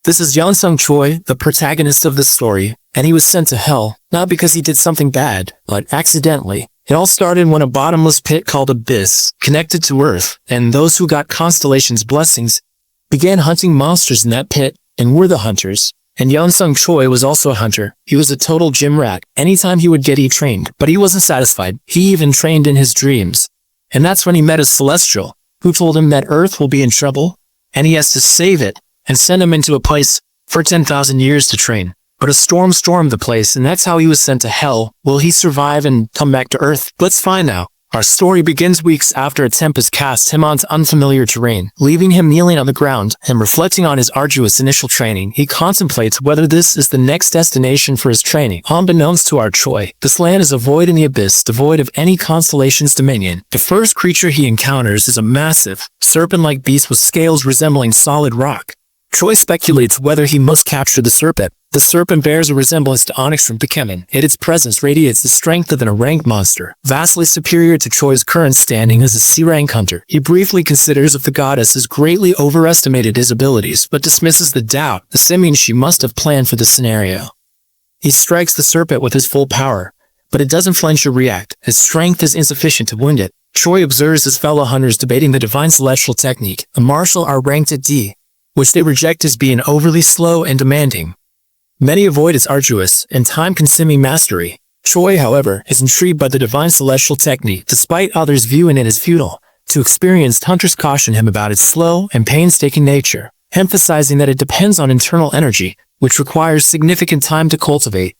This is Yeonsung Choi, the protagonist of this story, and he was sent to hell, not because he did something bad, but accidentally. It all started when a bottomless pit called Abyss connected to Earth, and those who got Constellation's blessings began hunting monsters in that pit, and were the hunters. And Yeonsung Choi was also a hunter. He was a total gym rat. Anytime he would get, he trained, but he wasn't satisfied. He even trained in his dreams. And that's when he met a celestial, who told him that Earth will be in trouble, and he has to save it, and send him into a place for 10,000 years to train. But a storm stormed the place, and that's how he was sent to hell. Will he survive and come back to Earth? Let's find out. Our story begins weeks after a tempest cast him onto unfamiliar terrain, leaving him kneeling on the ground and reflecting on his arduous initial training. He contemplates whether this is the next destination for his training. Unbeknownst to our Choi, this land is a void in the abyss, devoid of any constellation's dominion. The first creature he encounters is a massive, serpent-like beast with scales resembling solid rock. Choi speculates whether he must capture the serpent. The serpent bears a resemblance to Onyx from Pokemon, yet its presence radiates the strength of an ranked monster, vastly superior to Choi's current standing as a C-rank hunter. He briefly considers if the goddess has greatly overestimated his abilities, but dismisses the doubt, assuming she must have planned for the scenario. He strikes the serpent with his full power, but it doesn't flinch or react. His strength is insufficient to wound it. Choi observes his fellow hunters debating the divine celestial technique, a martial art ranked at D, which they reject as being overly slow and demanding. Many avoid its arduous and time-consuming mastery. Choi, however, is intrigued by the divine celestial technique, despite others viewing it as futile. To experienced hunters caution him about its slow and painstaking nature, emphasizing that it depends on internal energy, which requires significant time to cultivate.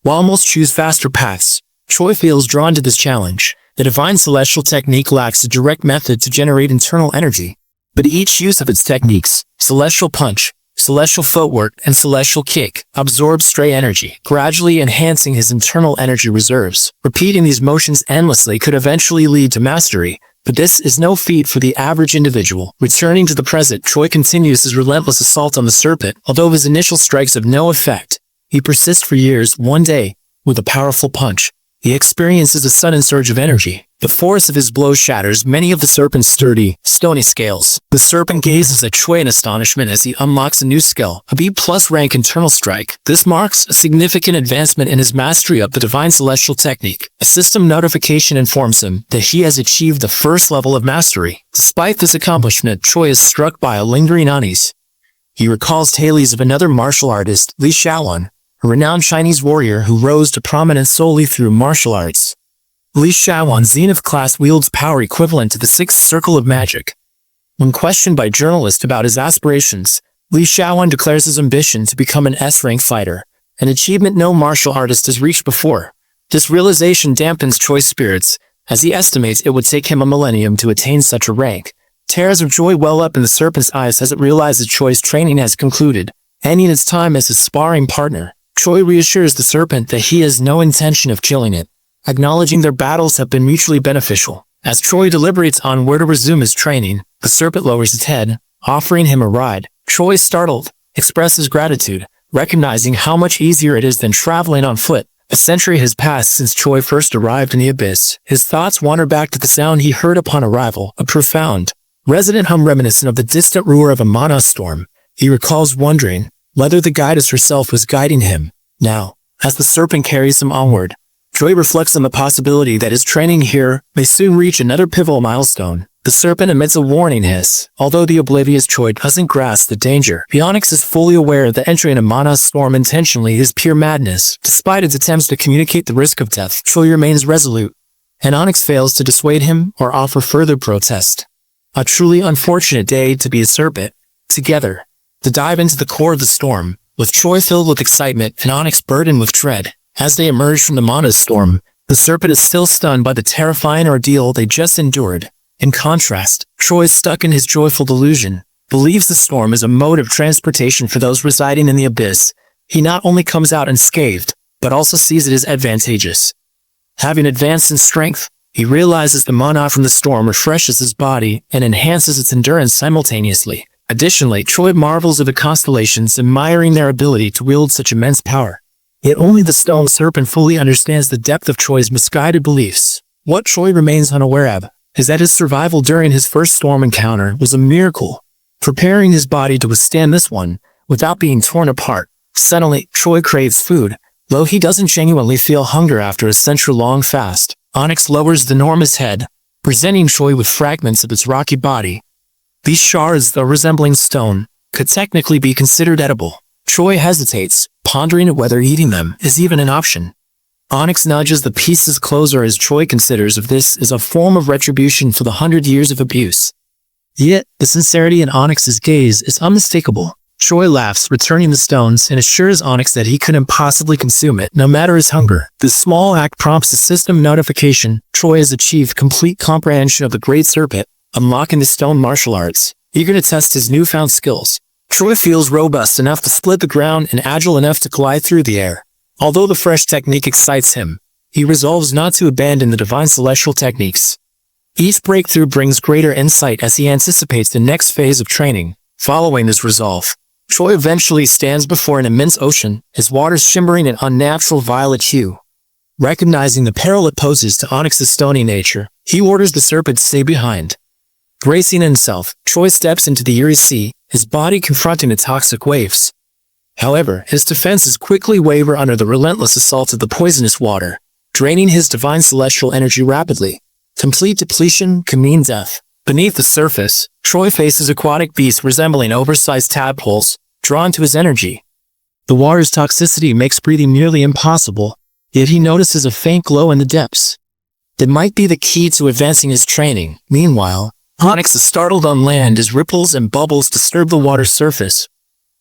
While most choose faster paths, Choi feels drawn to this challenge. The divine celestial technique lacks a direct method to generate internal energy, but each use of its techniques, celestial punch, celestial footwork, and celestial kick, absorbs stray energy, gradually enhancing his internal energy reserves. Repeating these motions endlessly could eventually lead to mastery, but this is no feat for the average individual. Returning to the present, Choi continues his relentless assault on the serpent. Although his initial strikes have no effect, he persists for years. One day, with a powerful punch, he experiences a sudden surge of energy. The force of his blow shatters many of the serpent's sturdy, stony scales. The serpent gazes at Choi in astonishment as he unlocks a new skill, a B+ rank internal strike. This marks a significant advancement in his mastery of the divine celestial technique. A system notification informs him that he has achieved the first level of mastery. Despite this accomplishment, Choi is struck by a lingering unease. He recalls tales of another martial artist, Li Shaolun, a renowned Chinese warrior who rose to prominence solely through martial arts. Li Shaolun's Zenith class wields power equivalent to the sixth circle of magic. When questioned by journalists about his aspirations, Li Shaolun declares his ambition to become an S-rank fighter, an achievement no martial artist has reached before. This realization dampens Choi's spirits, as he estimates it would take him a millennium to attain such a rank. Tears of joy well up in the serpent's eyes as it realizes Choi's training has concluded, ending its time as his sparring partner. Choi reassures the serpent that he has no intention of killing it, acknowledging their battles have been mutually beneficial. As Choi deliberates on where to resume his training, the serpent lowers its head, offering him a ride. Choi, startled, expresses gratitude, recognizing how much easier it is than traveling on foot. A century has passed since Choi first arrived in the abyss. His thoughts wander back to the sound he heard upon arrival, a profound, resonant hum reminiscent of the distant roar of a Manhwa storm. He recalls wondering whether the goddess herself was guiding him. Now, as the serpent carries him onward, Choi reflects on the possibility that his training here may soon reach another pivotal milestone. The serpent emits a warning hiss. Although the oblivious Choi doesn't grasp the danger, the Onyx is fully aware that entering a Manhwa storm intentionally is pure madness. Despite its attempts to communicate the risk of death, Choi remains resolute, and Onyx fails to dissuade him or offer further protest. A truly unfortunate day to be a serpent. Together, to dive into the core of the storm, with Choi filled with excitement and Onyx burdened with dread. As they emerge from the Manhwa storm, the serpent is still stunned by the terrifying ordeal they just endured. In contrast, Choi, stuck in his joyful delusion, believes the storm is a mode of transportation for those residing in the abyss. He not only comes out unscathed, but also sees it as advantageous. Having advanced in strength, he realizes the Manhwa from the storm refreshes his body and enhances its endurance simultaneously. Additionally, Choi marvels at the constellations, admiring their ability to wield such immense power. Yet only the stone serpent fully understands the depth of Choi's misguided beliefs. What Choi remains unaware of is that his survival during his first storm encounter was a miracle. Preparing his body to withstand this one without being torn apart. Suddenly, Choi craves food. Though he doesn't genuinely feel hunger after a century-long fast, Onyx lowers the enormous head, presenting Choi with fragments of its rocky body. These shards, though resembling stone, could technically be considered edible. Choi hesitates, pondering whether eating them is even an option. Onyx nudges the pieces closer as Choi considers if this is a form of retribution for the 100 years of abuse. Yet, the sincerity in Onyx's gaze is unmistakable. Choi laughs, returning the stones, and assures Onyx that he couldn't possibly consume it, no matter his hunger. This small act prompts a system notification. Choi has achieved complete comprehension of the Great Serpent, unlocking the stone martial arts. Eager to test his newfound skills, Choi feels robust enough to split the ground and agile enough to glide through the air. Although the fresh technique excites him, he resolves not to abandon the divine celestial techniques. Each breakthrough brings greater insight as he anticipates the next phase of training. Following his resolve, Choi eventually stands before an immense ocean, his waters shimmering in unnatural violet hue. Recognizing the peril it poses to Onyx's stony nature, he orders the serpent to stay behind. Bracing himself, Choi steps into the eerie sea, his body confronting the toxic waves. However, his defenses quickly waver under the relentless assault of the poisonous water, draining his divine celestial energy rapidly. Complete depletion can mean death. Beneath the surface, Choi faces aquatic beasts resembling oversized tadpoles, drawn to his energy. The water's toxicity makes breathing nearly impossible, yet he notices a faint glow in the depths. That might be the key to advancing his training. Meanwhile, Onyx is startled on land as ripples and bubbles disturb the water's surface.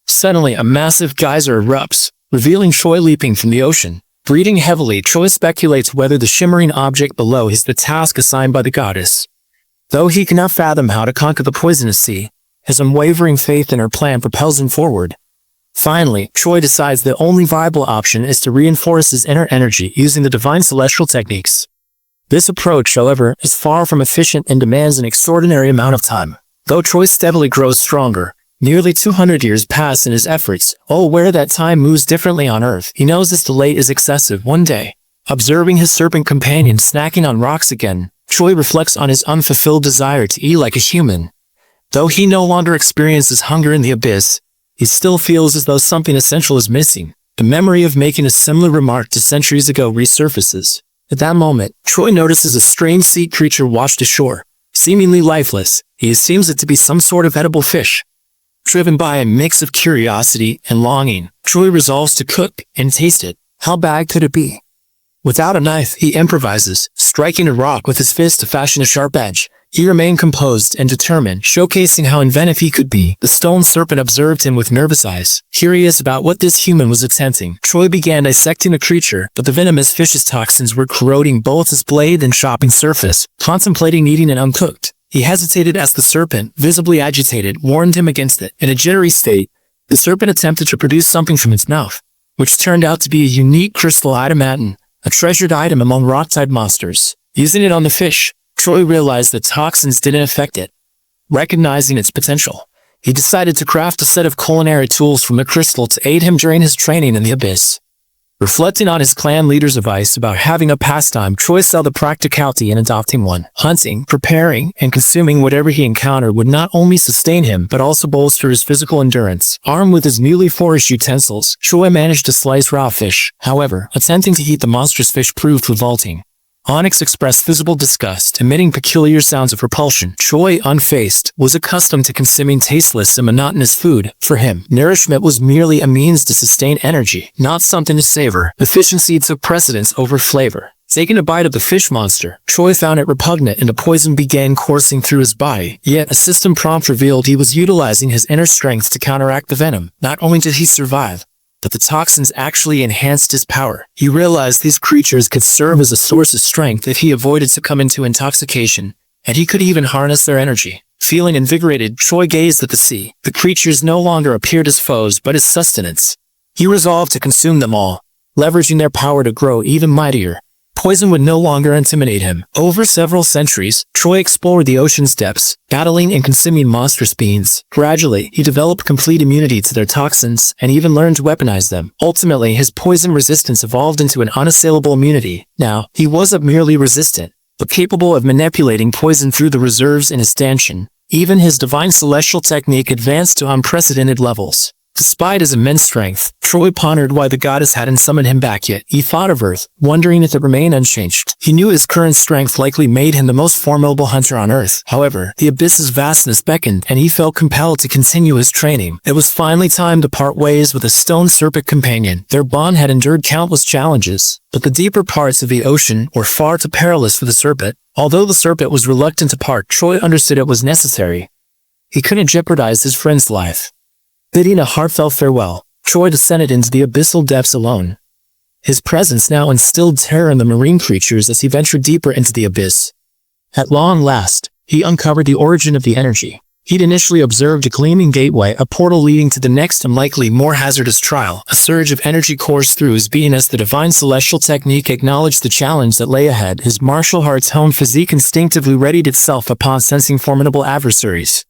Suddenly, a massive geyser erupts, revealing Choi leaping from the ocean. Breathing heavily, Choi speculates whether the shimmering object below is the task assigned by the goddess. Though he cannot fathom how to conquer the poisonous sea, his unwavering faith in her plan propels him forward. Finally, Choi decides the only viable option is to reinforce his inner energy using the divine celestial techniques. This approach, however, is far from efficient and demands an extraordinary amount of time. Though Choi steadily grows stronger, nearly 200 years pass in his efforts. Aware that time moves differently on Earth, he knows this delay is excessive. One day, observing his serpent companion snacking on rocks again, Choi reflects on his unfulfilled desire to eat like a human. Though he no longer experiences hunger in the abyss, he still feels as though something essential is missing. The memory of making a similar remark to centuries ago resurfaces. At that moment, Choi notices a strange sea creature washed ashore. Seemingly lifeless, he assumes it to be some sort of edible fish. Driven by a mix of curiosity and longing, Choi resolves to cook and taste it. How bad could it be? Without a knife, he improvises, striking a rock with his fist to fashion a sharp edge. He remained composed and determined, showcasing how inventive he could be. The stone serpent observed him with nervous eyes. Curious about what this human was attempting, Choi began dissecting the creature, but the venomous fish's toxins were corroding both his blade and chopping surface. Contemplating eating it uncooked, he hesitated as the serpent, visibly agitated, warned him against it. In a jittery state, the serpent attempted to produce something from its mouth, which turned out to be a unique crystal adamantin, a treasured item among rock-tide monsters. Using it on the fish, Choi realized that toxins didn't affect it. Recognizing its potential, he decided to craft a set of culinary tools from the crystal to aid him during his training in the abyss. Reflecting on his clan leader's advice about having a pastime, Choi saw the practicality in adopting one. Hunting, preparing, and consuming whatever he encountered would not only sustain him, but also bolster his physical endurance. Armed with his newly forged utensils, Choi managed to slice raw fish. However, attempting to eat the monstrous fish proved revolting. Onyx expressed visible disgust, emitting peculiar sounds of repulsion. Choi, unfazed, was accustomed to consuming tasteless and monotonous food. For him, nourishment was merely a means to sustain energy, not something to savor. Efficiency took precedence over flavor. Taking a bite of the fish monster, Choi found it repugnant and the poison began coursing through his body. Yet, a system prompt revealed he was utilizing his inner strength to counteract the venom. Not only did he survive, but the toxins actually enhanced his power. He realized these creatures could serve as a source of strength if he avoided succumbing to intoxication, and he could even harness their energy. Feeling invigorated, Choi gazed at the sea. The creatures no longer appeared as foes but as sustenance. He resolved to consume them all, leveraging their power to grow even mightier. Poison would no longer intimidate him. Over several centuries, Choi explored the ocean's depths, battling and consuming monstrous beings. Gradually, he developed complete immunity to their toxins and even learned to weaponize them. Ultimately, his poison resistance evolved into an unassailable immunity. Now, he wasn't merely resistant, but capable of manipulating poison through the reserves in his stanchion. Even his divine celestial technique advanced to unprecedented levels. Despite his immense strength, Troy pondered why the goddess hadn't summoned him back yet. He thought of Earth, wondering if it remained unchanged. He knew his current strength likely made him the most formidable hunter on Earth. However, the abyss's vastness beckoned, and he felt compelled to continue his training. It was finally time to part ways with a stone serpent companion. Their bond had endured countless challenges, but the deeper parts of the ocean were far too perilous for the serpent. Although the serpent was reluctant to part, Troy understood it was necessary. He couldn't jeopardize his friend's life. Bidding a heartfelt farewell, Troy descended into the abyssal depths alone. His presence now instilled terror in the marine creatures as he ventured deeper into the abyss. At long last, he uncovered the origin of the energy. He'd initially observed a gleaming gateway, a portal leading to the next and likely more hazardous trial. A surge of energy coursed through his being as the divine celestial technique acknowledged the challenge that lay ahead. His martial arts-honed physique instinctively readied itself upon sensing formidable adversaries.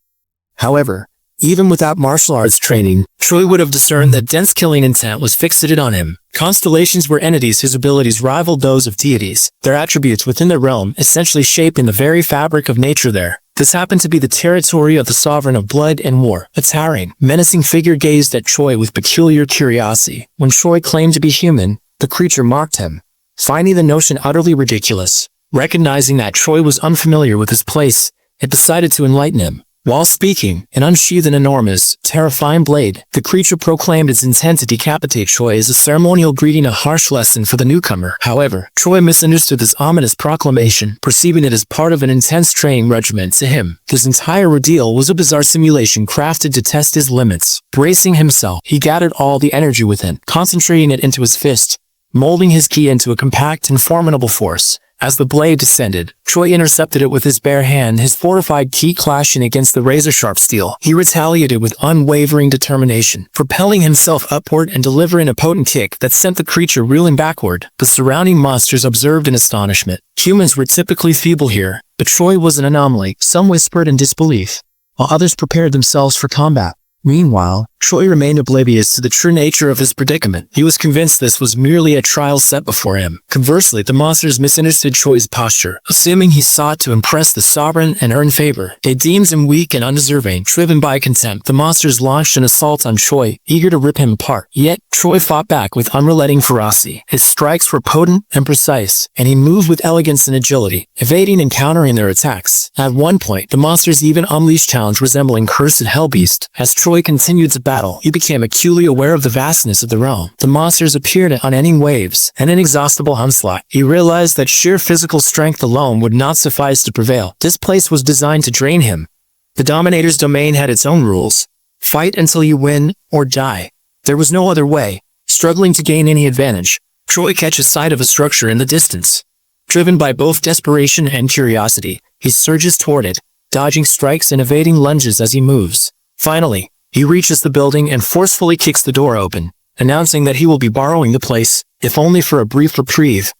However, even without martial arts training, Troy would have discerned that dense killing intent was fixated on him. Constellations were entities whose abilities rivaled those of deities, their attributes within their realm essentially shaping the very fabric of nature there. This happened to be the territory of the sovereign of blood and war. A towering, menacing figure gazed at Troy with peculiar curiosity. When Troy claimed to be human, the creature mocked him, finding the notion utterly ridiculous. Recognizing that Troy was unfamiliar with his place, it decided to enlighten him. While speaking, it unsheathed an enormous, terrifying blade. The creature proclaimed its intent to decapitate Troy as a ceremonial greeting, a harsh lesson for the newcomer. However, Troy misunderstood this ominous proclamation, perceiving it as part of an intense training regimen. To him, this entire ordeal was a bizarre simulation crafted to test his limits. Bracing himself, he gathered all the energy within, concentrating it into his fist, molding his ki into a compact and formidable force. As the blade descended, Troy intercepted it with his bare hand, his fortified ki clashing against the razor-sharp steel. He retaliated with unwavering determination, propelling himself upward and delivering a potent kick that sent the creature reeling backward. The surrounding monsters observed in astonishment. Humans were typically feeble here, but Troy was an anomaly. Some whispered in disbelief, while others prepared themselves for combat. Meanwhile, Troy remained oblivious to the true nature of his predicament. He was convinced this was merely a trial set before him. Conversely, the monsters misunderstood Troy's posture, assuming he sought to impress the sovereign and earn favor. They deemed him weak and undeserving. Driven by contempt, the monsters launched an assault on Troy, eager to rip him apart. Yet, Troy fought back with unrelenting ferocity. His strikes were potent and precise, and he moved with elegance and agility, evading and countering their attacks. At one point, the monsters even unleashed challenge resembling cursed hellbeast. As Troy continued to battle, he became acutely aware of the vastness of the realm. The monsters appeared on unending waves, an inexhaustible onslaught. He realized that sheer physical strength alone would not suffice to prevail. This place was designed to drain him. The Dominator's domain had its own rules. Fight until you win, or die. There was no other way. Struggling to gain any advantage, Troy catches sight of a structure in the distance. Driven by both desperation and curiosity, he surges toward it, dodging strikes and evading lunges as he moves. Finally, he reaches the building and forcefully kicks the door open, announcing that he will be borrowing the place, if only for a brief reprieve.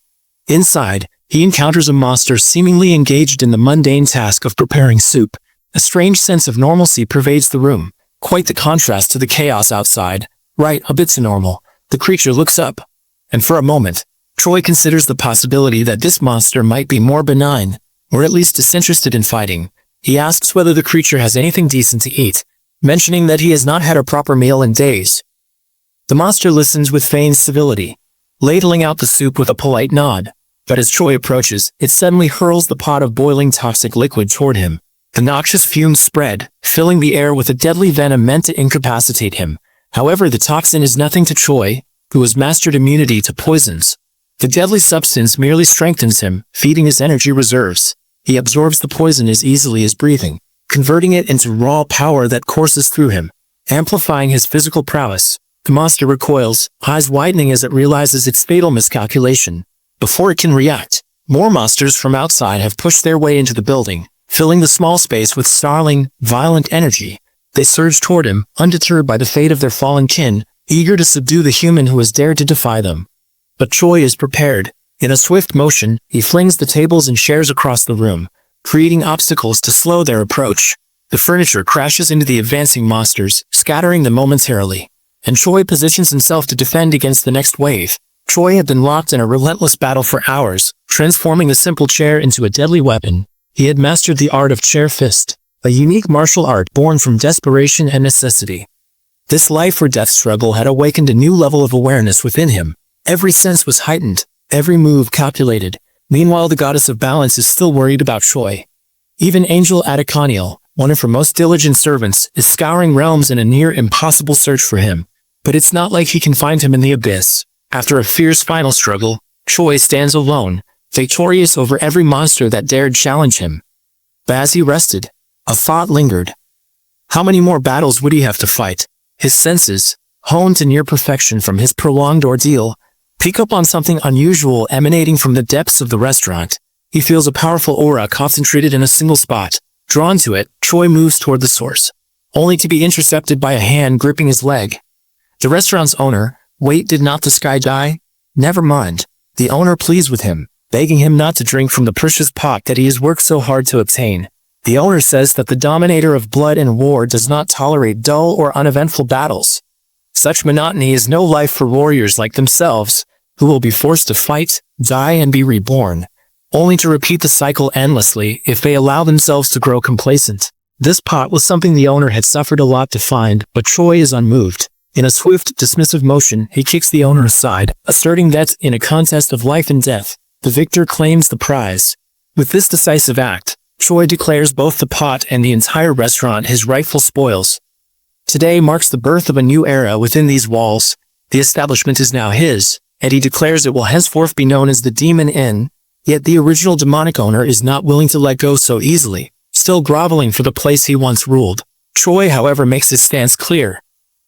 Inside, he encounters a monster seemingly engaged in the mundane task of preparing soup. A strange sense of normalcy pervades the room, quite the contrast to the chaos outside. Right, a bit too normal. The creature looks up, and for a moment, Troy considers the possibility that this monster might be more benign, or at least disinterested in fighting. He asks whether the creature has anything decent to eat, mentioning that he has not had a proper meal in days. The monster listens with feigned civility, ladling out the soup with a polite nod, but as Troy approaches, it suddenly hurls the pot of boiling toxic liquid toward him. The noxious fumes spread, filling the air with a deadly venom meant to incapacitate him. However, the toxin is nothing to Troy, who has mastered immunity to poisons. The deadly substance merely strengthens him, feeding his energy reserves. He absorbs the poison as easily as breathing, converting it into raw power that courses through him, amplifying his physical prowess. The monster recoils, eyes widening as it realizes its fatal miscalculation. Before it can react, more monsters from outside have pushed their way into the building, filling the small space with snarling, violent energy. They surge toward him, undeterred by the fate of their fallen kin, eager to subdue the human who has dared to defy them. But Troy is prepared. In a swift motion, he flings the tables and chairs across the room, creating obstacles to slow their approach. The furniture crashes into the advancing monsters, scattering them momentarily, and Troy positions himself to defend against the next wave. Troy had been locked in a relentless battle for hours, transforming the simple chair into a deadly weapon. He had mastered the art of chair fist, a unique martial art born from desperation and necessity. This life or death struggle had awakened a new level of awareness within him. Every sense was heightened, every move calculated. Meanwhile, the goddess of balance is still worried about Choi. Even Angel Adekaniel, one of her most diligent servants, is scouring realms in a near impossible search for him. But it's not like he can find him in the abyss. After a fierce final struggle, Choi stands alone, victorious over every monster that dared challenge him. But as he rested, a thought lingered. How many more battles would he have to fight? His senses, honed to near perfection from his prolonged ordeal, pick up on something unusual emanating from the depths of the restaurant. He feels a powerful aura concentrated in a single spot. Drawn to it, Choi moves toward the source, only to be intercepted by a hand gripping his leg. The restaurant's owner, wait, did not the sky die? Never mind. The owner pleads with him, begging him not to drink from the precious pot that he has worked so hard to obtain. The owner says that the dominator of blood and war does not tolerate dull or uneventful battles. Such monotony is no life for warriors like themselves, who will be forced to fight, die, and be reborn, only to repeat the cycle endlessly if they allow themselves to grow complacent. This pot was something the owner had suffered a lot to find, but Choi is unmoved. In a swift, dismissive motion, he kicks the owner aside, asserting that, in a contest of life and death, the victor claims the prize. With this decisive act, Choi declares both the pot and the entire restaurant his rightful spoils. Today marks the birth of a new era within these walls. The establishment is now his, and he declares it will henceforth be known as the Demon Inn. Yet the original demonic owner is not willing to let go so easily, still groveling for the place he once ruled. Choi, however, makes his stance clear.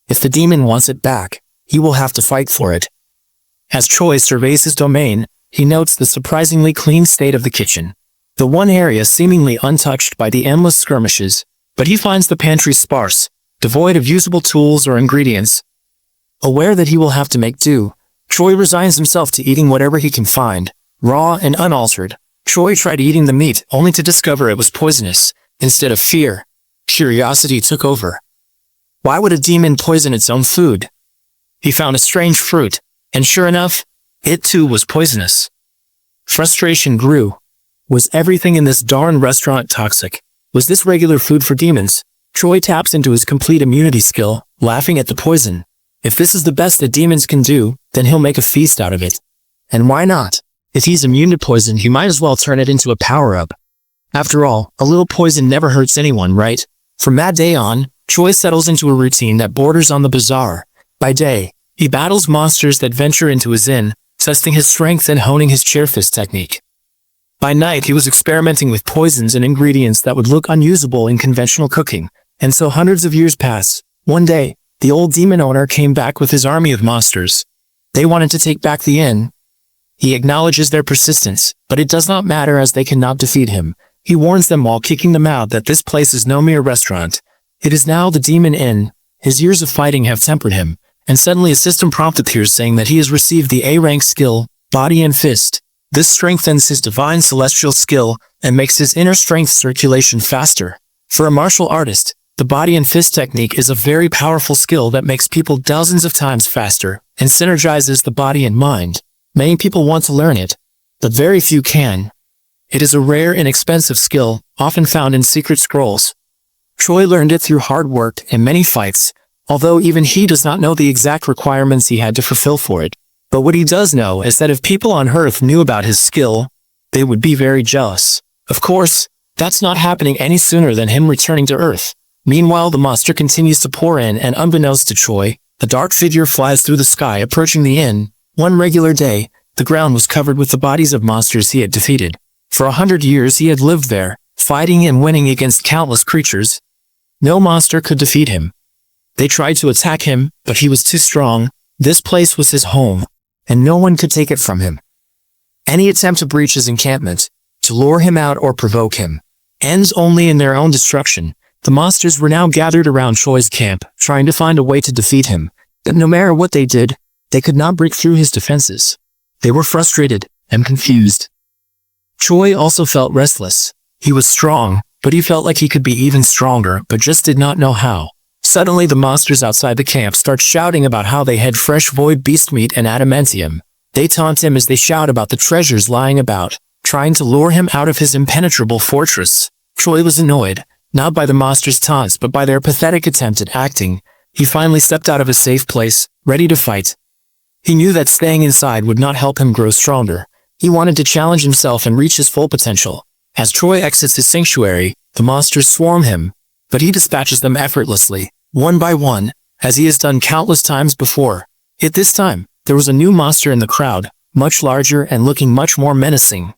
If the demon wants it back, he will have to fight for it. As Choi surveys his domain, he notes the surprisingly clean state of the kitchen. The one area seemingly untouched by the endless skirmishes, but he finds the pantry sparse, devoid of usable tools or ingredients. Aware that he will have to make do, Choi resigns himself to eating whatever he can find, raw and unaltered. Choi tried eating the meat only to discover it was poisonous. Instead of fear, curiosity took over. Why would a demon poison its own food? He found a strange fruit, and sure enough, it too was poisonous. Frustration grew. Was everything in this darn restaurant toxic? Was this regular food for demons? Choi taps into his complete immunity skill, laughing at the poison. If this is the best that demons can do, then he'll make a feast out of it. And why not? If he's immune to poison, he might as well turn it into a power-up. After all, a little poison never hurts anyone, right? From that day on, Choi settles into a routine that borders on the bizarre. By day, he battles monsters that venture into his inn, testing his strength and honing his chair fist technique. By night, he was experimenting with poisons and ingredients that would look unusable in conventional cooking. And so hundreds of years pass. One day, the old demon owner came back with his army of monsters. They wanted to take back the inn. He acknowledges their persistence, but it does not matter as they cannot defeat him. He warns them while kicking them out that this place is no mere restaurant. It is now the Demon Inn. His years of fighting have tempered him, and suddenly a system prompt appears saying that he has received the A-rank skill, Body and Fist. This strengthens his divine celestial skill and makes his inner strength circulation faster. For a martial artist, the Body and Fist technique is a very powerful skill that makes people dozens of times faster and synergizes the body and mind. Many people want to learn it, but very few can. It is a rare and expensive skill, often found in secret scrolls. Choi learned it through hard work and many fights, although even he does not know the exact requirements he had to fulfill for it. But what he does know is that if people on Earth knew about his skill, they would be very jealous. Of course, that's not happening any sooner than him returning to Earth. Meanwhile, the monster continues to pour in, and unbeknownst to Choi, a dark figure flies through the sky approaching the inn. One regular day, the ground was covered with the bodies of monsters he had defeated. For 100 years he had lived there, fighting and winning against countless creatures. No monster could defeat him. They tried to attack him, but he was too strong. This place was his home, and no one could take it from him. Any attempt to breach his encampment, to lure him out or provoke him, ends only in their own destruction. The monsters were now gathered around Choi's camp, trying to find a way to defeat him. But no matter what they did, they could not break through his defenses. They were frustrated and confused. Choi also felt restless. He was strong, but he felt like he could be even stronger, but just did not know how. Suddenly the monsters outside the camp start shouting about how they had fresh void beast meat and adamantium. They taunt him as they shout about the treasures lying about, trying to lure him out of his impenetrable fortress. Choi was annoyed, not by the monsters' taunts but by their pathetic attempt at acting. He finally stepped out of his safe place, ready to fight. He knew that staying inside would not help him grow stronger. He wanted to challenge himself and reach his full potential. As Choi exits his sanctuary, the monsters swarm him, but he dispatches them effortlessly, one by one, as he has done countless times before. Yet this time, there was a new monster in the crowd, much larger and looking much more menacing.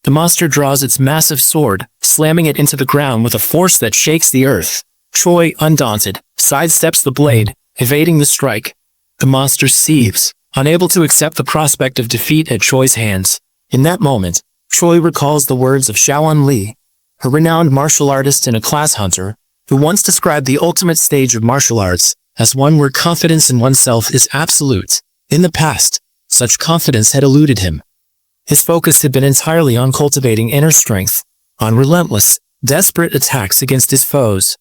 The monster draws its massive sword, slamming it into the ground with a force that shakes the earth. Choi, undaunted, sidesteps the blade, evading the strike. The monster seethes, unable to accept the prospect of defeat at Choi's hands. In that moment, Choi recalls the words of Shaolin Li, a renowned martial artist and a class hunter, who once described the ultimate stage of martial arts as one where confidence in oneself is absolute. In the past, such confidence had eluded him. His focus had been entirely on cultivating inner strength, on relentless, desperate attacks against his foes.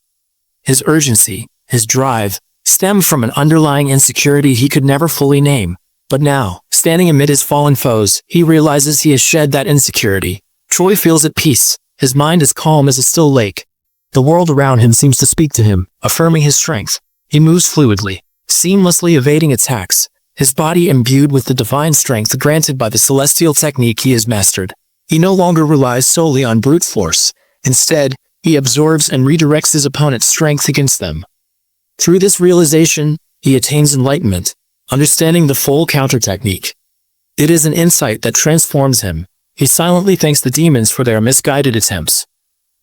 His urgency, his drive, stemmed from an underlying insecurity he could never fully name. But now, standing amid his fallen foes, he realizes he has shed that insecurity. Choi feels at peace, his mind as calm as a still lake. The world around him seems to speak to him, affirming his strength. He moves fluidly, seamlessly evading attacks, his body imbued with the divine strength granted by the celestial technique he has mastered. He no longer relies solely on brute force. Instead, he absorbs and redirects his opponent's strength against them. Through this realization, he attains enlightenment, understanding the full counter technique. It is an insight that transforms him. He silently thanks the demons for their misguided attempts.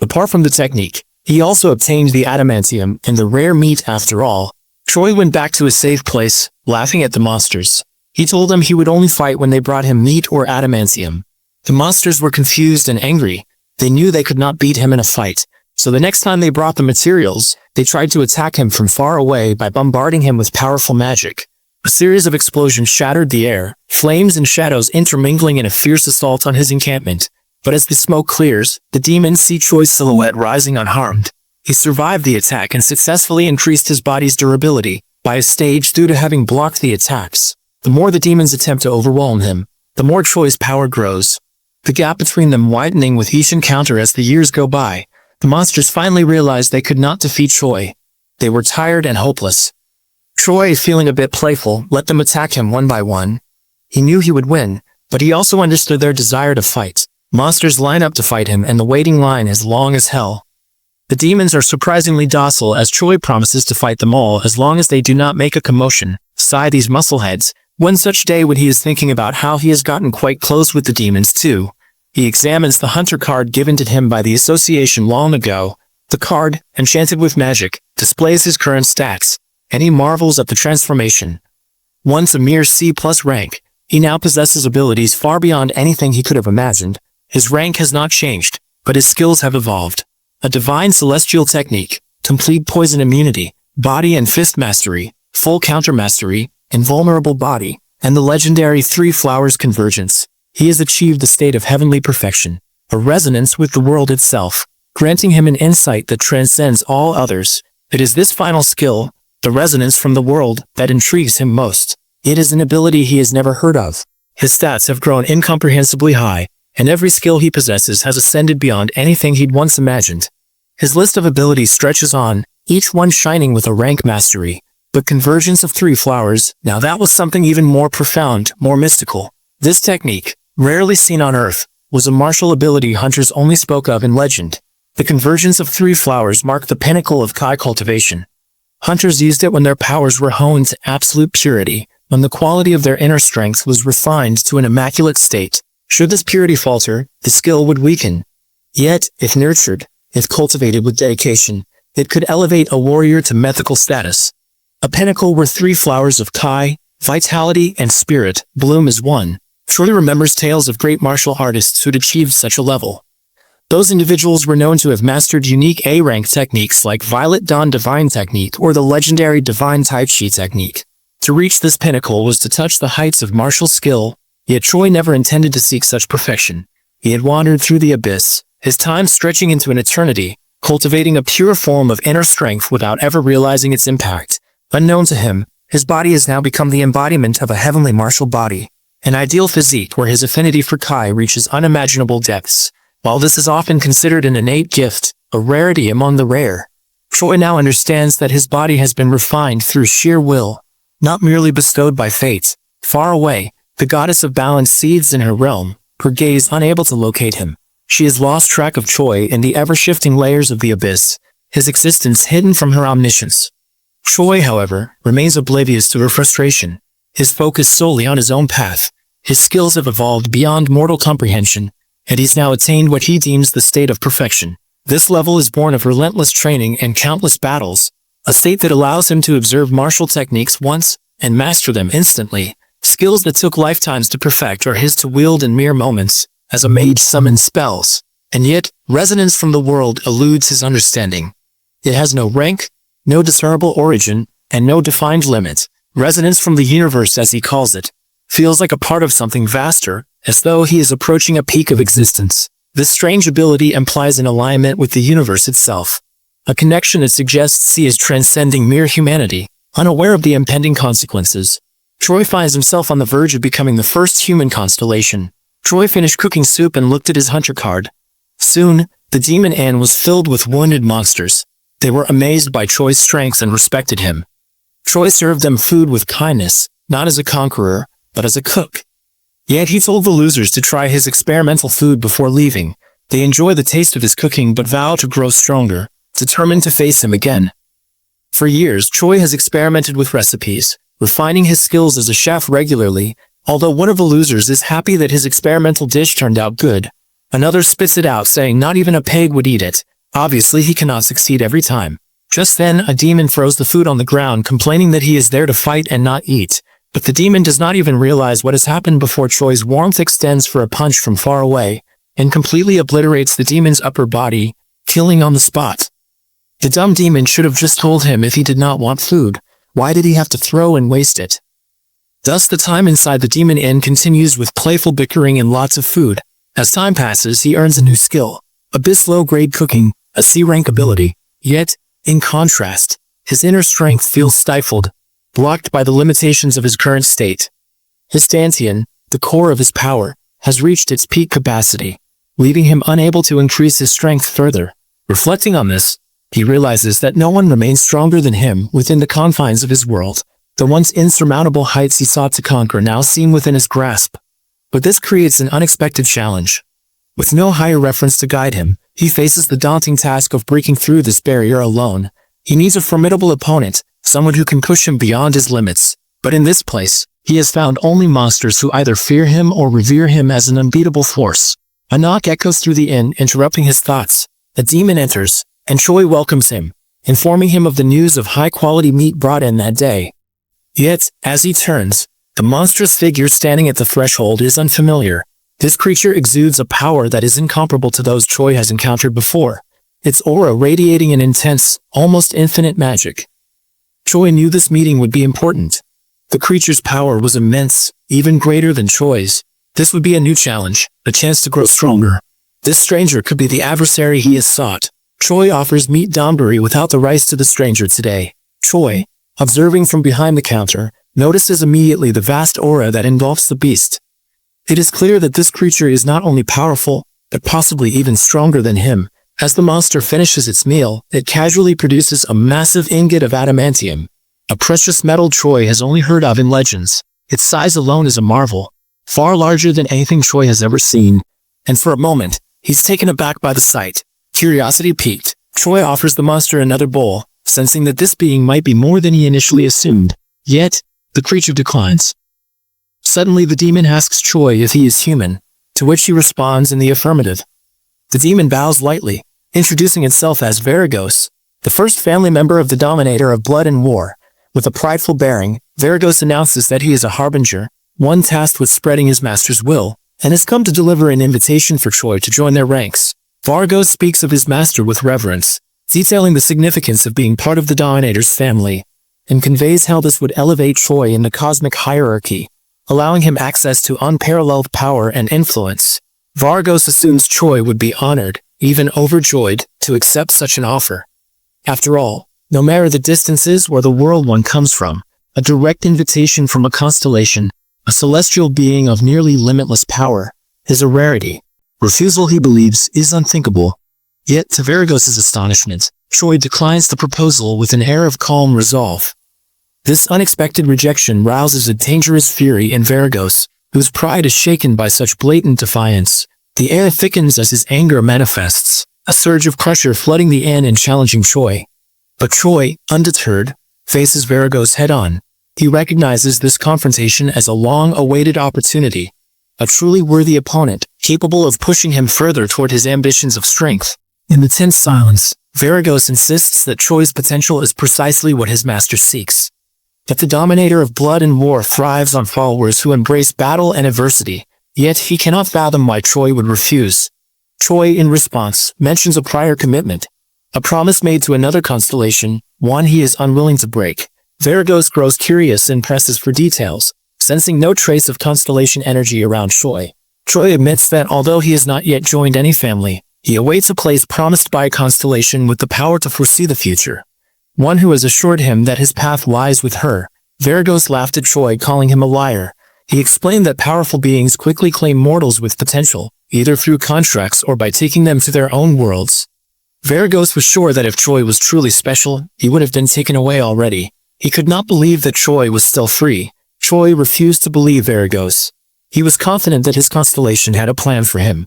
Apart from the technique, he also obtained the adamantium and the rare meat after all. Choi went back to his safe place, laughing at the monsters. He told them he would only fight when they brought him meat or adamantium. The monsters were confused and angry. They knew they could not beat him in a fight, so the next time they brought the materials, they tried to attack him from far away by bombarding him with powerful magic. A series of explosions shattered the air, flames and shadows intermingling in a fierce assault on his encampment. But as the smoke clears, the demons see Choi's silhouette rising unharmed. He survived the attack and successfully increased his body's durability by a stage due to having blocked the attacks. The more the demons attempt to overwhelm him, the more Choi's power grows. The gap between them widening with each encounter as the years go by. The monsters finally realized they could not defeat Choi. They were tired and hopeless. Choi, feeling a bit playful, let them attack him one by one. He knew he would win, but he also understood their desire to fight. Monsters line up to fight him and the waiting line is long as hell. The demons are surprisingly docile as Choi promises to fight them all as long as they do not make a commotion. Sigh these muscleheads. One such day when he is thinking about how he has gotten quite close with the demons too. He examines the hunter card given to him by the association long ago. The card, enchanted with magic, displays his current stats, and he marvels at the transformation. Once a mere C+ rank, he now possesses abilities far beyond anything he could have imagined. His rank has not changed, but his skills have evolved. A divine celestial technique, complete poison immunity, body and fist mastery, full counter mastery, invulnerable body, and the legendary 3 flowers convergence. He has achieved the state of heavenly perfection, a resonance with the world itself, granting him an insight that transcends all others. It is this final skill, the resonance from the world, that intrigues him most. It is an ability he has never heard of. His stats have grown incomprehensibly high, and every skill he possesses has ascended beyond anything he'd once imagined. His list of abilities stretches on, each one shining with a rank mastery. But convergence of 3 flowers, now that was something even more profound, more mystical. This technique, rarely seen on Earth, was a martial ability hunters only spoke of in legend. The convergence of 3 flowers marked the pinnacle of Kai cultivation. Hunters used it when their powers were honed to absolute purity, when the quality of their inner strength was refined to an immaculate state. Should this purity falter, the skill would weaken. Yet, if nurtured, if cultivated with dedication, it could elevate a warrior to mythical status. A pinnacle where 3 flowers of Kai, vitality, and spirit bloom as one. Choi remembers tales of great martial artists who'd achieved such a level. Those individuals were known to have mastered unique A-rank techniques like Violet Dawn Divine Technique or the legendary Divine Tai Chi Technique. To reach this pinnacle was to touch the heights of martial skill, yet Choi never intended to seek such perfection. He had wandered through the abyss, his time stretching into an eternity, cultivating a pure form of inner strength without ever realizing its impact. Unknown to him, his body has now become the embodiment of a heavenly martial body, an ideal physique where his affinity for Kai reaches unimaginable depths. While this is often considered an innate gift, a rarity among the rare, Choi now understands that his body has been refined through sheer will, not merely bestowed by fate. Far away, the goddess of balance seethes in her realm, her gaze unable to locate him. She has lost track of Choi in the ever-shifting layers of the abyss, his existence hidden from her omniscience. Choi, however, remains oblivious to her frustration, his focus solely on his own path. His skills have evolved beyond mortal comprehension, and he's now attained what he deems the state of perfection. This level is born of relentless training and countless battles, a state that allows him to observe martial techniques once and master them instantly. Skills that took lifetimes to perfect are his to wield in mere moments, as a mage summons spells. And yet, resonance from the world eludes his understanding. It has no rank, no discernible origin, and no defined limit. Resonance from the universe, as he calls it, feels like a part of something vaster, as though he is approaching a peak of existence. This strange ability implies an alignment with the universe itself, a connection that suggests he is transcending mere humanity, unaware of the impending consequences. Choi finds himself on the verge of becoming the first human constellation. Choi finished cooking soup and looked at his hunter card. Soon, the demon inn was filled with wounded monsters. They were amazed by Choi's strengths and respected him. Choi served them food with kindness, not as a conqueror, but as a cook. Yet he told the losers to try his experimental food before leaving. They enjoy the taste of his cooking but vow to grow stronger, determined to face him again. For years, Choi has experimented with recipes, refining his skills as a chef regularly. Although one of the losers is happy that his experimental dish turned out good, another spits it out, saying not even a pig would eat it. Obviously, he cannot succeed every time. Just then, a demon throws the food on the ground, complaining that he is there to fight and not eat. But the demon does not even realize what has happened before Choi's warmth extends for a punch from far away and completely obliterates the demon's upper body, killing on the spot. The dumb demon should have just told him if he did not want food. Why did he have to throw and waste it? Thus, the time inside the demon inn continues with playful bickering and lots of food. As time passes, he earns a new skill, Abyss low-grade cooking, a C-rank ability. Yet, in contrast, his inner strength feels stifled, blocked by the limitations of his current state. His dantian, the core of his power, has reached its peak capacity, leaving him unable to increase his strength further. Reflecting on this, he realizes that no one remains stronger than him within the confines of his world. The once insurmountable heights he sought to conquer now seem within his grasp. But this creates an unexpected challenge. With no higher reference to guide him, he faces the daunting task of breaking through this barrier alone. He needs a formidable opponent, someone who can push him beyond his limits. But in this place, he has found only monsters who either fear him or revere him as an unbeatable force. A knock echoes through the inn, interrupting his thoughts. A demon enters, and Choi welcomes him, informing him of the news of high-quality meat brought in that day. Yet, as he turns, the monstrous figure standing at the threshold is unfamiliar. This creature exudes a power that is incomparable to those Choi has encountered before, its aura radiating an intense, almost infinite magic. Choi knew this meeting would be important. The creature's power was immense, even greater than Choi's. This would be a new challenge, a chance to grow stronger. This stranger could be the adversary he has sought. Choi offers meat donburi without the rice to the stranger today. Choi, observing from behind the counter, notices immediately the vast aura that engulfs the beast. It is clear that this creature is not only powerful, but possibly even stronger than him. As the monster finishes its meal, it casually produces a massive ingot of adamantium, a precious metal Choi has only heard of in legends. Its size alone is a marvel, far larger than anything Choi has ever seen. And for a moment, he's taken aback by the sight. Curiosity piqued, Choi offers the monster another bowl, sensing that this being might be more than he initially assumed. Yet, the creature declines. Suddenly the demon asks Choi if he is human, to which he responds in the affirmative. The demon bows lightly, introducing itself as Varigos, the first family member of the Dominator of Blood and War. With a prideful bearing, Varigos announces that he is a harbinger, one tasked with spreading his master's will, and has come to deliver an invitation for Choi to join their ranks. Varigos speaks of his master with reverence, detailing the significance of being part of the Dominator's family, and conveys how this would elevate Choi in the cosmic hierarchy, allowing him access to unparalleled power and influence. Varigos assumes Choi would be honored, even overjoyed, to accept such an offer. After all, no matter the distances or the world one comes from, a direct invitation from a constellation, a celestial being of nearly limitless power, is a rarity. Refusal, he believes, is unthinkable. Yet, to Varagos's astonishment, Choi declines the proposal with an air of calm resolve. This unexpected rejection rouses a dangerous fury in Varagos, whose pride is shaken by such blatant defiance. The air thickens as his anger manifests, a surge of pressure flooding the inn and challenging Choi. But Choi, undeterred, faces Varagos head-on. He recognizes this confrontation as a long-awaited opportunity, a truly worthy opponent, capable of pushing him further toward his ambitions of strength. In the tense silence, Varagos insists that Choi's potential is precisely what his master seeks. That the dominator of blood and war thrives on followers who embrace battle and adversity, yet he cannot fathom why Choi would refuse. Choi, in response, mentions a prior commitment, a promise made to another constellation, one he is unwilling to break. Varagos grows curious and presses for details, sensing no trace of constellation energy around Choi. Choi admits that although he has not yet joined any family, he awaits a place promised by a constellation with the power to foresee the future. One who has assured him that his path lies with her. Varagos laughed at Choi, calling him a liar. He explained that powerful beings quickly claim mortals with potential, either through contracts or by taking them to their own worlds. Varagos was sure that if Choi was truly special, he would have been taken away already. He could not believe that Choi was still free. Choi refused to believe Varagos. He was confident that his constellation had a plan for him.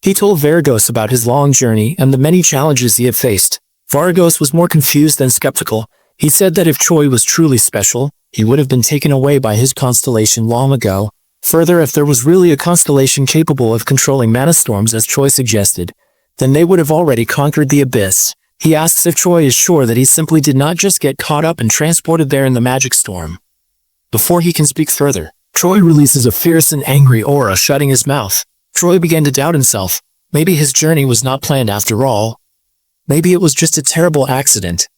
He told Varagos about his long journey and the many challenges he had faced. Varagos was more confused than skeptical. He said that if Choi was truly special, he would have been taken away by his constellation long ago. Further, if there was really a constellation capable of controlling mana storms as Choi suggested, then they would have already conquered the abyss. He asks if Choi is sure that he simply did not just get caught up and transported there in the magic storm. Before he can speak further, Choi releases a fierce and angry aura, shutting his mouth. Choi began to doubt himself. Maybe his journey was not planned after all. Maybe it was just a terrible accident.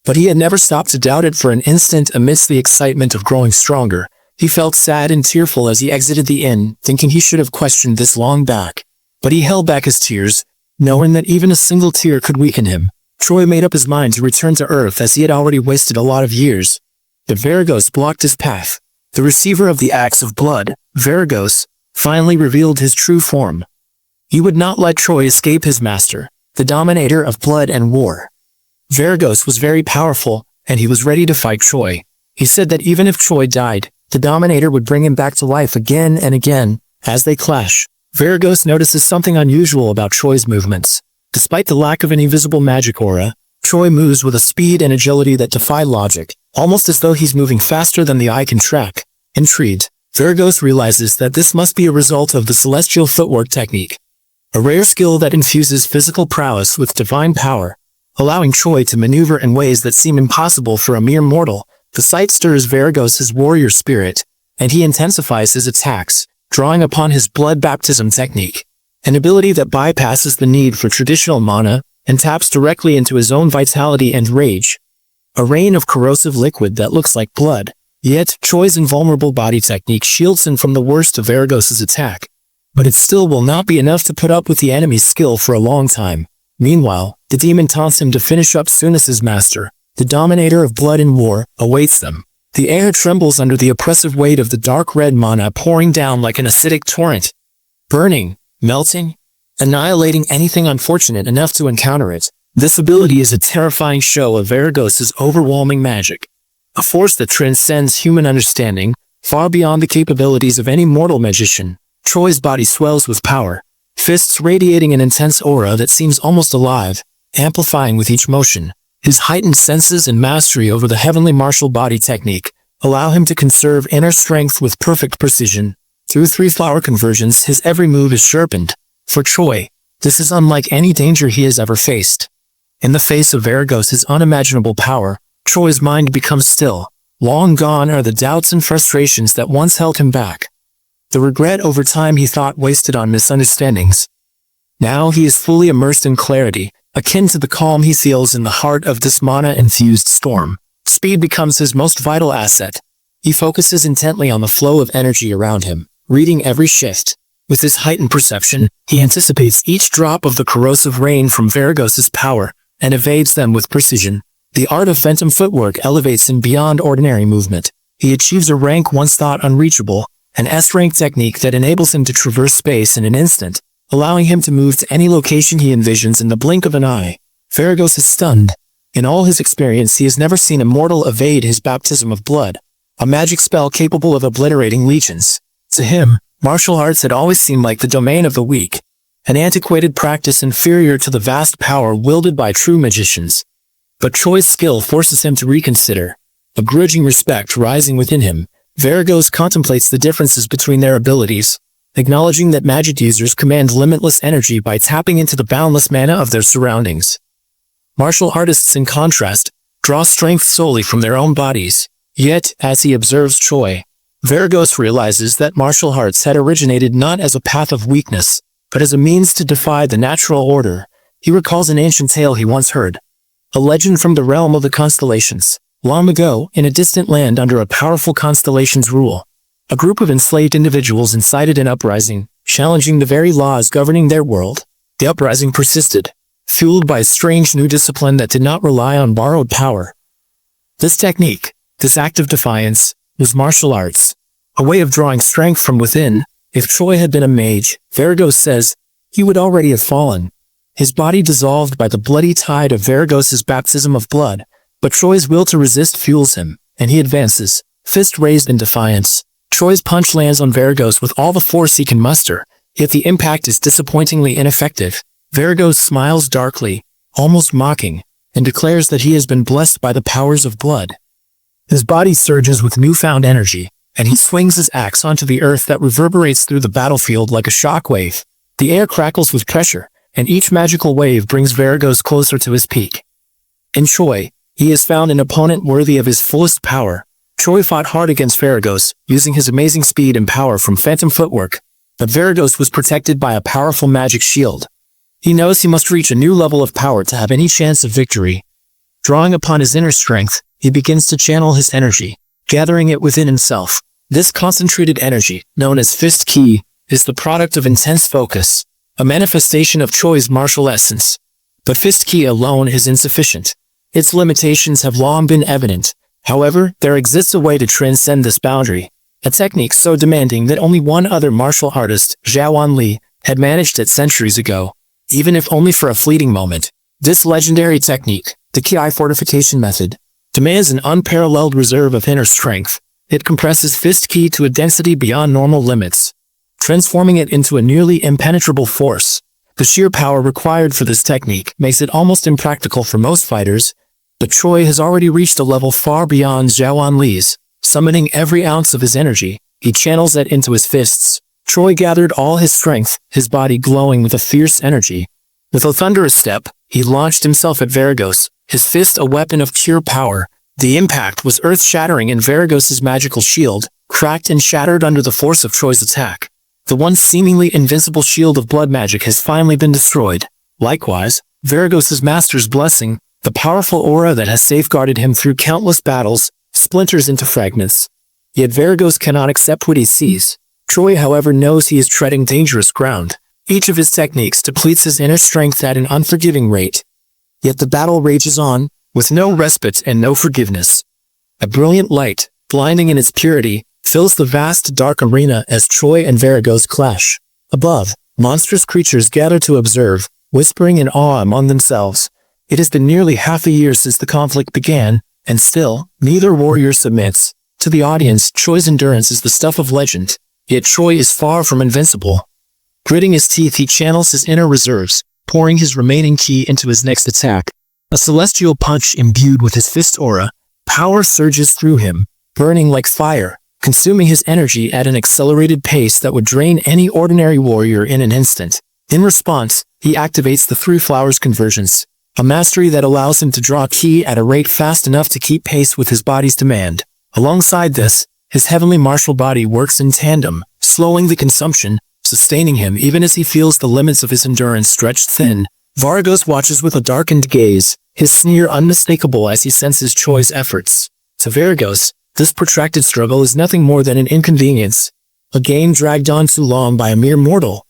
But he had never stopped to doubt it for an instant. Amidst the excitement of growing stronger, he felt sad and tearful as he exited the inn, thinking he should have questioned this long back. But he held back his tears, knowing that even a single tear could weaken him. Choi made up his mind to return to Earth as he had already wasted a lot of years. But Varagos blocked his path. The receiver of the axe of blood, Varagos, finally revealed his true form. He would not let Choi escape his master, the dominator of blood and war. Varagos was very powerful, and he was ready to fight Choi. He said that even if Choi died, the dominator would bring him back to life again and again. As they clash, Varagos notices something unusual about Choi's movements. Despite the lack of any visible magic aura, Choi moves with a speed and agility that defy logic, almost as though he's moving faster than the eye can track. Intrigued, Varagos realizes that this must be a result of the celestial footwork technique, a rare skill that infuses physical prowess with divine power, allowing Choi to maneuver in ways that seem impossible for a mere mortal. The sight stirs Varagos' warrior spirit, and he intensifies his attacks, drawing upon his blood baptism technique, an ability that bypasses the need for traditional mana and taps directly into his own vitality and rage. A rain of corrosive liquid that looks like blood, yet Choi's invulnerable body technique shields him from the worst of Varagos' attack. But it still will not be enough to put up with the enemy's skill for a long time. Meanwhile, the demon taunts him to finish up soon as his master, the dominator of blood and war, awaits them. The air trembles under the oppressive weight of the dark red mana pouring down like an acidic torrent, burning, melting, annihilating anything unfortunate enough to encounter it. This ability is a terrifying show of Varagos' overwhelming magic, a force that transcends human understanding, far beyond the capabilities of any mortal magician. Choi's body swells with power, fists radiating an intense aura that seems almost alive, amplifying with each motion. His heightened senses and mastery over the heavenly martial body technique allow him to conserve inner strength with perfect precision. Through three-flower conversions, his every move is sharpened. For Choi, this is unlike any danger he has ever faced. In the face of Varagos' unimaginable power, Choi's mind becomes still. Long gone are the doubts and frustrations that once held him back. The regret over time he thought wasted on misunderstandings. Now he is fully immersed in clarity, akin to the calm he feels in the heart of this mana-infused storm. Speed becomes his most vital asset. He focuses intently on the flow of energy around him, reading every shift. With his heightened perception, he anticipates each drop of the corrosive rain from Varagos' power, and evades them with precision. The art of phantom footwork elevates him beyond ordinary movement. He achieves a rank once thought unreachable, an S-rank technique that enables him to traverse space in an instant, allowing him to move to any location he envisions in the blink of an eye. Varagos is stunned. In all his experience, he has never seen a mortal evade his baptism of blood, a magic spell capable of obliterating legions. To him, martial arts had always seemed like the domain of the weak, an antiquated practice inferior to the vast power wielded by true magicians. But Choi's skill forces him to reconsider. A grudging respect rising within him, Varagos contemplates the differences between their abilities, acknowledging that magic users command limitless energy by tapping into the boundless mana of their surroundings. Martial artists, in contrast, draw strength solely from their own bodies. Yet, as he observes Choi, Varagos realizes that martial arts had originated not as a path of weakness, but as a means to defy the natural order. He recalls an ancient tale he once heard, a legend from the realm of the constellations. Long ago, in a distant land under a powerful constellation's rule, a group of enslaved individuals incited an uprising, challenging the very laws governing their world. The uprising persisted, fueled by a strange new discipline that did not rely on borrowed power. This technique, this act of defiance, was martial arts, a way of drawing strength from within. If Choi had been a mage, Varagos says, he would already have fallen, his body dissolved by the bloody tide of Varagos's baptism of blood. But Choi's will to resist fuels him, and he advances, fist raised in defiance. Choi's punch lands on Varagos with all the force he can muster, yet the impact is disappointingly ineffective. Varagos smiles darkly, almost mocking, and declares that he has been blessed by the powers of blood. His body surges with newfound energy, and he swings his axe onto the earth that reverberates through the battlefield like a shockwave. The air crackles with pressure, and each magical wave brings Varagos closer to his peak. In Choi, he has found an opponent worthy of his fullest power. Choi fought hard against Varagos, using his amazing speed and power from phantom footwork, but Varagos was protected by a powerful magic shield. He knows he must reach a new level of power to have any chance of victory. Drawing upon his inner strength, he begins to channel his energy, gathering it within himself. This concentrated energy, known as fist ki, is the product of intense focus, a manifestation of Choi's martial essence. But fist ki alone is insufficient. Its limitations have long been evident. However, there exists a way to transcend this boundary, a technique so demanding that only one other martial artist, Zhao Li, had managed it centuries ago, even if only for a fleeting moment. This legendary technique, the Ki fortification method, demands an unparalleled reserve of inner strength. It compresses fist ki to a density beyond normal limits, transforming it into a nearly impenetrable force. The sheer power required for this technique makes it almost impractical for most fighters, but Choi has already reached a level far beyond Zhao Li's. Summoning every ounce of his energy, he channels it into his fists. Choi gathered all his strength, his body glowing with a fierce energy. With a thunderous step, he launched himself at Varagos, his fist a weapon of pure power. The impact was earth-shattering, and Varagos's magical shield cracked and shattered under the force of Choi's attack. The once seemingly invincible shield of blood magic has finally been destroyed. Likewise, Varagos's master's blessing, the powerful aura that has safeguarded him through countless battles, splinters into fragments. Yet Varagos cannot accept what he sees. Choi, however, knows he is treading dangerous ground. Each of his techniques depletes his inner strength at an unforgiving rate. Yet the battle rages on, with no respite and no forgiveness. A brilliant light, blinding in its purity, fills the vast dark arena as Choi and Varagos clash. Above, monstrous creatures gather to observe, whispering in awe among themselves. It has been nearly half a year since the conflict began, and still, neither warrior submits. To the audience, Choi's endurance is the stuff of legend, yet Choi is far from invincible. Gritting his teeth, he channels his inner reserves, pouring his remaining ki into his next attack. A celestial punch imbued with his fist aura, power surges through him, burning like fire, consuming his energy at an accelerated pace that would drain any ordinary warrior in an instant. In response, he activates the Three Flowers conversions, a mastery that allows him to draw ki at a rate fast enough to keep pace with his body's demand. Alongside this, his heavenly martial body works in tandem, slowing the consumption, sustaining him even as he feels the limits of his endurance stretched thin. Varagos watches with a darkened gaze, his sneer unmistakable as he senses Choi's efforts. To Varagos, this protracted struggle is nothing more than an inconvenience, a game dragged on too long by a mere mortal.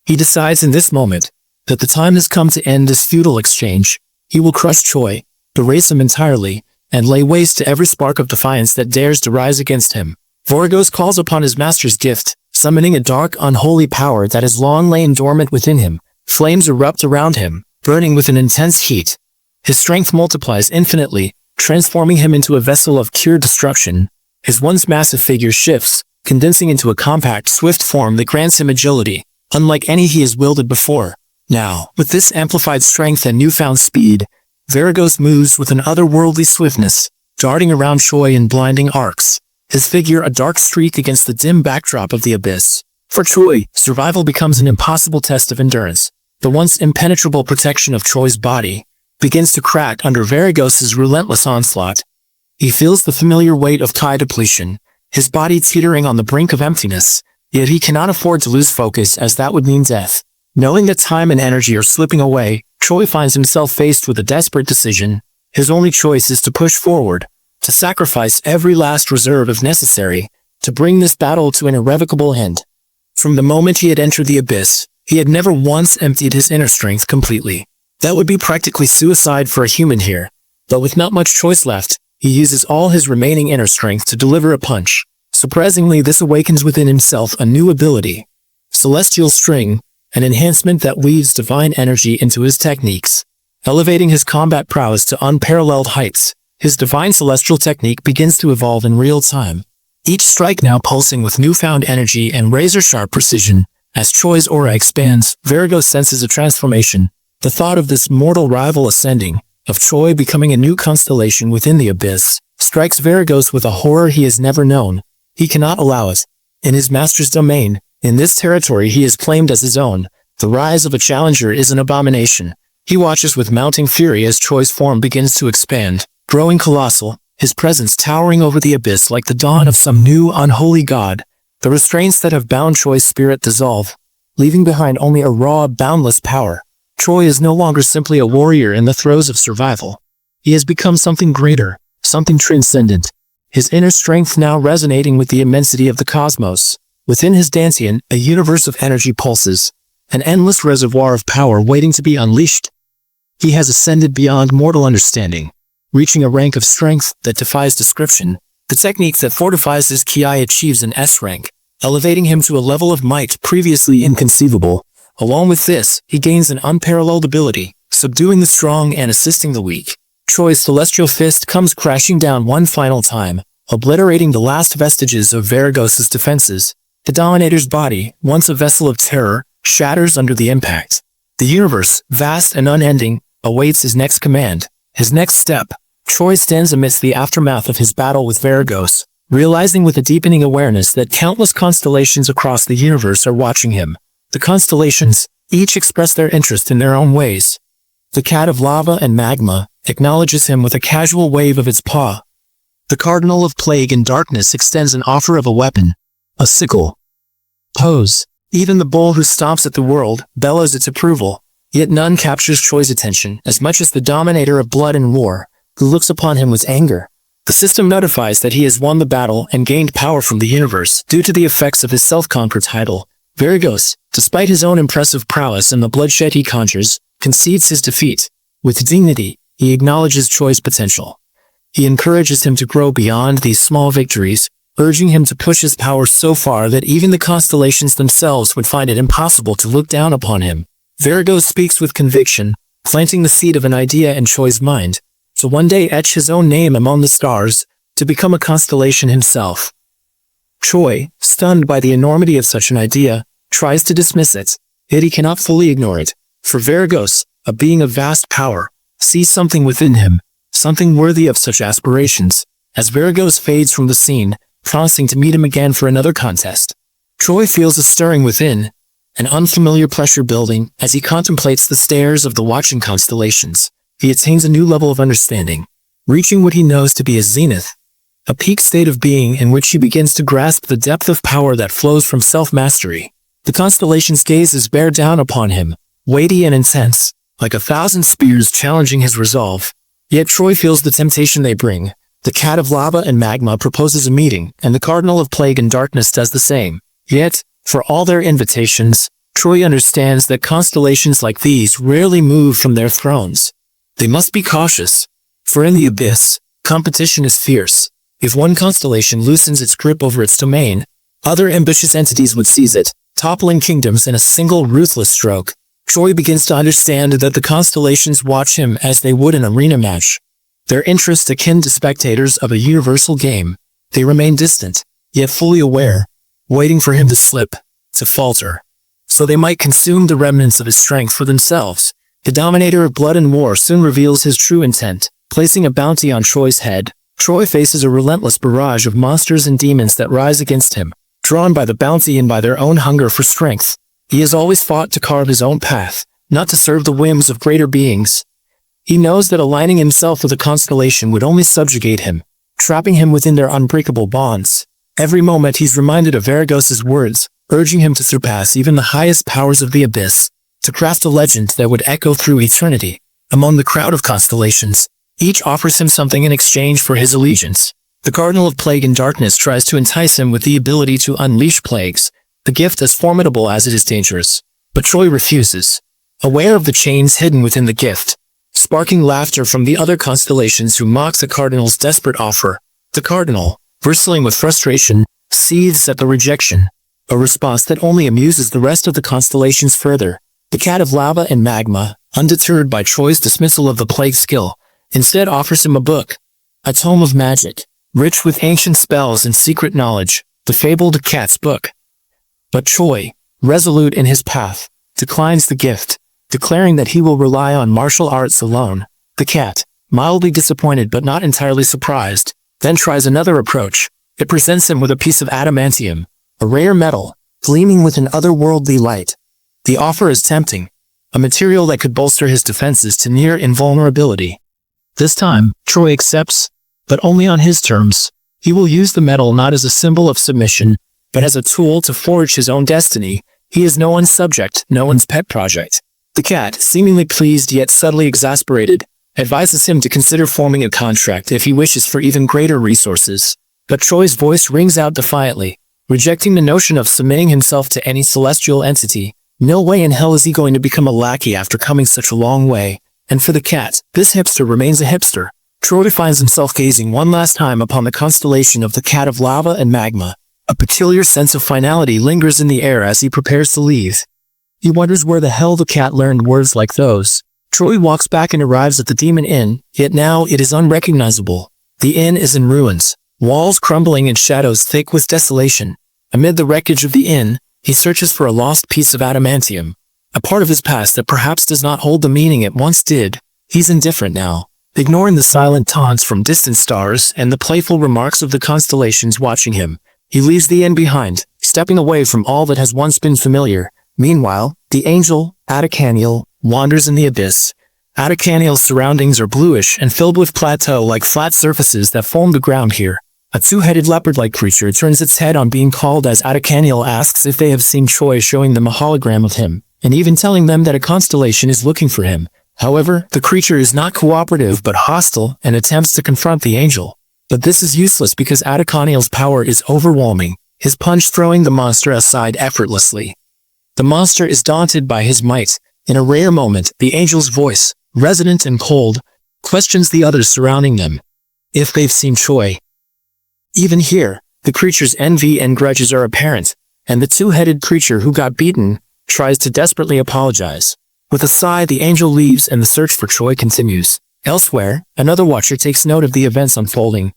He decides in this moment that the time has come to end this futile exchange. He will crush Choi, erase him entirely, and lay waste to every spark of defiance that dares to rise against him. Varagos calls upon his master's gift, summoning a dark, unholy power that has long lain dormant within him. Flames erupt around him, burning with an intense heat. His strength multiplies infinitely, transforming him into a vessel of pure destruction. His once massive figure shifts, condensing into a compact, swift form that grants him agility, unlike any he has wielded before. Now, with this amplified strength and newfound speed, Varagos moves with an otherworldly swiftness, darting around Choi in blinding arcs, his figure a dark streak against the dim backdrop of the abyss. For Choi, survival becomes an impossible test of endurance. The once impenetrable protection of Choi's body begins to crack under Varagos's relentless onslaught. He feels the familiar weight of Kai depletion, his body teetering on the brink of emptiness, yet he cannot afford to lose focus as that would mean death. Knowing that time and energy are slipping away, Choi finds himself faced with a desperate decision. His only choice is to push forward, to sacrifice every last reserve if necessary, to bring this battle to an irrevocable end. From the moment he had entered the abyss, he had never once emptied his inner strength completely. That would be practically suicide for a human here. But with not much choice left, he uses all his remaining inner strength to deliver a punch. Surprisingly, this awakens within himself a new ability. Celestial String, an enhancement that weaves divine energy into his techniques. Elevating his combat prowess to unparalleled heights, his divine celestial technique begins to evolve in real time. Each strike now pulsing with newfound energy and razor-sharp precision. As Choi's aura expands, Varagos senses a transformation. The thought of this mortal rival ascending, of Choi becoming a new constellation within the abyss, strikes Varagos with a horror he has never known. He cannot allow it. In his master's domain, in this territory he is claimed as his own, the rise of a challenger is an abomination. He watches with mounting fury as Choi's form begins to expand, growing colossal, his presence towering over the abyss like the dawn of some new unholy god. The restraints that have bound Choi's spirit dissolve, leaving behind only a raw, boundless power. Choi is no longer simply a warrior in the throes of survival. He has become something greater, something transcendent. His inner strength now resonating with the immensity of the cosmos. Within his Dantian, a universe of energy pulses, an endless reservoir of power waiting to be unleashed. He has ascended beyond mortal understanding, reaching a rank of strength that defies description. The technique that fortifies his ki achieves an S rank, elevating him to a level of might previously inconceivable. Along with this, he gains an unparalleled ability, subduing the strong and assisting the weak. Choi's celestial fist comes crashing down one final time, obliterating the last vestiges of Varagos's defenses. The Dominator's body, once a vessel of terror, shatters under the impact. The universe, vast and unending, awaits his next command, his next step. Choi stands amidst the aftermath of his battle with Varagos, realizing with a deepening awareness that countless constellations across the universe are watching him. The constellations, each express their interest in their own ways. The cat of lava and magma acknowledges him with a casual wave of its paw. The cardinal of plague and darkness extends an offer of a weapon, a sickle. Pose. Even the bull who stomps at the world bellows its approval, yet none captures Choi's attention as much as the dominator of blood and war, who looks upon him with anger. The system notifies that he has won the battle and gained power from the universe due to the effects of his self-conquered title. Varagos, despite his own impressive prowess and the bloodshed he conjures, concedes his defeat. With dignity, he acknowledges Choi's potential. He encourages him to grow beyond these small victories, urging him to push his power so far that even the constellations themselves would find it impossible to look down upon him. Varagos speaks with conviction, planting the seed of an idea in Choi's mind, to one day etch his own name among the stars, to become a constellation himself. Choi, stunned by the enormity of such an idea, tries to dismiss it, yet he cannot fully ignore it. For Varagos, a being of vast power, sees something within him, something worthy of such aspirations. As Varagos fades from the scene, promising to meet him again for another contest, Choi feels a stirring within, an unfamiliar pressure building as he contemplates the stares of the watching constellations. He attains a new level of understanding, reaching what he knows to be a zenith, a peak state of being in which he begins to grasp the depth of power that flows from self-mastery. The constellations' gazes bear down upon him, weighty and intense, like 1,000 spears challenging his resolve. Yet Choi feels the temptation they bring. The cat of lava and magma proposes a meeting, and the cardinal of plague and darkness does the same. Yet, for all their invitations, Choi understands that constellations like these rarely move from their thrones. They must be cautious, for in the abyss, competition is fierce. If one constellation loosens its grip over its domain, Other ambitious entities would seize it, toppling kingdoms in a single ruthless stroke. Choi begins to understand that the constellations watch him as they would an arena match. Their interest akin to spectators of a universal game. They remain distant, yet fully aware, waiting for him to slip, to falter, so they might consume the remnants of his strength for themselves. The dominator of blood and war soon reveals his true intent, placing a bounty on Choi's head. Choi faces a relentless barrage of monsters and demons that rise against him, drawn by the bounty and by their own hunger for strength. He has always fought to carve his own path, not to serve the whims of greater beings. He knows that aligning himself with a constellation would only subjugate him, trapping him within their unbreakable bonds. Every moment he's reminded of Varagos's words, urging him to surpass even the highest powers of the abyss, to craft a legend that would echo through eternity. Among the crowd of constellations, each offers him something in exchange for his allegiance. The Cardinal of Plague and Darkness tries to entice him with the ability to unleash plagues, the gift as formidable as it is dangerous. But Choi refuses, aware of the chains hidden within the gift, sparking laughter from the other constellations who mock the Cardinal's desperate offer. The Cardinal, bristling with frustration, seethes at the rejection, a response that only amuses the rest of the constellations further. The Cat of Lava and Magma, undeterred by Choi's dismissal of the plague skill, instead offers him a book, a tome of magic, rich with ancient spells and secret knowledge, the fabled Cat's Book. But Choi, resolute in his path, declines the gift, declaring that he will rely on martial arts alone. The cat, mildly disappointed but not entirely surprised, then tries another approach. It presents him with a piece of adamantium, a rare metal, gleaming with an otherworldly light. The offer is tempting, a material that could bolster his defenses to near invulnerability. This time, Choi accepts, but only on his terms. He will use the metal not as a symbol of submission, but as a tool to forge his own destiny. He is no one's subject, no one's pet project. The cat, seemingly pleased yet subtly exasperated, advises him to consider forming a contract if he wishes for even greater resources. But Choi's voice rings out defiantly, rejecting the notion of submitting himself to any celestial entity. No way in hell is he going to become a lackey after coming such a long way. And for the cat, this hipster remains a hipster. Choi finds himself gazing one last time upon the constellation of the Cat of Lava and Magma. A peculiar sense of finality lingers in the air as he prepares to leave. He wonders where the hell the cat learned words like those. Choi walks back and arrives at the Demon Inn, yet now it is unrecognizable. The inn is in ruins, walls crumbling and shadows thick with desolation. Amid the wreckage of the inn, he searches for a lost piece of adamantium, a part of his past that perhaps does not hold the meaning it once did. He's indifferent now, ignoring the silent taunts from distant stars and the playful remarks of the constellations watching him. He leaves the inn behind, stepping away from all that has once been familiar. Meanwhile, the angel, Adakaniel, wanders in the abyss. Adakaniel's surroundings are bluish and filled with plateau-like flat surfaces that form the ground here. A two-headed leopard-like creature turns its head on being called as Adakaniel asks if they have seen Choi, showing them a hologram of him, and even telling them that a constellation is looking for him. However, the creature is not cooperative but hostile and attempts to confront the angel. But this is useless because Adakaniel's power is overwhelming, his punch throwing the monster aside effortlessly. The monster is daunted by his might. In a rare moment, the angel's voice, resonant and cold, questions the others surrounding them, if they've seen Choi. Even here, the creature's envy and grudges are apparent, and the two-headed creature who got beaten tries to desperately apologize. With a sigh, the angel leaves and the search for Choi continues. Elsewhere, another watcher takes note of the events unfolding.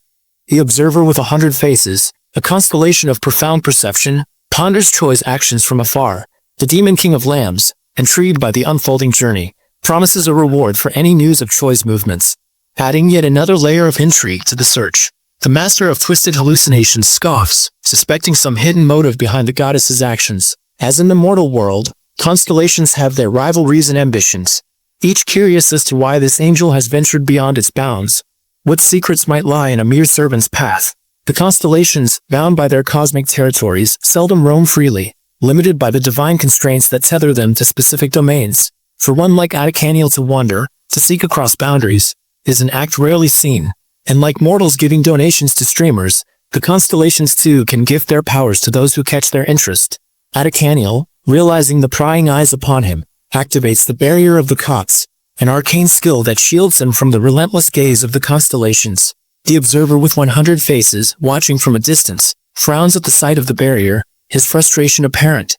The observer with 100 faces, a constellation of profound perception, ponders Choi's actions from afar. The Demon King of Lambs, intrigued by the unfolding journey, promises a reward for any news of Choi's movements, adding yet another layer of intrigue to the search. The Master of Twisted Hallucinations scoffs, suspecting some hidden motive behind the goddess's actions. As in the mortal world, constellations have their rivalries and ambitions, each curious as to why this angel has ventured beyond its bounds. What secrets might lie in a mere servant's path? The constellations, bound by their cosmic territories, seldom roam freely, limited by the divine constraints that tether them to specific domains. For one like Adakaniel to wander, to seek across boundaries, is an act rarely seen. And like mortals giving donations to streamers, the constellations too can gift their powers to those who catch their interest. Adakaniel, realizing the prying eyes upon him, activates the barrier of the Kots, an arcane skill that shields him from the relentless gaze of the constellations. The observer with 100 faces, watching from a distance, frowns at the sight of the barrier, his frustration apparent.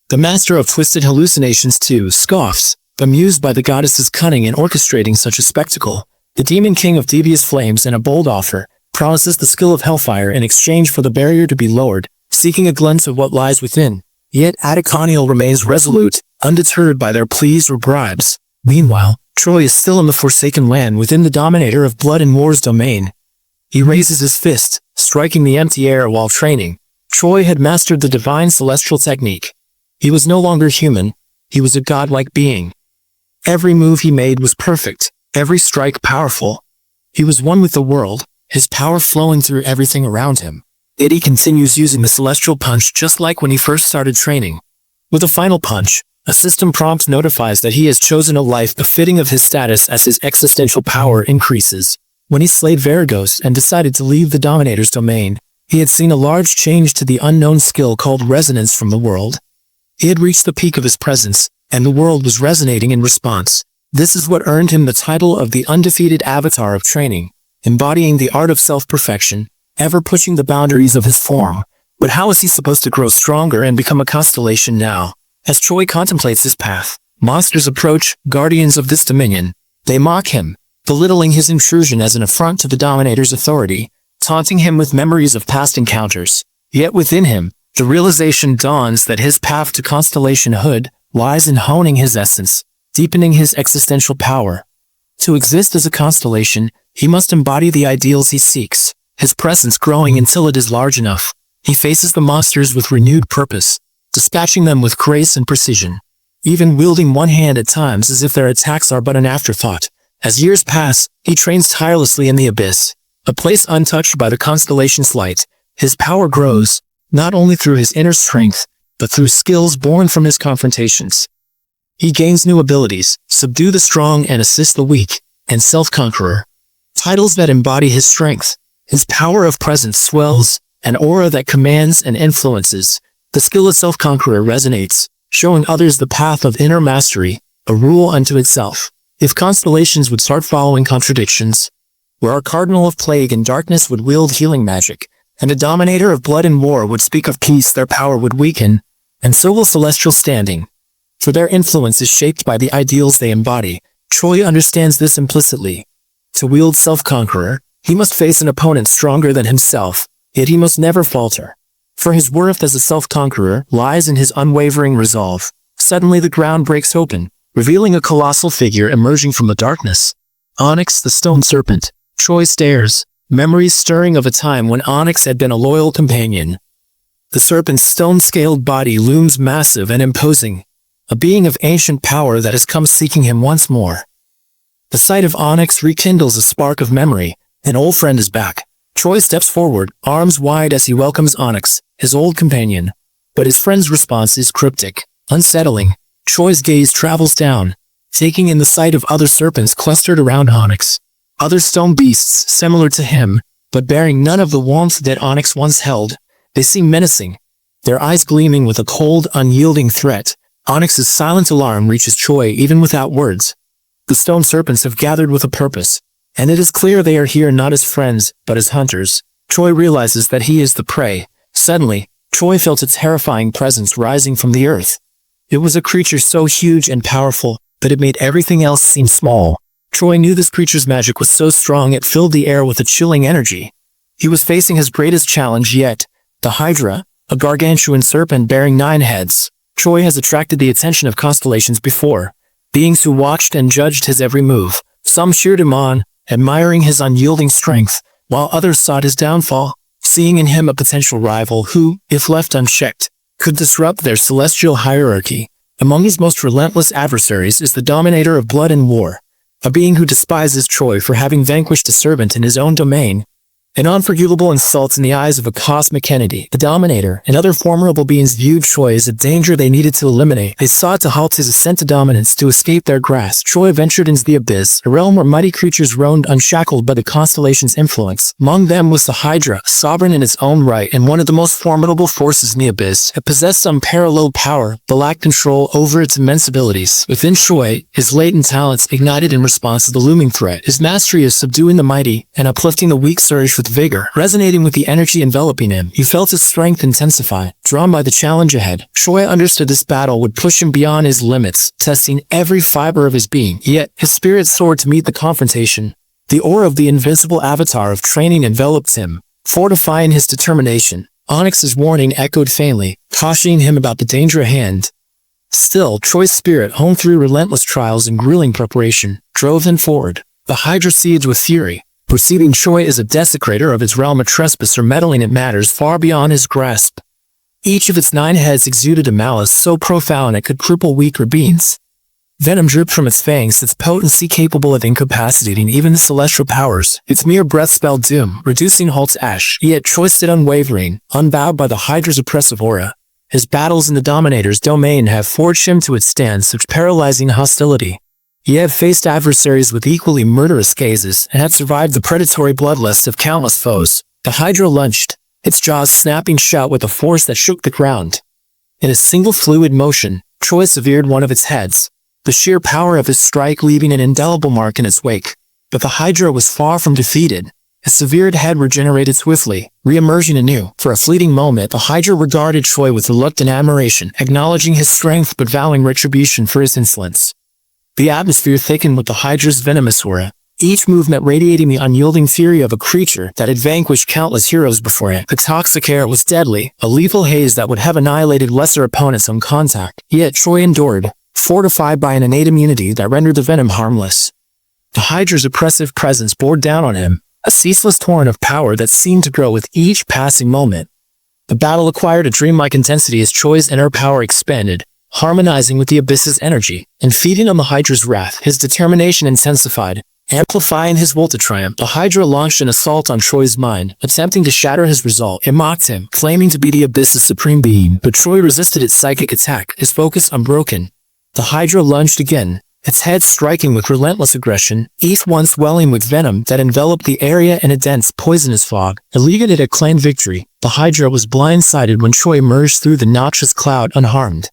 The master of twisted hallucinations too scoffs, amused by the goddess's cunning in orchestrating such a spectacle. The demon king of devious flames in a bold offer promises the skill of hellfire in exchange for the barrier to be lowered, seeking a glimpse of what lies within. Yet Adikaniel remains resolute, undeterred by their pleas or bribes. Meanwhile, Troy is still in the Forsaken Land within the Dominator of Blood and War's domain. He raises his fist, striking the empty air while training. Troy had mastered the divine celestial technique. He was no longer human, he was a godlike being. Every move he made was perfect, every strike powerful. He was one with the world, his power flowing through everything around him. Yet he continues using the celestial punch just like when he first started training. With a final punch, a system prompt notifies that he has chosen a life befitting of his status as his existential power increases. When he slayed Varagos and decided to leave the Dominator's domain, he had seen a large change to the unknown skill called resonance from the world. He had reached the peak of his presence, and the world was resonating in response. This is what earned him the title of the undefeated avatar of training, embodying the art of self-perfection, ever pushing the boundaries of his form. But how is he supposed to grow stronger and become a constellation now? As Troy contemplates his path, monsters approach, guardians of this dominion. They mock him, belittling his intrusion as an affront to the Dominator's authority, taunting him with memories of past encounters. Yet within him, the realization dawns that his path to constellationhood lies in honing his essence, deepening his existential power. To exist as a constellation, he must embody the ideals he seeks, his presence growing until it is large enough. He faces the monsters with renewed purpose, dispatching them with grace and precision, even wielding one hand at times as if their attacks are but an afterthought. As years pass, he trains tirelessly in the abyss, a place untouched by the constellation's light. His power grows, not only through his inner strength, but through skills born from his confrontations. He gains new abilities, subdue the strong and assist the weak, and self-conqueror. Titles that embody his strength. His power of presence swells, an aura that commands and influences. The skill of self-conqueror resonates, showing others the path of inner mastery, a rule unto itself. If constellations would start following contradictions, where our cardinal of plague and darkness would wield healing magic, and a dominator of blood and war would speak of peace, their power would weaken, and so will celestial standing. For their influence is shaped by the ideals they embody. Troy understands this implicitly. To wield self-conqueror, he must face an opponent stronger than himself, yet he must never falter. For his worth as a self-conqueror lies in his unwavering resolve. Suddenly the ground breaks open, revealing a colossal figure emerging from the darkness. Onyx the stone serpent. Troy stares, memories stirring of a time when Onyx had been a loyal companion. The serpent's stone-scaled body looms massive and imposing, a being of ancient power that has come seeking him once more. The sight of Onyx rekindles a spark of memory. An old friend is back. Troy steps forward, arms wide as he welcomes Onyx, his old companion. But his friend's response is cryptic, unsettling. Troy's gaze travels down, taking in the sight of other serpents clustered around Onyx. Other stone beasts similar to him, but bearing none of the warmth that Onyx once held. They seem menacing, their eyes gleaming with a cold, unyielding threat. Onyx's silent alarm reaches Troy even without words. The stone serpents have gathered with a purpose, and it is clear they are here not as friends, but as hunters. Troy realizes that he is the prey. Suddenly, Troy felt a terrifying presence rising from the earth. It was a creature so huge and powerful that it made everything else seem small. Troy knew this creature's magic was so strong it filled the air with a chilling energy. He was facing his greatest challenge yet, the Hydra, a gargantuan serpent bearing 9 heads. Troy has attracted the attention of constellations before, beings who watched and judged his every move. Some cheered him on, admiring his unyielding strength, while others sought his downfall, seeing in him a potential rival who, if left unchecked, could disrupt their celestial hierarchy. Among his most relentless adversaries is the Dominator of Blood and War, a being who despises Troy for having vanquished a servant in his own domain. An unforgivable insult in the eyes of a cosmic entity. The Dominator and other formidable beings viewed Troy as a danger they needed to eliminate. They sought to halt his ascent to dominance to escape their grasp. Troy ventured into the abyss, a realm where mighty creatures roamed unshackled by the constellation's influence. Among them was the Hydra, sovereign in its own right and one of the most formidable forces in the abyss. It possessed unparalleled power, but lacked control over its immense abilities. Within Troy, his latent talents ignited in response to the looming threat. His mastery of subduing the mighty and uplifting the weak surged with with vigor, resonating with the energy enveloping him. He felt his strength intensify. Drawn by the challenge ahead, Choi understood this battle would push him beyond his limits, testing every fiber of his being. Yet, his spirit soared to meet the confrontation. The aura of the invincible avatar of training enveloped him, fortifying his determination. Onyx's warning echoed faintly, cautioning him about the danger at hand. Still, Choi's spirit, honed through relentless trials and grueling preparation, drove him forward. The Hydra sieged with fury, perceiving Choi as a desecrator of its realm, a trespasser meddling in matters far beyond his grasp. Each of its 9 heads exuded a malice so profound it could cripple weaker beings. Venom dripped from its fangs, its potency capable of incapacitating even the celestial powers. Its mere breath spelled doom, reducing Hulk to ash. Yet Choi stood unwavering, unbowed by the Hydra's oppressive aura. His battles in the Dominator's domain have forged him to withstand such paralyzing hostility. He had faced adversaries with equally murderous gazes and had survived the predatory bloodlust of countless foes. The Hydra lunged, its jaws snapping shut with a force that shook the ground. In a single fluid motion, Choi severed one of its heads, the sheer power of his strike leaving an indelible mark in its wake. But the Hydra was far from defeated. His severed head regenerated swiftly, re-emerging anew. For a fleeting moment, the Hydra regarded Choi with reluctant admiration, acknowledging his strength but vowing retribution for his insolence. The atmosphere thickened with the Hydra's venomous aura, each movement radiating the unyielding fury of a creature that had vanquished countless heroes before it. The toxic air was deadly, a lethal haze that would have annihilated lesser opponents on contact. Yet Choi endured, fortified by an innate immunity that rendered the venom harmless. The Hydra's oppressive presence bore down on him, a ceaseless torrent of power that seemed to grow with each passing moment. The battle acquired a dreamlike intensity as Choi's inner power expanded, harmonizing with the abyss's energy, and feeding on the Hydra's wrath. His determination intensified, amplifying his will to triumph. The Hydra launched an assault on Choi's mind, attempting to shatter his resolve. It mocked him, claiming to be the abyss's supreme being, but Choi resisted its psychic attack, his focus unbroken. The Hydra lunged again, its head striking with relentless aggression, each one swelling with venom that enveloped the area in a dense, poisonous fog. Illegal it had claimed victory. The Hydra was blindsided when Choi emerged through the noxious cloud unharmed.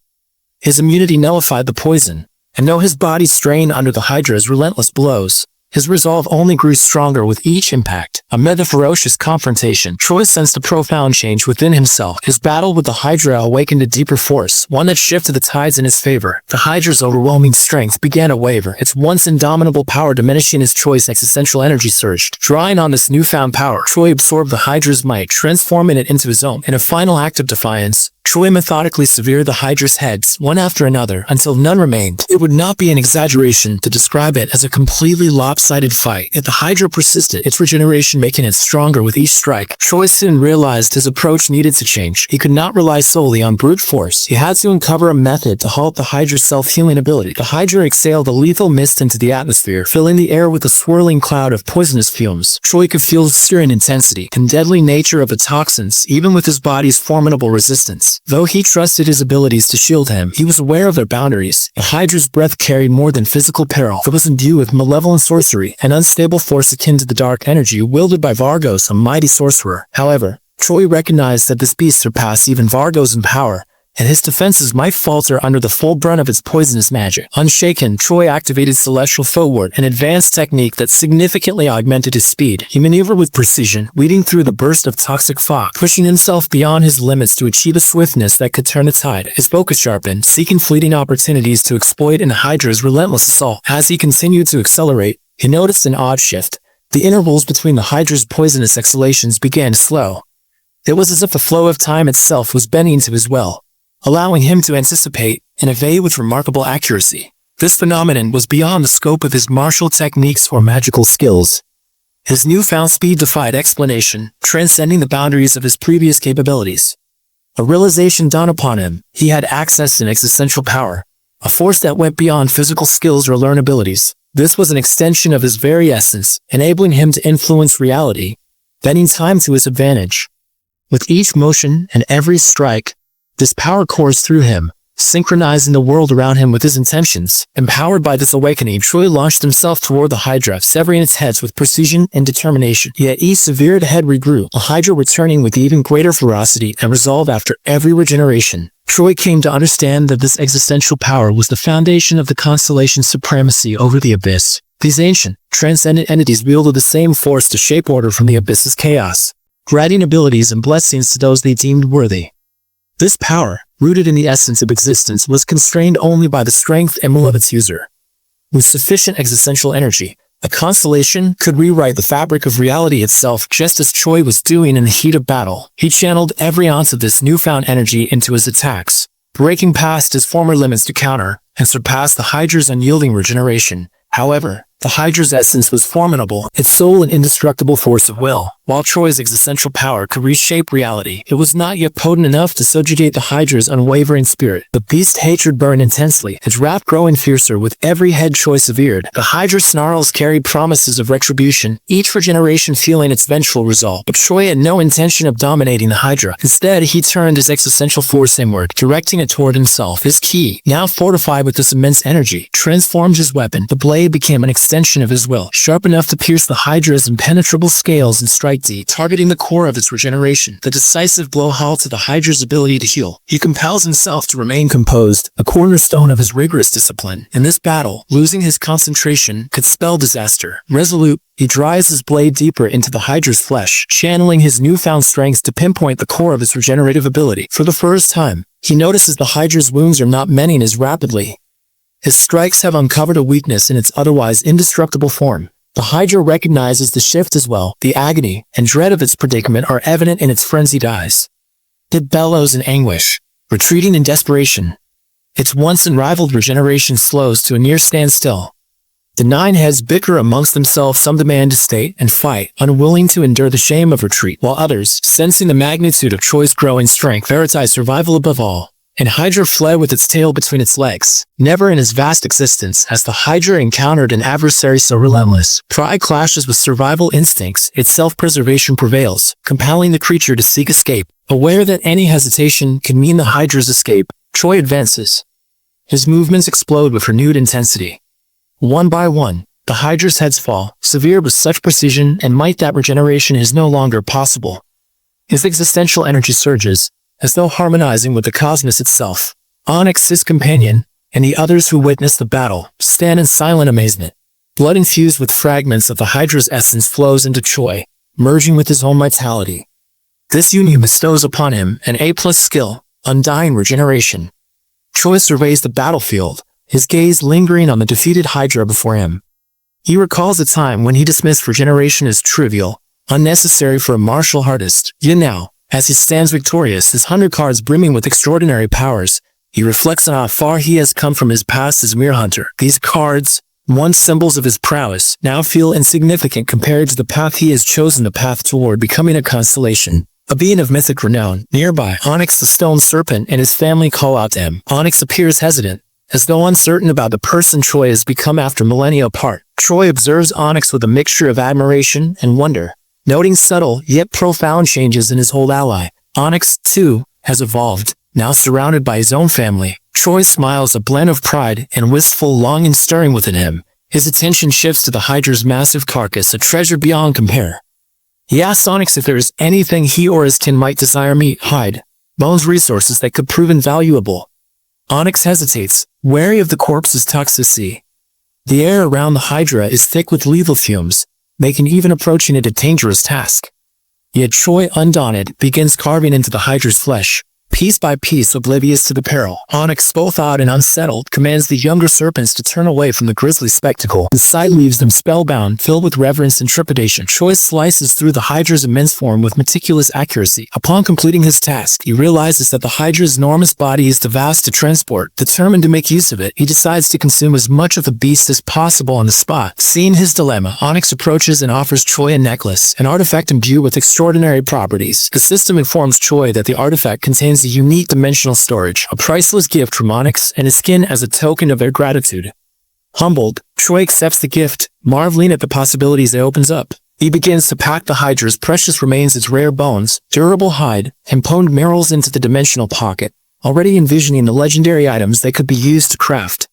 His immunity nullified the poison, and though his body strained under the Hydra's relentless blows, his resolve only grew stronger with each impact. Amid the ferocious confrontation, Choi sensed a profound change within himself. His battle with the Hydra awakened a deeper force, one that shifted the tides in his favor. The Hydra's overwhelming strength began to waver, its once indomitable power diminishing as Choi's existential energy surged. Drawing on this newfound power, Choi absorbed the Hydra's might, transforming it into his own. In a final act of defiance, Choi methodically severed the Hydra's heads, one after another, until none remained. It would not be an exaggeration to describe it as a completely lopsided fight. Yet the Hydra persisted, its regeneration making it stronger with each strike. Choi soon realized his approach needed to change. He could not rely solely on brute force. He had to uncover a method to halt the Hydra's self-healing ability. The Hydra exhaled a lethal mist into the atmosphere, filling the air with a swirling cloud of poisonous fumes. Choi could feel the searing intensity and deadly nature of the toxins, even with his body's formidable resistance. Though he trusted his abilities to shield him, he was aware of their boundaries. The Hydra's breath carried more than physical peril. It was imbued with malevolent sorcery, an unstable force akin to the dark energy wielded by Vargos, a mighty sorcerer. However, Choi recognized that this beast surpassed even Vargos in power, and his defenses might falter under the full brunt of its poisonous magic. Unshaken, Choi activated Celestial Forward, an advanced technique that significantly augmented his speed. He maneuvered with precision, weeding through the burst of toxic fog, pushing himself beyond his limits to achieve a swiftness that could turn the tide. His focus sharpened, seeking fleeting opportunities to exploit in Hydra's relentless assault. As he continued to accelerate, he noticed an odd shift. The intervals between the Hydra's poisonous exhalations began to slow. It was as if the flow of time itself was bending to his will, allowing him to anticipate and evade with remarkable accuracy. This phenomenon was beyond the scope of his martial techniques or magical skills. His newfound speed defied explanation, transcending the boundaries of his previous capabilities. A realization dawned upon him. He had access to an existential power, a force that went beyond physical skills or learned abilities. This was an extension of his very essence, enabling him to influence reality, bending time to his advantage. With each motion and every strike, this power coursed through him, synchronizing the world around him with his intentions. Empowered by this awakening, Choi launched himself toward the Hydra, severing its heads with precision and determination. Yet each severed head regrew, a Hydra returning with even greater ferocity and resolve after every regeneration. Choi came to understand that this existential power was the foundation of the constellation's supremacy over the abyss. These ancient, transcendent entities wielded the same force to shape order from the abyss's chaos, granting abilities and blessings to those they deemed worthy. This power, rooted in the essence of existence, was constrained only by the strength and will of its user. With sufficient existential energy, a constellation could rewrite the fabric of reality itself, just as Choi was doing in the heat of battle. He channeled every ounce of this newfound energy into his attacks, breaking past his former limits to counter and surpass the Hydra's unyielding regeneration. However, the Hydra's essence was formidable, its soul an indestructible force of will. While Choi's existential power could reshape reality, it was not yet potent enough to subjugate the Hydra's unwavering spirit. The beast's hatred burned intensely, its wrath growing fiercer with every head Choi severed. The Hydra's snarls carried promises of retribution, each regeneration feeling its vengeful resolve. But Choi had no intention of dominating the Hydra. Instead, he turned his existential force inward, directing it toward himself. His ki, now fortified with this immense energy, transformed his weapon. The blade became an extension of his will, sharp enough to pierce the Hydra's impenetrable scales and strike deep, targeting the core of its regeneration. The decisive blow halted the Hydra's ability to heal. He compels himself to remain composed, a cornerstone of his rigorous discipline. In this battle, losing his concentration could spell disaster. Resolute, he drives his blade deeper into the Hydra's flesh, channeling his newfound strength to pinpoint the core of its regenerative ability. For the first time, he notices the Hydra's wounds are not mending as rapidly. His strikes have uncovered a weakness in its otherwise indestructible form. The Hydra recognizes the shift as well. The agony and dread of its predicament are evident in its frenzied eyes. It bellows in anguish, retreating in desperation. Its once unrivaled regeneration slows to a near standstill. The nine heads bicker amongst themselves. Some demand to stay and fight, unwilling to endure the shame of retreat, while others, sensing the magnitude of Choi's growing strength, prioritize survival above all. And Hydra fled with its tail between its legs. Never in his vast existence has the Hydra encountered an adversary so relentless. Pride clashes with survival instincts, its self-preservation prevails, compelling the creature to seek escape. Aware that any hesitation can mean the Hydra's escape, Choi advances. His movements explode with renewed intensity. One by one, the Hydra's heads fall, severed with such precision and might that regeneration is no longer possible. His existential energy surges, as though harmonizing with the cosmos itself. Onyx, his companion, and the others who witness the battle, stand in silent amazement. Blood infused with fragments of the Hydra's essence flows into Choi, merging with his own vitality. This union bestows upon him an A+ skill, undying regeneration. Choi surveys the battlefield, his gaze lingering on the defeated Hydra before him. He recalls a time when he dismissed regeneration as trivial, unnecessary for a martial artist. Yet now, as he stands victorious, his 100 cards brimming with extraordinary powers, he reflects on how far he has come from his past as mere hunter. These cards, once symbols of his prowess, now feel insignificant compared to the path he has chosen, the path toward becoming a constellation. A being of mythic renown. Nearby, Onyx the stone serpent and his family call out to him. Onyx appears hesitant, as though uncertain about the person Choi has become after millennia apart. Choi observes Onyx with a mixture of admiration and wonder, noting subtle yet profound changes in his old ally. Onyx, too, has evolved, now surrounded by his own family. Choi smiles, a blend of pride and wistful longing stirring within him. His attention shifts to the Hydra's massive carcass, a treasure beyond compare. He asks Onyx if there is anything he or his kin might desire: meat, hide, bones, resources that could prove invaluable. Onyx hesitates, wary of the corpse's toxicity. The air around the Hydra is thick with lethal fumes, making even approaching it a dangerous task. Yet Choi, undaunted, begins carving into the Hydra's flesh, piece by piece, oblivious to the peril. Onyx, both awed and unsettled, commands the younger serpents to turn away from the grisly spectacle. The sight leaves them spellbound, filled with reverence and trepidation. Choi slices through the Hydra's immense form with meticulous accuracy. Upon completing his task, he realizes that the Hydra's enormous body is too vast to transport. Determined to make use of it, he decides to consume as much of the beast as possible on the spot. Seeing his dilemma, Onyx approaches and offers Choi a necklace, an artifact imbued with extraordinary properties. The system informs Choi that the artifact contains a unique dimensional storage, a priceless gift from Onyx and his skin as a token of their gratitude. Humbled, Choi accepts the gift, marveling at the possibilities it opens up. He begins to pack the Hydra's precious remains, its rare bones, durable hide, and poned minerals into the dimensional pocket, already envisioning the legendary items they could be used to craft.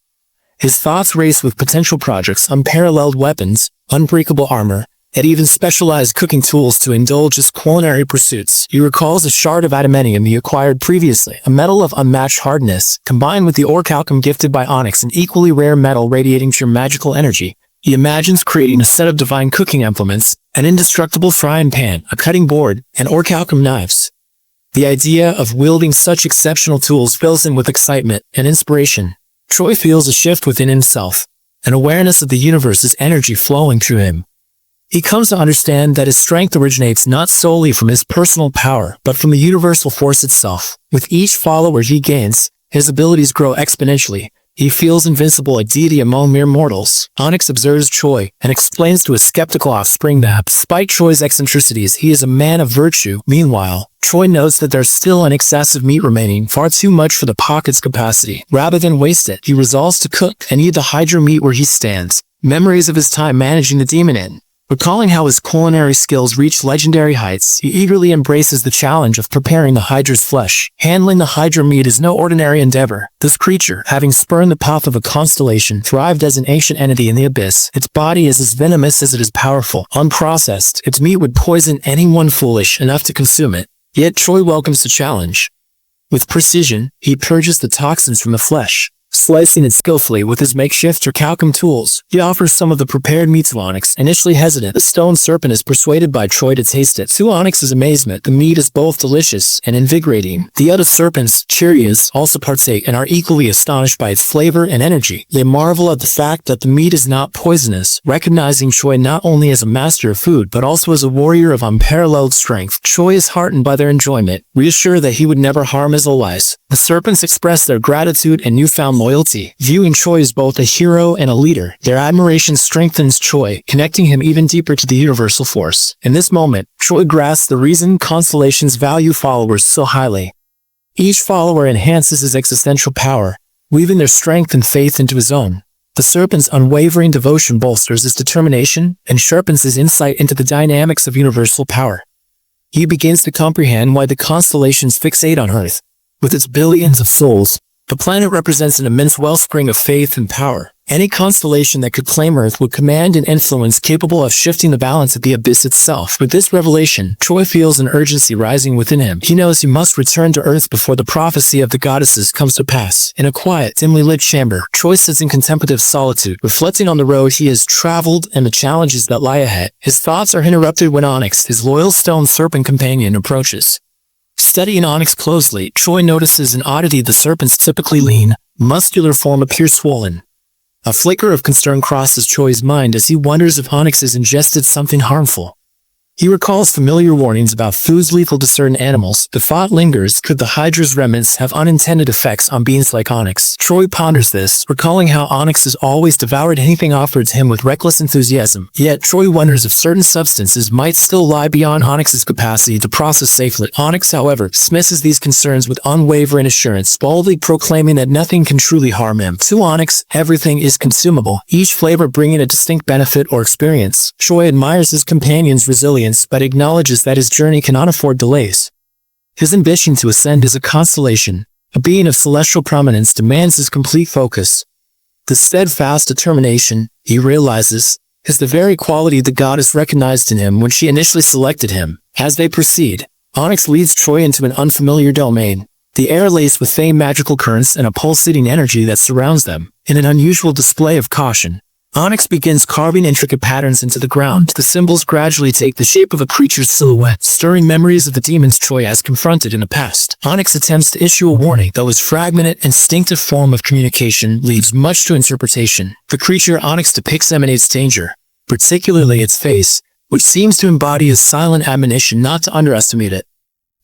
His thoughts race with potential projects, unparalleled weapons, unbreakable armor, and even specialized cooking tools to indulge his culinary pursuits. He recalls a shard of adamantium he acquired previously, a metal of unmatched hardness, combined with the orichalcum gifted by Onyx, an equally rare metal radiating pure magical energy. He imagines creating a set of divine cooking implements, an indestructible frying pan, a cutting board, and orichalcum knives. The idea of wielding such exceptional tools fills him with excitement and inspiration. Choi feels a shift within himself, an awareness of the universe's energy flowing through him. He comes to understand that his strength originates not solely from his personal power, but from the universal force itself. With each follower he gains, his abilities grow exponentially. He feels invincible, a deity among mere mortals. Onyx observes Choi and explains to his skeptical offspring that, despite Choi's eccentricities, he is a man of virtue. Meanwhile, Choi notes that there's still an excess of meat remaining, far too much for the pocket's capacity. Rather than waste it, he resolves to cook and eat the Hydra meat where he stands. Memories of his time managing the Demon Inn. Recalling how his culinary skills reached legendary heights, he eagerly embraces the challenge of preparing the Hydra's flesh. Handling the Hydra meat is no ordinary endeavor. This creature, having spurned the path of a constellation, thrived as an ancient entity in the abyss. Its body is as venomous as it is powerful. Unprocessed, its meat would poison anyone foolish enough to consume it. Yet Choi welcomes the challenge. With precision, he purges the toxins from the flesh. Slicing it skillfully with his makeshift orichalcum tools, he offers some of the prepared meat to Onyx. Initially hesitant, the stone serpent is persuaded by Choi to taste it. To Onyx's amazement, the meat is both delicious and invigorating. The other serpents, Cheerios, also partake and are equally astonished by its flavor and energy. They marvel at the fact that the meat is not poisonous, recognizing Choi not only as a master of food but also as a warrior of unparalleled strength. Choi is heartened by their enjoyment, reassured that he would never harm his allies. The serpents express their gratitude and newfound loyalty, viewing Choi as both a hero and a leader. Their admiration strengthens Choi, connecting him even deeper to the universal force. In this moment, Choi grasps the reason constellations value followers so highly. Each follower enhances his existential power, weaving their strength and faith into his own. The serpent's unwavering devotion bolsters his determination and sharpens his insight into the dynamics of universal power. He begins to comprehend why the constellations fixate on Earth. With its billions of souls, the planet represents an immense wellspring of faith and power. Any constellation that could claim Earth would command an influence capable of shifting the balance of the abyss itself. With this revelation, Choi feels an urgency rising within him. He knows he must return to Earth before the prophecy of the goddesses comes to pass. In a quiet, dimly lit chamber, Choi sits in contemplative solitude, reflecting on the road he has traveled and the challenges that lie ahead. His thoughts are interrupted when Onyx, his loyal stone serpent companion, approaches. Studying Onyx closely, Choi notices an oddity: the serpent's typically lean, muscular form appears swollen. A flicker of concern crosses Choi's mind as he wonders if Onyx has ingested something harmful. He recalls familiar warnings about foods lethal to certain animals. The thought lingers: could the Hydra's remnants have unintended effects on beings like Onyx? Choi ponders this, recalling how Onyx has always devoured anything offered to him with reckless enthusiasm. Yet Choi wonders if certain substances might still lie beyond Onyx's capacity to process safely. Onyx, however, dismisses these concerns with unwavering assurance, boldly proclaiming that nothing can truly harm him. To Onyx, everything is consumable, each flavor bringing a distinct benefit or experience. Choi admires his companion's resilience, but acknowledges that his journey cannot afford delays. His ambition to ascend as a constellation, a being of celestial prominence, demands his complete focus. The steadfast determination, he realizes, is the very quality the goddess recognized in him when she initially selected him. As they proceed, Onyx leads Choi into an unfamiliar domain, the air laced with faint magical currents and a pulsating energy that surrounds them. In an unusual display of caution, Onyx begins carving intricate patterns into the ground. The symbols gradually take the shape of a creature's silhouette, stirring memories of the demons Choi has confronted in the past. Onyx attempts to issue a warning, though his fragmented, instinctive form of communication leaves much to interpretation. The creature Onyx depicts emanates danger, particularly its face, which seems to embody a silent admonition not to underestimate it.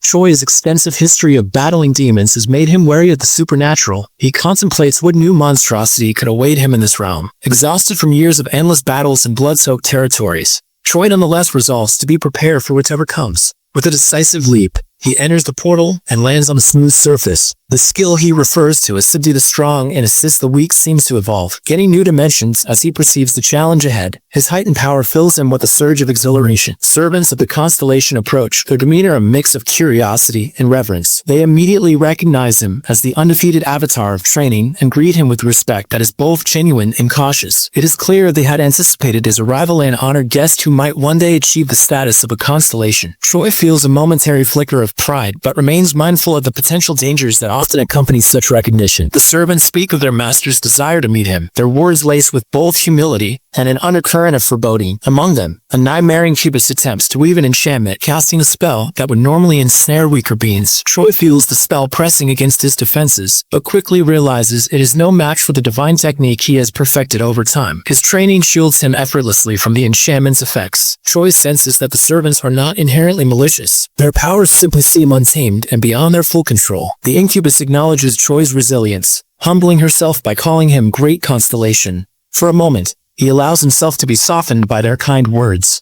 Choi's extensive history of battling demons has made him wary of the supernatural. He contemplates what new monstrosity could await him in this realm. Exhausted from years of endless battles and blood-soaked territories, Choi nonetheless resolves to be prepared for whatever comes. With a decisive leap, he enters the portal and lands on a smooth surface. The skill he refers to as subdue the strong and assist the weak seems to evolve, gaining new dimensions as he perceives the challenge ahead. His heightened power fills him with a surge of exhilaration. Servants of the constellation approach, their demeanor a mix of curiosity and reverence. They immediately recognize him as the undefeated avatar of training and greet him with respect that is both genuine and cautious. It is clear they had anticipated his arrival and honored guest who might one day achieve the status of a constellation. Choi feels a momentary flicker of pride, but remains mindful of the potential dangers that often accompany such recognition. The servants speak of their master's desire to meet him, their words laced with both humility and an undercurrent of foreboding. Among them, a nightmare incubus attempts to weave an enchantment, casting a spell that would normally ensnare weaker beings. Troy feels the spell pressing against his defenses, but quickly realizes it is no match for the divine technique he has perfected over time. His training shields him effortlessly from the enchantment's effects. Troy senses that the servants are not inherently malicious. Their powers simply seem untamed and beyond their full control. The incubus acknowledges Troy's resilience, humbling herself by calling him Great Constellation. For a moment, he allows himself to be softened by their kind words.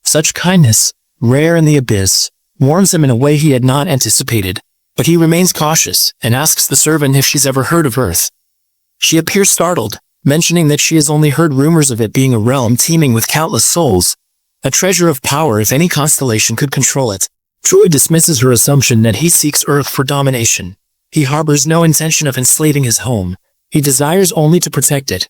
Such kindness, rare in the abyss, warms him in a way he had not anticipated, but he remains cautious and asks the servant if she's ever heard of Earth. She appears startled, mentioning that she has only heard rumors of it being a realm teeming with countless souls, a treasure of power if any constellation could control it. Troy dismisses her assumption that he seeks Earth for domination. He harbors no intention of enslaving his home. He desires only to protect it.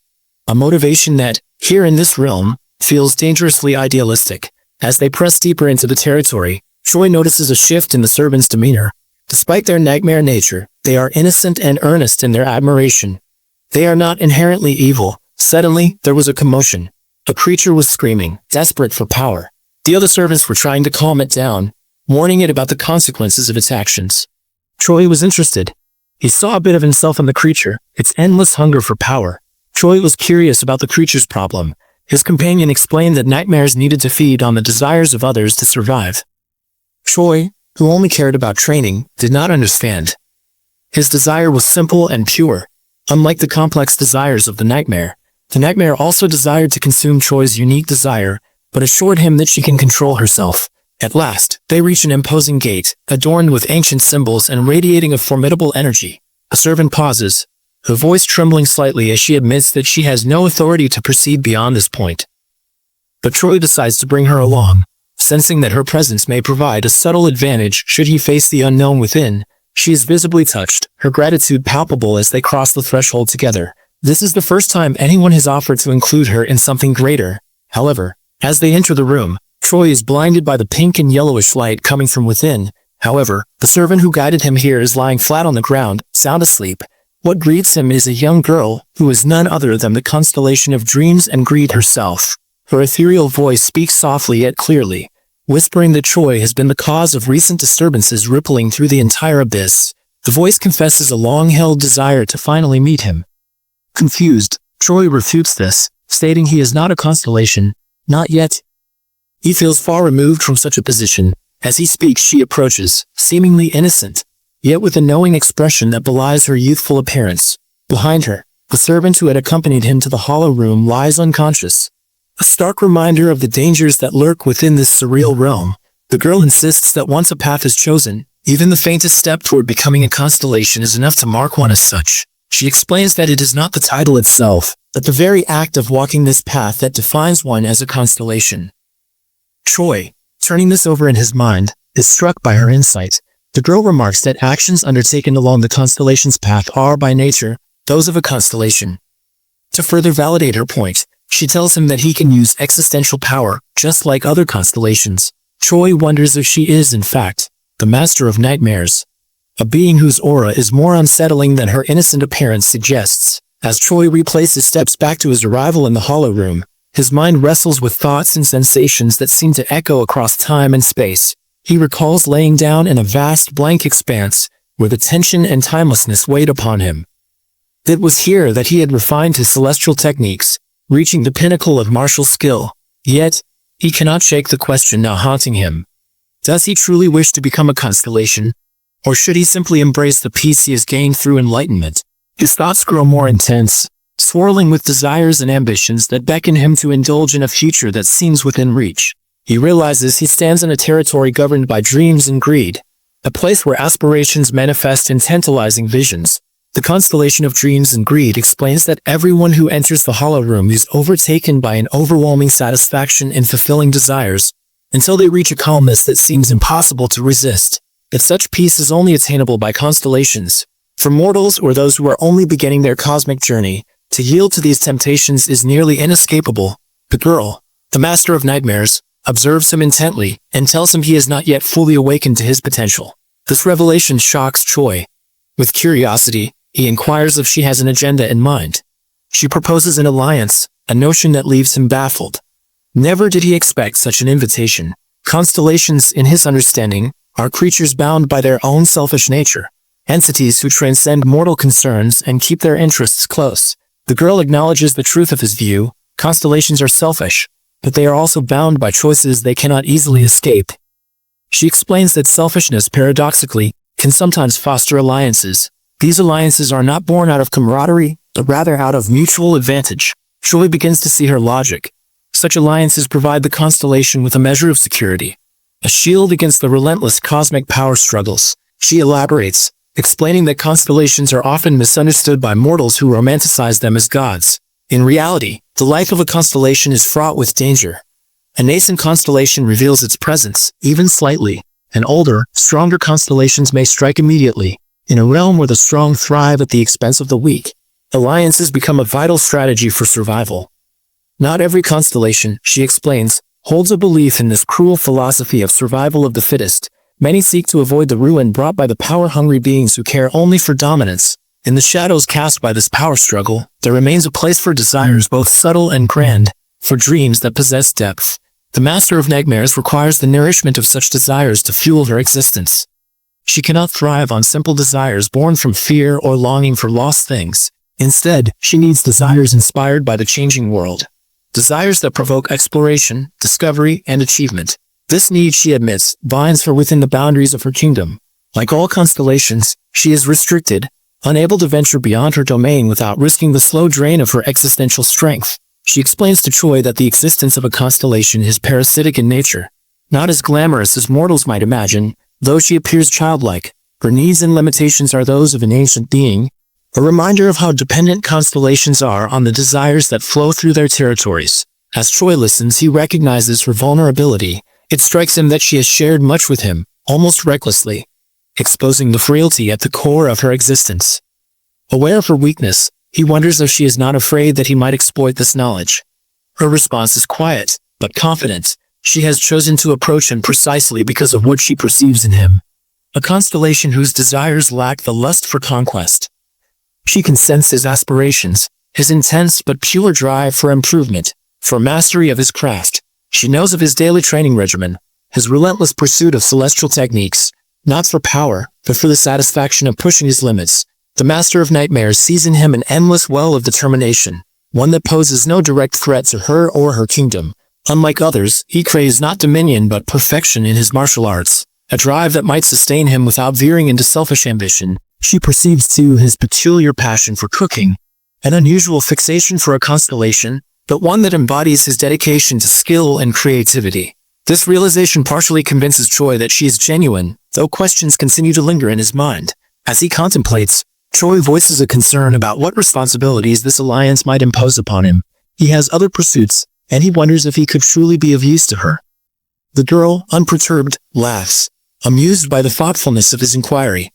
A motivation that, here in this realm, feels dangerously idealistic. As they press deeper into the territory, Troy notices a shift in the servants' demeanor. Despite their nightmare nature, they are innocent and earnest in their admiration. They are not inherently evil. Suddenly, there was a commotion. A creature was screaming, desperate for power. The other servants were trying to calm it down, warning it about the consequences of its actions. Troy was interested. He saw a bit of himself in the creature, its endless hunger for power. Troy was curious about the creature's problem. His companion explained that nightmares needed to feed on the desires of others to survive. Troy, who only cared about training, did not understand. His desire was simple and pure. Unlike the complex desires of the nightmare also desired to consume Troy's unique desire, but assured him that she can control herself. At last, they reach an imposing gate, adorned with ancient symbols and radiating a formidable energy. A servant pauses, her voice trembling slightly as she admits that she has no authority to proceed beyond this point. But Troy decides to bring her along. Sensing that her presence may provide a subtle advantage should he face the unknown within, she is visibly touched, her gratitude palpable as they cross the threshold together. This is the first time anyone has offered to include her in something greater. However, as they enter the room, Troy is blinded by the pink and yellowish light coming from within. However, the servant who guided him here is lying flat on the ground, sound asleep. What greets him is a young girl, who is none other than the constellation of dreams and greed herself. Her ethereal voice speaks softly yet clearly, whispering that Troy has been the cause of recent disturbances rippling through the entire abyss. The voice confesses a long-held desire to finally meet him. Confused, Troy refutes this, stating he is not a constellation, not yet. He feels far removed from such a position. As he speaks, she approaches, seemingly innocent, yet with a knowing expression that belies her youthful appearance. Behind her, the servant who had accompanied him to the hollow room lies unconscious. A stark reminder of the dangers that lurk within this surreal realm. The girl insists that once a path is chosen, even the faintest step toward becoming a constellation is enough to mark one as such. She explains that it is not the title itself, but the very act of walking this path that defines one as a constellation. Troy, turning this over in his mind, is struck by her insight. The girl remarks that actions undertaken along the constellation's path are, by nature, those of a constellation. To further validate her point, she tells him that he can use existential power, just like other constellations. Troy wonders if she is, in fact, the master of nightmares, a being whose aura is more unsettling than her innocent appearance suggests. As Troy replaces steps back to his arrival in the hollow room, his mind wrestles with thoughts and sensations that seem to echo across time and space. He recalls laying down in a vast blank expanse, where the tension and timelessness weighed upon him. It was here that he had refined his celestial techniques, reaching the pinnacle of martial skill. Yet, he cannot shake the question now haunting him. Does he truly wish to become a constellation? Or should he simply embrace the peace he has gained through enlightenment? His thoughts grow more intense, swirling with desires and ambitions that beckon him to indulge in a future that seems within reach. He realizes he stands in a territory governed by dreams and greed, a place where aspirations manifest in tantalizing visions. The constellation of dreams and greed explains that everyone who enters the hollow room is overtaken by an overwhelming satisfaction in fulfilling desires, until they reach a calmness that seems impossible to resist. That such peace is only attainable by constellations. For mortals or those who are only beginning their cosmic journey, to yield to these temptations is nearly inescapable. The girl, the master of nightmares, observes him intently and tells him he has not yet fully awakened to his potential. This revelation shocks Troy. With curiosity, he inquires if she has an agenda in mind. She proposes an alliance, a notion that leaves him baffled. Never did he expect such an invitation. Constellations, in his understanding, are creatures bound by their own selfish nature, entities who transcend mortal concerns and keep their interests close. The girl acknowledges the truth of his view. Constellations are selfish, but they are also bound by choices they cannot easily escape. She explains that selfishness, paradoxically, can sometimes foster alliances. These alliances are not born out of camaraderie, but rather out of mutual advantage. Choi begins to see her logic. Such alliances provide the constellation with a measure of security, a shield against the relentless cosmic power struggles. She elaborates, explaining that constellations are often misunderstood by mortals who romanticize them as gods. In reality, the life of a constellation is fraught with danger. A nascent constellation reveals its presence, even slightly, and older, stronger constellations may strike immediately. In a realm where the strong thrive at the expense of the weak, alliances become a vital strategy for survival. Not every constellation, she explains, holds a belief in this cruel philosophy of survival of the fittest. Many seek to avoid the ruin brought by the power-hungry beings who care only for dominance. In the shadows cast by this power struggle, there remains a place for desires both subtle and grand, for dreams that possess depth. The Master of Nightmares requires the nourishment of such desires to fuel her existence. She cannot thrive on simple desires born from fear or longing for lost things. Instead, she needs desires inspired by the changing world. Desires that provoke exploration, discovery, and achievement. This need, she admits, binds her within the boundaries of her kingdom. Like all constellations, she is restricted, unable to venture beyond her domain without risking the slow drain of her existential strength. She explains to Choi that the existence of a constellation is parasitic in nature, not as glamorous as mortals might imagine. Though she appears childlike, her needs and limitations are those of an ancient being, a reminder of how dependent constellations are on the desires that flow through their territories. As Choi listens, he recognizes her vulnerability. It strikes him that she has shared much with him, almost recklessly, exposing the frailty at the core of her existence. Aware of her weakness, he wonders if she is not afraid that he might exploit this knowledge. Her response is quiet, but confident. She has chosen to approach him precisely because of what she perceives in him. A constellation whose desires lack the lust for conquest. She can sense his aspirations, his intense but pure drive for improvement, for mastery of his craft. She knows of his daily training regimen, his relentless pursuit of celestial techniques, not for power, but for the satisfaction of pushing his limits. The Master of Nightmares sees in him an endless well of determination, one that poses no direct threat to her or her kingdom. Unlike others, he craves not dominion but perfection in his martial arts, a drive that might sustain him without veering into selfish ambition. She perceives too his peculiar passion for cooking, an unusual fixation for a constellation, but one that embodies his dedication to skill and creativity. This realization partially convinces Choi that she is genuine, though questions continue to linger in his mind. As he contemplates, Choi voices a concern about what responsibilities this alliance might impose upon him. He has other pursuits, and he wonders if he could truly be of use to her. The girl, unperturbed, laughs, amused by the thoughtfulness of his inquiry.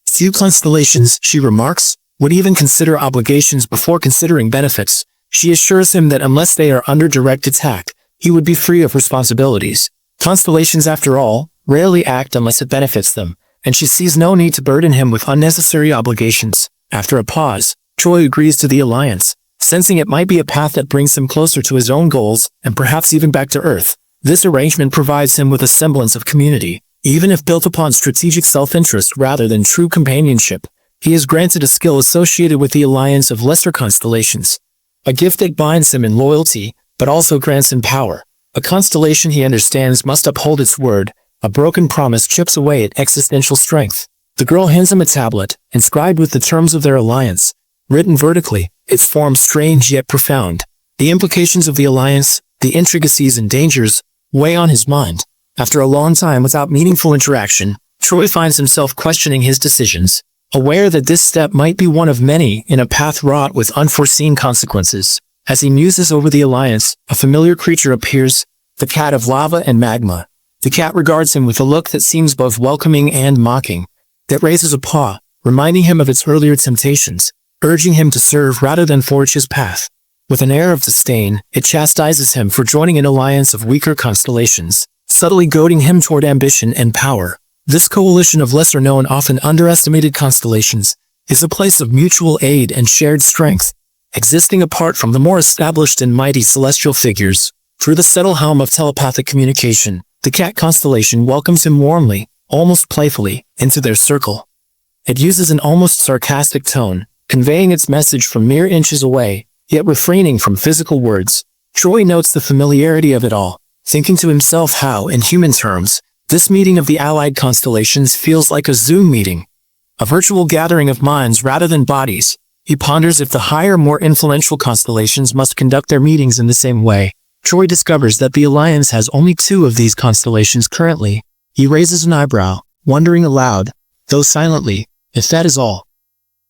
Few constellations, she remarks, would even consider obligations before considering benefits. She assures him that unless they are under direct attack, he would be free of responsibilities. Constellations, after all, rarely act unless it benefits them, and she sees no need to burden him with unnecessary obligations. After a pause, Choi agrees to the alliance, sensing it might be a path that brings him closer to his own goals and perhaps even back to Earth. This arrangement provides him with a semblance of community. Even if built upon strategic self-interest rather than true companionship, he is granted a skill associated with the alliance of lesser constellations, a gift that binds him in loyalty, but also grants him power. A constellation, he understands, must uphold its word. A broken promise chips away at existential strength. The girl hands him a tablet, inscribed with the terms of their alliance. Written vertically, its form strange yet profound. The implications of the alliance, the intricacies and dangers, weigh on his mind. After a long time without meaningful interaction, Choi finds himself questioning his decisions, aware that this step might be one of many in a path wrought with unforeseen consequences. As he muses over the alliance, a familiar creature appears, the cat of lava and magma. The cat regards him with a look that seems both welcoming and mocking. It raises a paw, reminding him of its earlier temptations, urging him to serve rather than forge his path. With an air of disdain, it chastises him for joining an alliance of weaker constellations, subtly goading him toward ambition and power. This coalition of lesser-known, often underestimated constellations is a place of mutual aid and shared strength. existing apart from the more established and mighty celestial figures. Through the subtle helm of telepathic communication, the cat constellation welcomes him warmly, almost playfully, into their circle. It uses an almost sarcastic tone, conveying its message from mere inches away, yet refraining from physical words. Troy notes the familiarity of it all, thinking to himself how, in human terms, this meeting of the allied constellations feels like a Zoom meeting, a virtual gathering of minds rather than bodies. He ponders if the higher, more influential constellations must conduct their meetings in the same way. Troy discovers that the Alliance has only 2 of these constellations currently. He raises an eyebrow, wondering aloud, though silently, if that is all.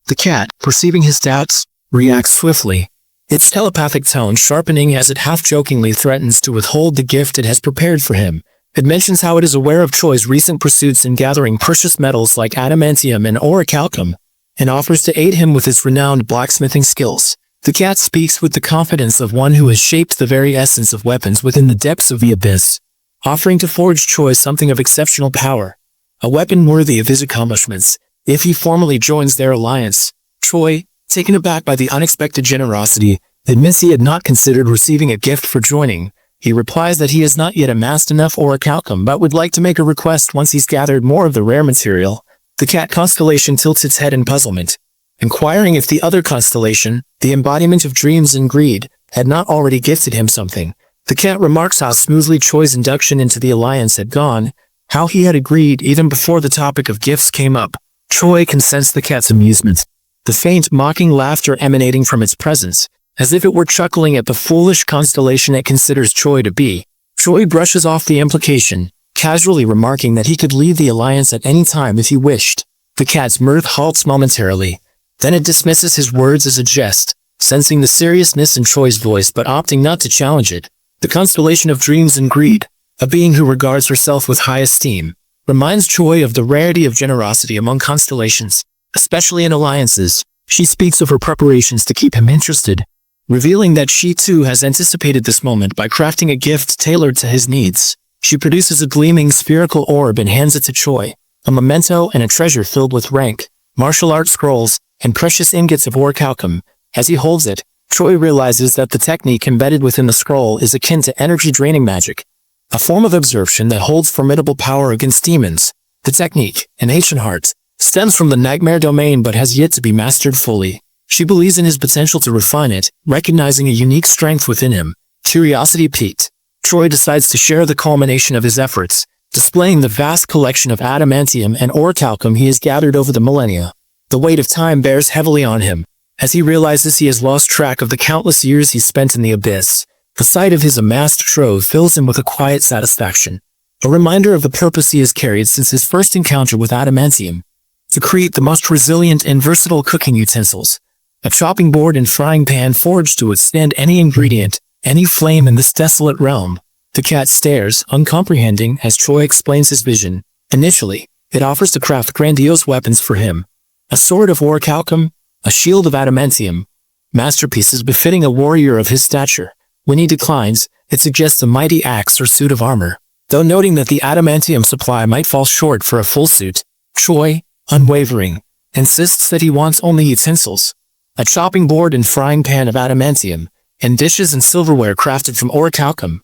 The cat, perceiving his doubts, reacts swiftly, its telepathic tone sharpening as it half-jokingly threatens to withhold the gift it has prepared for him. It mentions how it is aware of Troy's recent pursuits in gathering precious metals like adamantium and orichalcum, and offers to aid him with his renowned blacksmithing skills. The cat speaks with the confidence of one who has shaped the very essence of weapons within the depths of the abyss, offering to forge Troy something of exceptional power, a weapon worthy of his accomplishments, if he formally joins their alliance. Troy, taken aback by the unexpected generosity, admits he had not considered receiving a gift for joining. He replies that he has not yet amassed enough orichalcum but would like to make a request once he's gathered more of the rare material. The cat constellation tilts its head in puzzlement, inquiring if the other constellation, the embodiment of dreams and greed, had not already gifted him something. The cat remarks how smoothly Troy's induction into the alliance had gone, how he had agreed even before the topic of gifts came up. Troy can sense the cat's amusement, the faint mocking laughter emanating from its presence, as if it were chuckling at the foolish constellation it considers Troy to be. Troy brushes off the implication, casually remarking that he could leave the alliance at any time if he wished. The cat's mirth halts momentarily. Then it dismisses his words as a jest, sensing the seriousness in Troy's voice but opting not to challenge it. The constellation of dreams and greed, a being who regards herself with high esteem, reminds Troy of the rarity of generosity among constellations, especially in alliances. She speaks of her preparations to keep him interested, revealing that she too has anticipated this moment by crafting a gift tailored to his needs. She produces a gleaming spherical orb and hands it to Troy, a memento and a treasure filled with rank, martial art scrolls, and precious ingots of orichalcum. As he holds it, Troy realizes that the technique embedded within the scroll is akin to energy-draining magic, a form of absorption that holds formidable power against demons. The technique, in ancient heart, stems from the nightmare domain but has yet to be mastered fully. She believes in his potential to refine it, recognizing a unique strength within him. Curiosity piqued, Troy decides to share the culmination of his efforts, displaying the vast collection of adamantium and orichalcum he has gathered over the millennia. The weight of time bears heavily on him, as he realizes he has lost track of the countless years he spent in the abyss. The sight of his amassed trove fills him with a quiet satisfaction, a reminder of the purpose he has carried since his first encounter with adamantium, to create the most resilient and versatile cooking utensils, a chopping board and frying pan forged to withstand any ingredient, any flame in this desolate realm. The cat stares, uncomprehending, as Troy explains his vision. Initially, it offers to craft grandiose weapons for him, a sword of orichalcum, a shield of adamantium, masterpieces befitting a warrior of his stature. When he declines, it suggests a mighty axe or suit of armor. Though noting that the adamantium supply might fall short for a full suit, Troy, unwavering, insists that he wants only utensils, a chopping board and frying pan of adamantium, and dishes and silverware crafted from orichalcum.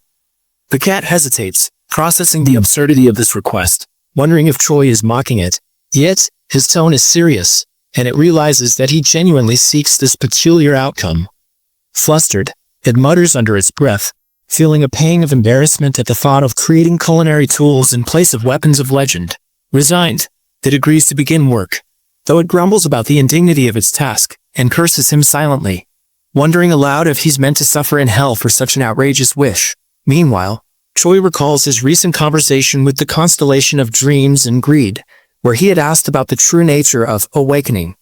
The cat hesitates, processing the absurdity of this request, wondering if Troy is mocking it. Yet, his tone is serious, and it realizes that he genuinely seeks this peculiar outcome. Flustered, it mutters under its breath, feeling a pang of embarrassment at the thought of creating culinary tools in place of weapons of legend. Resigned, it agrees to begin work, though it grumbles about the indignity of its task, and curses him silently, wondering aloud if he's meant to suffer in hell for such an outrageous wish. Meanwhile, Troy recalls his recent conversation with the constellation of dreams and greed, where he had asked about the true nature of awakening.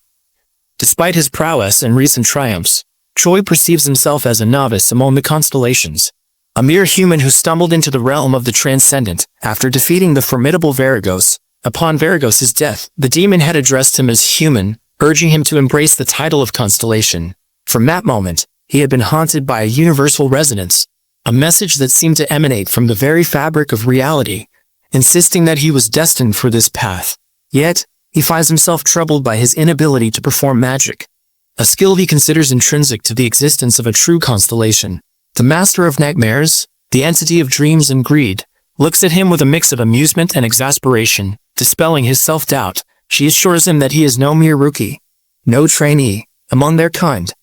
Despite his prowess and recent triumphs, Troy perceives himself as a novice among the constellations, a mere human who stumbled into the realm of the transcendent after defeating the formidable Varigos. Upon Varigos' death, the demon had addressed him as human, urging him to embrace the title of constellation. From that moment, he had been haunted by a universal resonance, a message that seemed to emanate from the very fabric of reality, insisting that he was destined for this path. Yet, he finds himself troubled by his inability to perform magic. a skill he considers intrinsic to the existence of a true constellation. The master of nightmares, the entity of dreams and greed, looks at him with a mix of amusement and exasperation. Dispelling his self-doubt, she assures him that he is no mere rookie, no trainee, among their kind.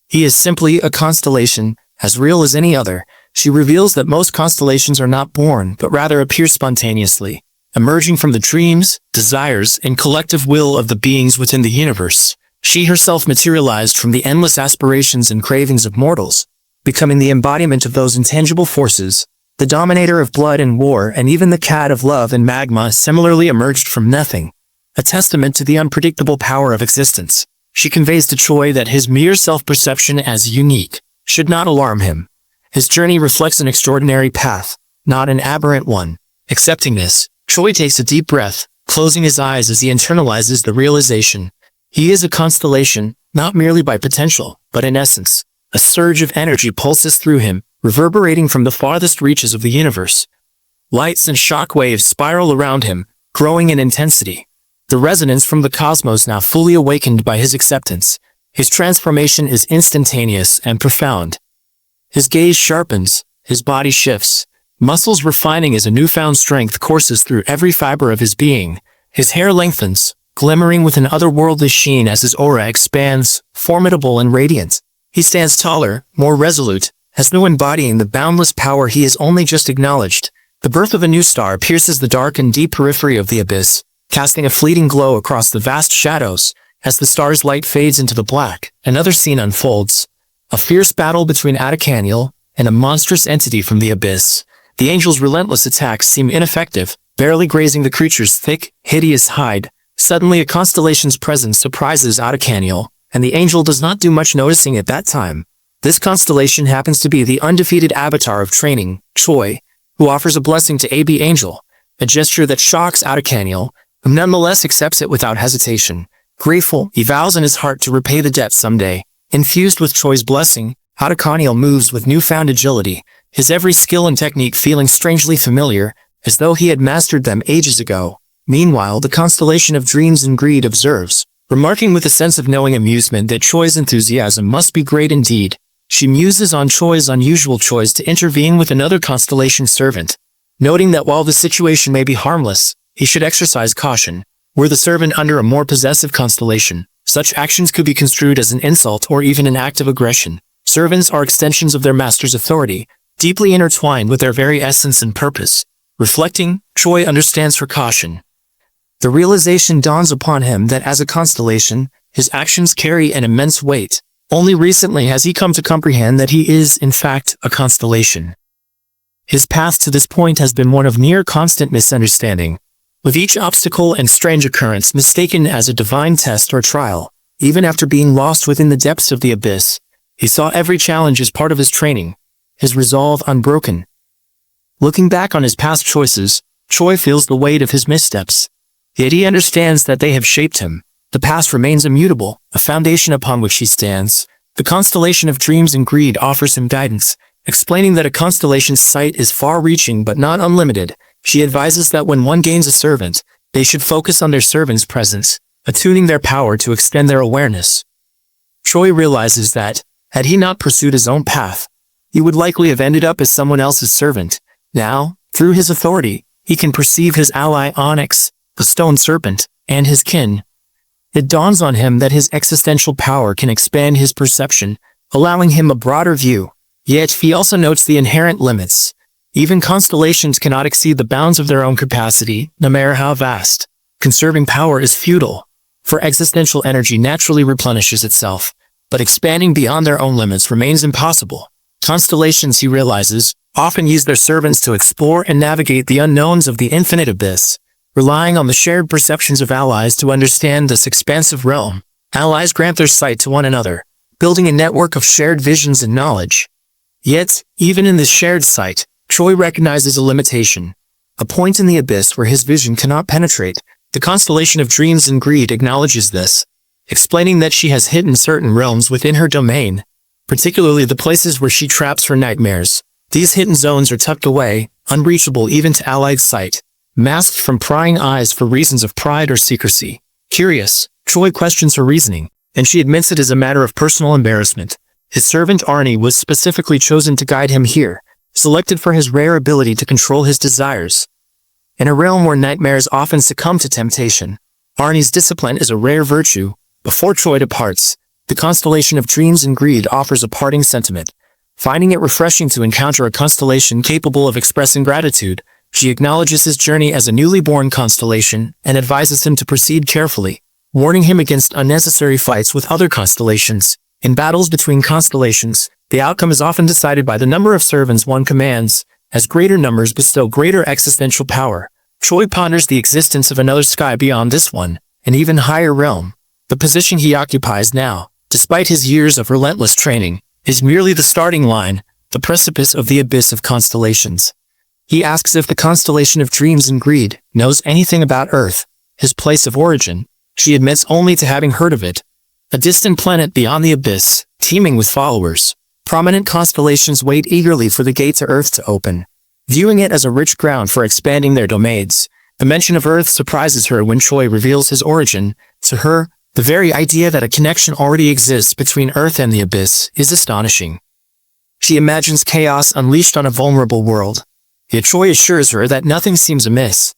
He is simply a constellation, as real as any other. She reveals that most constellations are not born, but rather appear spontaneously, emerging from the dreams, desires, and collective will of the beings within the universe. She herself materialized from the endless aspirations and cravings of mortals, becoming the embodiment of those intangible forces. The dominator of blood and war, and even the cat of love and magma, similarly emerged from nothing, a testament to the unpredictable power of existence. She conveys to Choi that his mere self-perception as unique should not alarm him. His journey reflects an extraordinary path, not an aberrant one. Accepting this, Choi takes a deep breath, closing his eyes as he internalizes the realization. He is a constellation, not merely by potential, but in essence. A surge of energy pulses through him, reverberating from the farthest reaches of the universe. Lights and shock waves spiral around him, growing in intensity. The resonance from the cosmos now fully awakened by his acceptance. His transformation is instantaneous and profound. His gaze sharpens, his body shifts, muscles refining as a newfound strength courses through every fiber of his being. His hair lengthens, glimmering with an otherworldly sheen as his aura expands, formidable and radiant. He stands taller, more resolute, as though embodying the boundless power he has only just acknowledged. The birth of a new star pierces the dark and deep periphery of the abyss, casting a fleeting glow across the vast shadows. As the star's light fades into the black, another scene unfolds. A fierce battle between Atacaniel and a monstrous entity from the abyss. The angel's relentless attacks seem ineffective, barely grazing the creature's thick, hideous hide. Suddenly a constellation's presence surprises Atacaniel, and the angel does not do much noticing at that time. This constellation happens to be the undefeated avatar of training, Choi, who offers a blessing to AB Angel, a gesture that shocks Atacaniel, who nonetheless accepts it without hesitation. Grateful, he vows in his heart to repay the debt someday. Infused with Choi's blessing, Atacaniel moves with newfound agility, his every skill and technique feeling strangely familiar, as though he had mastered them ages ago. Meanwhile, the constellation of dreams and greed observes, remarking with a sense of knowing amusement that Choi's enthusiasm must be great indeed. She muses on Choi's unusual choice to intervene with another constellation servant, noting that while the situation may be harmless, he should exercise caution. Were the servant under a more possessive constellation, such actions could be construed as an insult or even an act of aggression. Servants are extensions of their master's authority, deeply intertwined with their very essence and purpose. Reflecting, Choi understands her caution. The realization dawns upon him that as a constellation, his actions carry an immense weight. Only recently has he come to comprehend that he is, in fact, a constellation. His path to this point has been one of near constant misunderstanding, with each obstacle and strange occurrence mistaken as a divine test or trial. Even after being lost within the depths of the abyss, he saw every challenge as part of his training, his resolve unbroken. Looking back on his past choices, Choi feels the weight of his missteps. Yet he understands that they have shaped him. The past remains immutable, a foundation upon which he stands. The constellation of dreams and greed offers him guidance, explaining that a constellation's sight is far-reaching but not unlimited. She advises that when one gains a servant, they should focus on their servant's presence, attuning their power to extend their awareness. Choi realizes that, had he not pursued his own path, he would likely have ended up as someone else's servant. Now, through his authority, he can perceive his ally Onyx, the stone serpent, and his kin. It dawns on him that his existential power can expand his perception, allowing him a broader view. Yet he also notes the inherent limits. Even constellations cannot exceed the bounds of their own capacity, no matter how vast. Conserving power is futile, for existential energy naturally replenishes itself, but expanding beyond their own limits remains impossible. Constellations, he realizes, often use their servants to explore and navigate the unknowns of the infinite abyss. Relying on the shared perceptions of allies to understand this expansive realm, allies grant their sight to one another, building a network of shared visions and knowledge. Yet, even in this shared sight, Choi recognizes a limitation, a point in the abyss where his vision cannot penetrate. The constellation of dreams and greed acknowledges this, explaining that she has hidden certain realms within her domain, particularly the places where she traps her nightmares. These hidden zones are tucked away, unreachable even to allied sight, masked from prying eyes for reasons of pride or secrecy. Curious, Choi questions her reasoning. and she admits it is a matter of personal embarrassment. His servant Arnie was specifically chosen to guide him here, selected for his rare ability to control his desires. In a realm where nightmares often succumb to temptation, Arnie's discipline is a rare virtue. Before Choi departs, the constellation of dreams and greed offers a parting sentiment. Finding it refreshing to encounter a constellation capable of expressing gratitude, she acknowledges his journey as a newly born constellation and advises him to proceed carefully, warning him against unnecessary fights with other constellations. In battles between constellations, the outcome is often decided by the number of servants one commands, as greater numbers bestow greater existential power. Choi ponders the existence of another sky beyond this one, an even higher realm. The position he occupies now, despite his years of relentless training, is merely the starting line, the precipice of the abyss of constellations. He asks if the constellation of dreams and greed knows anything about Earth, his place of origin. She admits only to having heard of it. A distant planet beyond the abyss, teeming with followers. Prominent constellations wait eagerly for the gate to Earth to open, viewing it as a rich ground for expanding their domains. The mention of Earth surprises her when Choi reveals his origin. To her, the very idea that a connection already exists between Earth and the abyss is astonishing. She imagines chaos unleashed on a vulnerable world. Yet Choi assures her that nothing seems amiss.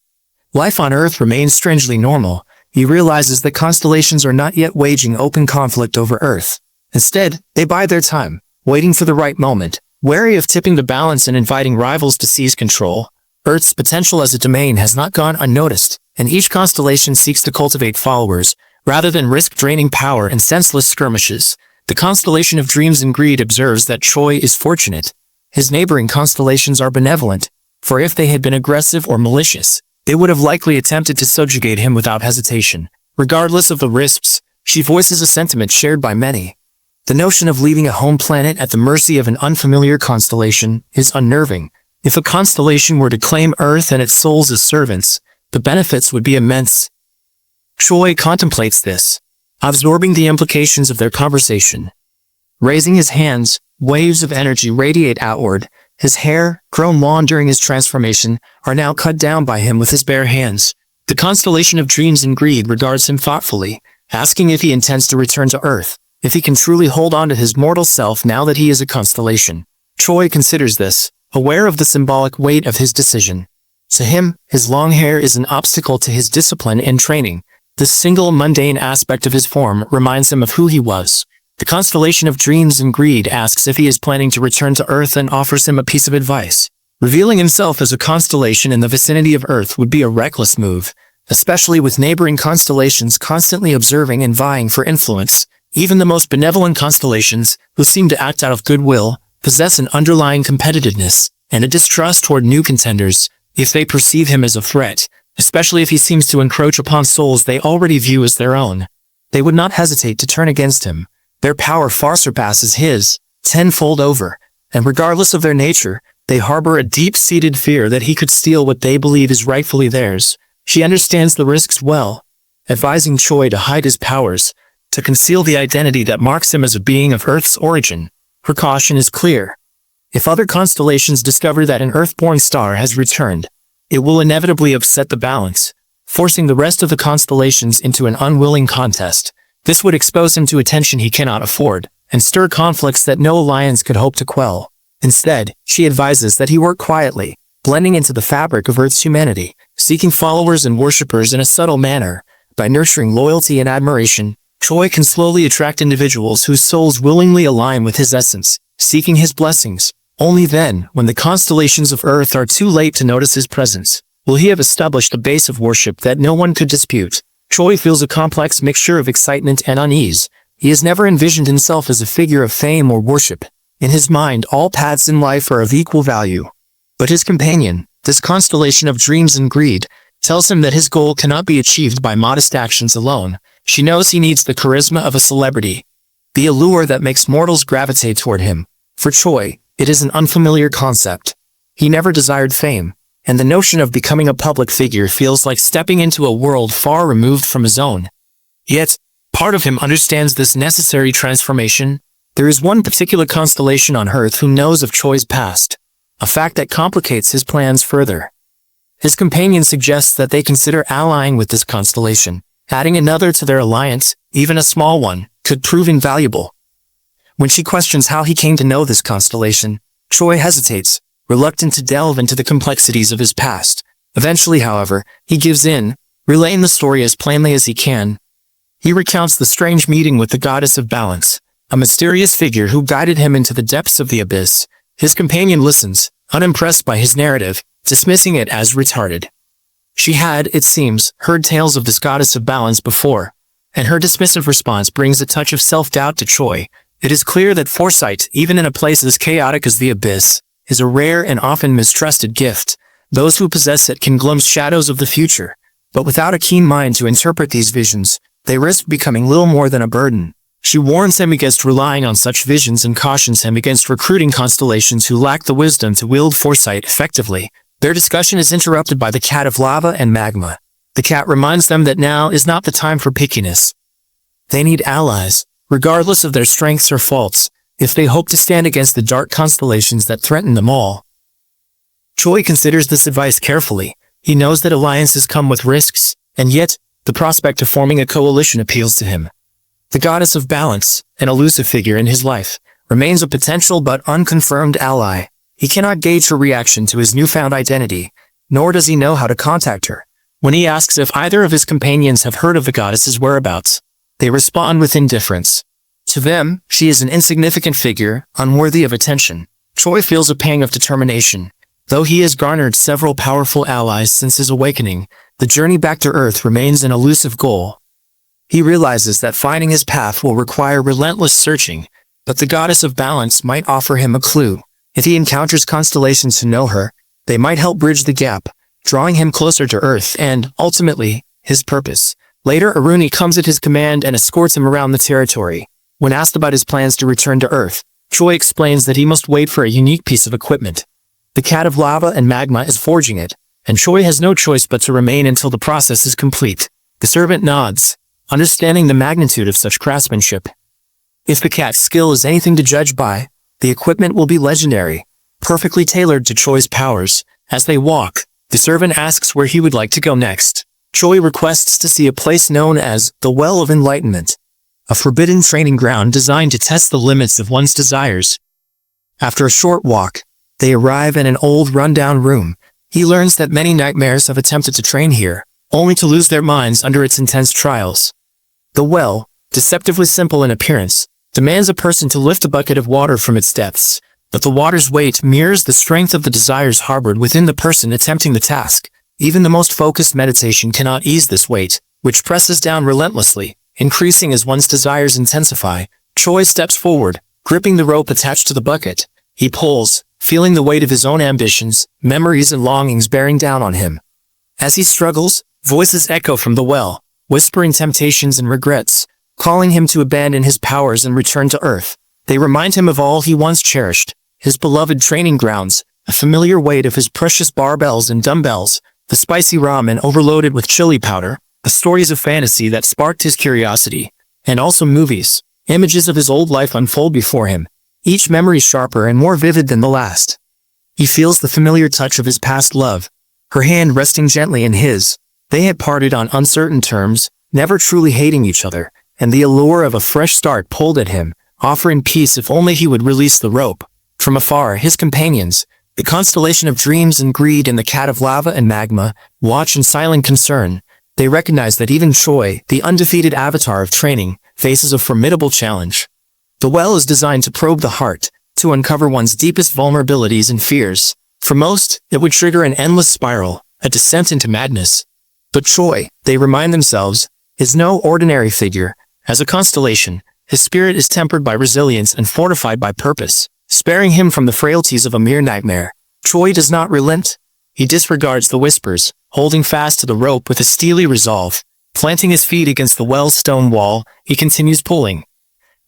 Life on Earth remains strangely normal. He realizes that constellations are not yet waging open conflict over Earth. Instead, they bide their time, waiting for the right moment, wary of tipping the balance and inviting rivals to seize control. Earth's potential as a domain has not gone unnoticed, and each constellation seeks to cultivate followers, rather than risk draining power in senseless skirmishes. The constellation of dreams and greed observes that Choi is fortunate. His neighboring constellations are benevolent, for if they had been aggressive or malicious, they would have likely attempted to subjugate him without hesitation. Regardless of the risks, she voices a sentiment shared by many. The notion of leaving a home planet at the mercy of an unfamiliar constellation is unnerving. If a constellation were to claim Earth and its souls as servants, the benefits would be immense. Choi contemplates this, absorbing the implications of their conversation. Raising his hands, waves of energy radiate outward. His hair, grown long during his transformation, are now cut down by him with his bare hands. The constellation of dreams and greed regards him thoughtfully, asking if he intends to return to Earth, if he can truly hold on to his mortal self now that he is a constellation. Choi considers this, aware of the symbolic weight of his decision. To him, his long hair is an obstacle to his discipline and training. This single mundane aspect of his form reminds him of who he was. The constellation of dreams and greed asks if he is planning to return to Earth and offers him a piece of advice. Revealing himself as a constellation in the vicinity of Earth would be a reckless move, especially with neighboring constellations constantly observing and vying for influence. Even the most benevolent constellations, who seem to act out of goodwill, possess an underlying competitiveness and a distrust toward new contenders if they perceive him as a threat, especially if he seems to encroach upon souls they already view as their own. They would not hesitate to turn against him. Their power far surpasses his, tenfold over, and regardless of their nature, they harbor a deep-seated fear that he could steal what they believe is rightfully theirs. She understands the risks well, advising Choi to hide his powers, to conceal the identity that marks him as a being of Earth's origin. Her caution is clear. If other constellations discover that an Earth-born star has returned, it will inevitably upset the balance, forcing the rest of the constellations into an unwilling contest. This would expose him to attention he cannot afford, and stir conflicts that no alliance could hope to quell. Instead, she advises that he work quietly, blending into the fabric of Earth's humanity, seeking followers and worshippers in a subtle manner. By nurturing loyalty and admiration, Choi can slowly attract individuals whose souls willingly align with his essence, seeking his blessings. Only then, when the constellations of Earth are too late to notice his presence, will he have established a base of worship that no one could dispute. Choi feels a complex mixture of excitement and unease. He has never envisioned himself as a figure of fame or worship. In his mind, all paths in life are of equal value. But his companion, this constellation of dreams and greed, tells him that his goal cannot be achieved by modest actions alone. She knows he needs the charisma of a celebrity, the allure that makes mortals gravitate toward him. For Choi, it is an unfamiliar concept. He never desired fame, and the notion of becoming a public figure feels like stepping into a world far removed from his own. Yet, part of him understands this necessary transformation. There is one particular constellation on Earth who knows of Choi's past, a fact that complicates his plans further. His companion suggests that they consider allying with this constellation, adding another to their alliance, even a small one, could prove invaluable. When she questions how he came to know this constellation, Choi hesitates, reluctant to delve into the complexities of his past. Eventually, however, he gives in, relaying the story as plainly as he can. He recounts the strange meeting with the goddess of balance, a mysterious figure who guided him into the depths of the abyss. His companion listens, unimpressed by his narrative, dismissing it as retarded. She had, it seems, heard tales of this goddess of balance before, and her dismissive response brings a touch of self-doubt to Choi. It is clear that foresight, even in a place as chaotic as the abyss, is a rare and often mistrusted gift. Those who possess it can glimpse shadows of the future, but without a keen mind to interpret these visions, they risk becoming little more than a burden. She warns him against relying on such visions and cautions him against recruiting constellations who lack the wisdom to wield foresight effectively. Their discussion is interrupted by the cat of lava and magma. The cat reminds them that now is not the time for pickiness. They need allies, regardless of their strengths or faults, if they hope to stand against the dark constellations that threaten them all. Choi considers this advice carefully. He knows that alliances come with risks, and yet, the prospect of forming a coalition appeals to him. The goddess of balance, an elusive figure in his life, remains a potential but unconfirmed ally. He cannot gauge her reaction to his newfound identity, nor does he know how to contact her. When he asks if either of his companions have heard of the goddess's whereabouts, they respond with indifference. To them, she is an insignificant figure, unworthy of attention. Choi feels a pang of determination. Though he has garnered several powerful allies since his awakening, the journey back to Earth remains an elusive goal. He realizes that finding his path will require relentless searching, but the goddess of balance might offer him a clue. If he encounters constellations who know her, they might help bridge the gap, drawing him closer to Earth and, ultimately, his purpose. Later, Aruni comes at his command and escorts him around the territory. When asked about his plans to return to Earth, Choi explains that he must wait for a unique piece of equipment. The cat of lava and magma is forging it, and Choi has no choice but to remain until the process is complete. The servant nods, understanding the magnitude of such craftsmanship. If the cat's skill is anything to judge by, the equipment will be legendary, perfectly tailored to Choi's powers. As they walk, the servant asks where he would like to go next. Choi requests to see a place known as the Well of Enlightenment, a forbidden training ground designed to test the limits of one's desires. After a short walk, they arrive in an old rundown room. He learns that many nightmares have attempted to train here, only to lose their minds under its intense trials. The well, deceptively simple in appearance, demands a person to lift a bucket of water from its depths, but the water's weight mirrors the strength of the desires harbored within the person attempting the task. Even the most focused meditation cannot ease this weight, which presses down relentlessly, increasing as one's desires intensify. Choi steps forward, gripping the rope attached to the bucket. He pulls, feeling the weight of his own ambitions, memories and longings bearing down on him. As he struggles, voices echo from the well, whispering temptations and regrets, calling him to abandon his powers and return to Earth. They remind him of all he once cherished, his beloved training grounds, a familiar weight of his precious barbells and dumbbells, the spicy ramen overloaded with chili powder, the stories of fantasy that sparked his curiosity, and also movies. Images of his old life unfold before him, each memory sharper and more vivid than the last. He feels the familiar touch of his past love, her hand resting gently in his. They had parted on uncertain terms, never truly hating each other, and the allure of a fresh start pulled at him, offering peace if only he would release the rope. From afar, his companions, the constellation of dreams and greed and the cat of lava and magma, watch in silent concern. They recognize that even Choi, the undefeated avatar of training, faces a formidable challenge. The well is designed to probe the heart, to uncover one's deepest vulnerabilities and fears. For most, it would trigger an endless spiral, a descent into madness. But Choi, they remind themselves, is no ordinary figure. As a constellation, his spirit is tempered by resilience and fortified by purpose, sparing him from the frailties of a mere nightmare. Choi does not relent. He disregards the whispers, holding fast to the rope with a steely resolve. Planting his feet against the well's stone wall, he continues pulling.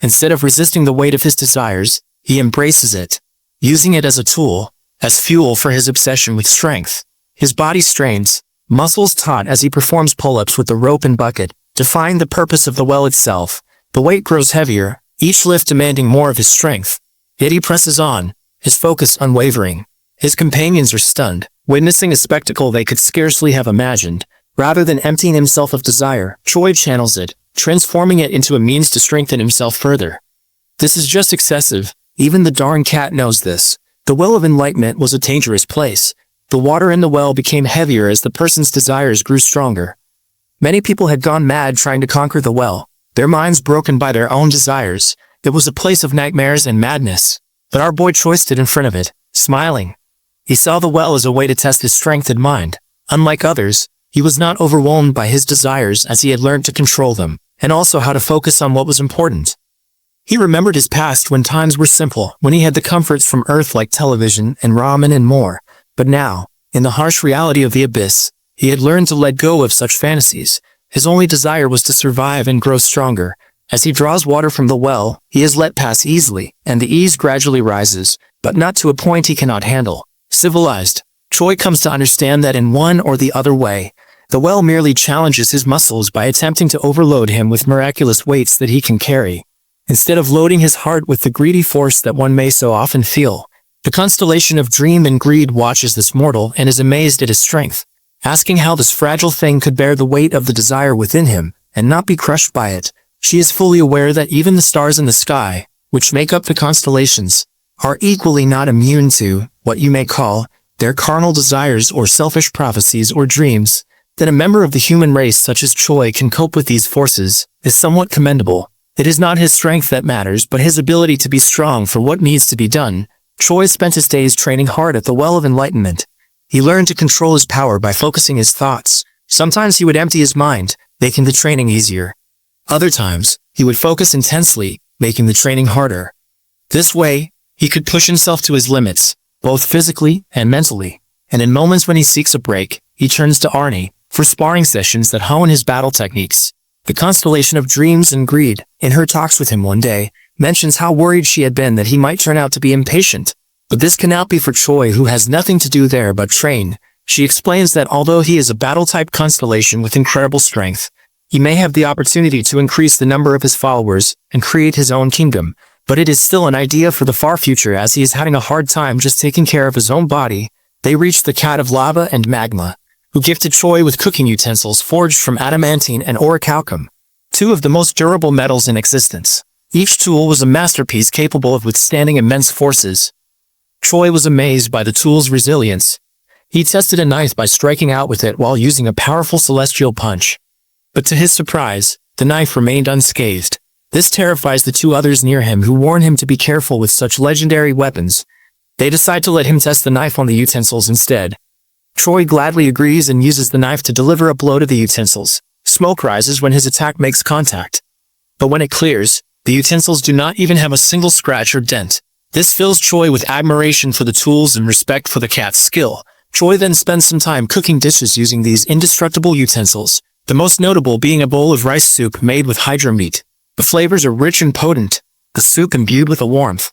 Instead of resisting the weight of his desires, he embraces it, using it as a tool, as fuel for his obsession with strength. His body strains, muscles taut as he performs pull-ups with the rope and bucket, defying the purpose of the well itself. The weight grows heavier, each lift demanding more of his strength. Yet he presses on, his focus unwavering. His companions are stunned, witnessing a spectacle they could scarcely have imagined. Rather than emptying himself of desire, Choi channels it, transforming it into a means to strengthen himself further. This is just excessive. Even the darn cat knows this. The well of enlightenment was a dangerous place. The water in the well became heavier as the person's desires grew stronger. Many people had gone mad trying to conquer the well, their minds broken by their own desires. It was a place of nightmares and madness. But our boy Choi stood in front of it, smiling. He saw the well as a way to test his strength and mind. Unlike others, he was not overwhelmed by his desires as he had learned to control them, and also how to focus on what was important. He remembered his past when times were simple, when he had the comforts from earth like television and ramen and more. But now, in the harsh reality of the abyss, he had learned to let go of such fantasies. His only desire was to survive and grow stronger. As he draws water from the well, he is let pass easily, and the ease gradually rises, but not to a point he cannot handle. Civilized, Choi comes to understand that in one or the other way, the well merely challenges his muscles by attempting to overload him with miraculous weights that he can carry, instead of loading his heart with the greedy force that one may so often feel. The constellation of dream and greed watches this mortal and is amazed at his strength, asking how this fragile thing could bear the weight of the desire within him and not be crushed by it. She is fully aware that even the stars in the sky, which make up the constellations, are equally not immune to what you may call their carnal desires or selfish prophecies or dreams. That a member of the human race such as Choi can cope with these forces is somewhat commendable. It is not his strength that matters, but his ability to be strong for what needs to be done. Choi spent his days training hard at the well of enlightenment. He learned to control his power by focusing his thoughts. Sometimes he would empty his mind, making the training easier. Other times, he would focus intensely, making the training harder. This way, he could push himself to his limits, both physically and mentally. And in moments when he seeks a break, he turns to Arnie for sparring sessions that hone his battle techniques. The constellation of dreams and greed, in her talks with him one day, mentions how worried she had been that he might turn out to be impatient. But this cannot be for Choi, who has nothing to do there but train. She explains that although he is a battle-type constellation with incredible strength, he may have the opportunity to increase the number of his followers and create his own kingdom, but it is still an idea for the far future as he is having a hard time just taking care of his own body. They reached the cat of lava and magma, who gifted Choi with cooking utensils forged from adamantine and orichalcum, two of the most durable metals in existence. Each tool was a masterpiece capable of withstanding immense forces. Choi was amazed by the tool's resilience. He tested a knife by striking out with it while using a powerful celestial punch. But to his surprise, the knife remained unscathed. This terrifies the two others near him, who warn him to be careful with such legendary weapons. They decide to let him test the knife on the utensils instead. Choi gladly agrees and uses the knife to deliver a blow to the utensils. Smoke rises when his attack makes contact. But when it clears, the utensils do not even have a single scratch or dent. This fills Choi with admiration for the tools and respect for the cat's skill. Choi then spends some time cooking dishes using these indestructible utensils, the most notable being a bowl of rice soup made with hydra meat. The flavors are rich and potent, the soup imbued with a warmth.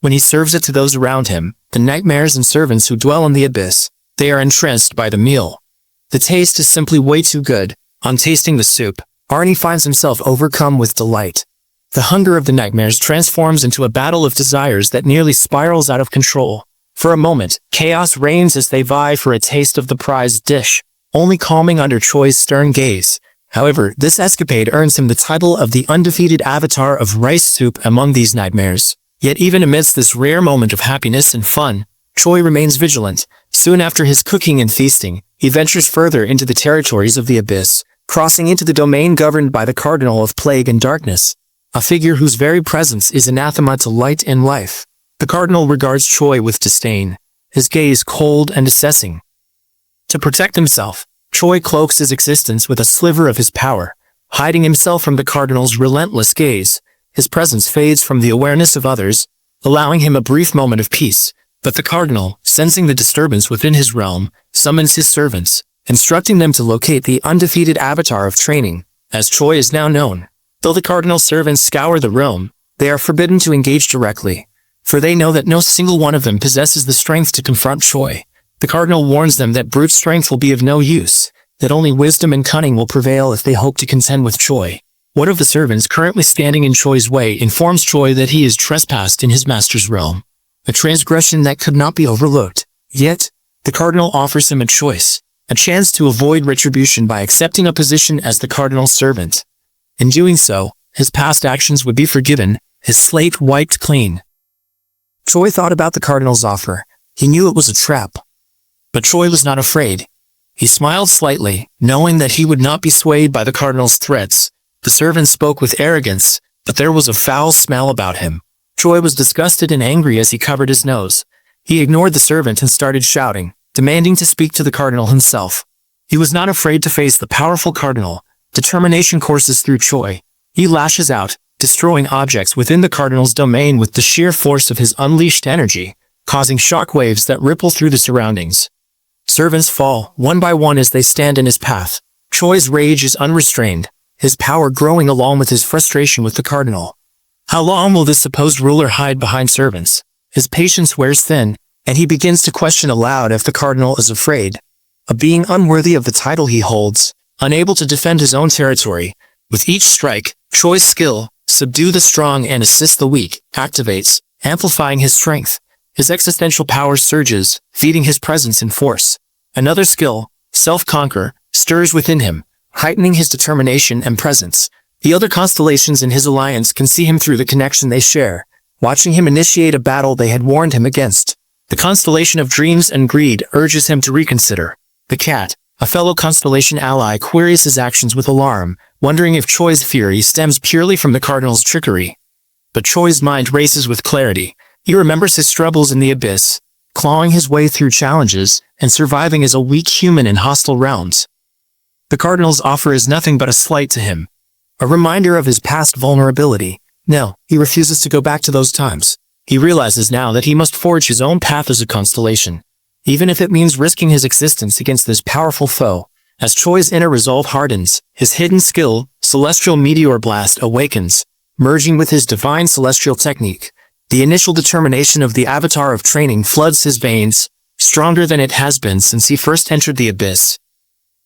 When he serves it to those around him, the nightmares and servants who dwell in the abyss, they are entranced by the meal. The taste is simply way too good. On tasting the soup, Arnie finds himself overcome with delight. The hunger of the nightmares transforms into a battle of desires that nearly spirals out of control. For a moment, chaos reigns as they vie for a taste of the prized dish, only calming under Choi's stern gaze. However, this escapade earns him the title of the undefeated avatar of rice soup among these nightmares. Yet even amidst this rare moment of happiness and fun, Choi remains vigilant. Soon after his cooking and feasting, he ventures further into the territories of the abyss, crossing into the domain governed by the Cardinal of Plague and Darkness, a figure whose very presence is anathema to light and life. The Cardinal regards Choi with disdain, his gaze cold and assessing. To protect himself, Choi cloaks his existence with a sliver of his power, hiding himself from the Cardinal's relentless gaze. His presence fades from the awareness of others, allowing him a brief moment of peace. But the Cardinal, sensing the disturbance within his realm, summons his servants, instructing them to locate the undefeated avatar of training, as Choi is now known. Though the Cardinal's servants scour the realm, they are forbidden to engage directly, for they know that no single one of them possesses the strength to confront Choi. The Cardinal warns them that brute strength will be of no use, that only wisdom and cunning will prevail if they hope to contend with Choi. One of the servants currently standing in Choi's way informs Choi that he is trespassed in his master's realm, a transgression that could not be overlooked. Yet, the Cardinal offers him a choice, a chance to avoid retribution by accepting a position as the Cardinal's servant. In doing so, his past actions would be forgiven, his slate wiped clean. Choi thought about the Cardinal's offer. He knew it was a trap. But Choi was not afraid. He smiled slightly, knowing that he would not be swayed by the Cardinal's threats. The servant spoke with arrogance, but there was a foul smell about him. Choi was disgusted and angry as he covered his nose. He ignored the servant and started shouting, demanding to speak to the Cardinal himself. He was not afraid to face the powerful Cardinal. Determination courses through Choi. He lashes out, destroying objects within the Cardinal's domain with the sheer force of his unleashed energy, causing shockwaves that ripple through the surroundings. Servants fall, one by one as they stand in his path. Choi's rage is unrestrained, his power growing along with his frustration with the Cardinal. How long will this supposed ruler hide behind servants? His patience wears thin, and he begins to question aloud if the Cardinal is afraid. A being unworthy of the title he holds, unable to defend his own territory. With each strike, Choi's skill, subdue the strong and assist the weak, activates, amplifying his strength. His existential power surges, feeding his presence in force. Another skill, self-conquer, stirs within him, heightening his determination and presence. The other constellations in his alliance can see him through the connection they share, watching him initiate a battle they had warned him against. The constellation of dreams and greed urges him to reconsider. The cat, a fellow constellation ally, queries his actions with alarm, wondering if Choi's fury stems purely from the Cardinal's trickery. But Choi's mind races with clarity. He remembers his struggles in the abyss, clawing his way through challenges and surviving as a weak human in hostile realms. The Cardinal's offer is nothing but a slight to him, a reminder of his past vulnerability. No, he refuses to go back to those times. He realizes now that he must forge his own path as a constellation, even if it means risking his existence against this powerful foe. As Choi's inner resolve hardens, his hidden skill, Celestial Meteor Blast, awakens, merging with his divine celestial technique. The initial determination of the avatar of training floods his veins, stronger than it has been since he first entered the abyss.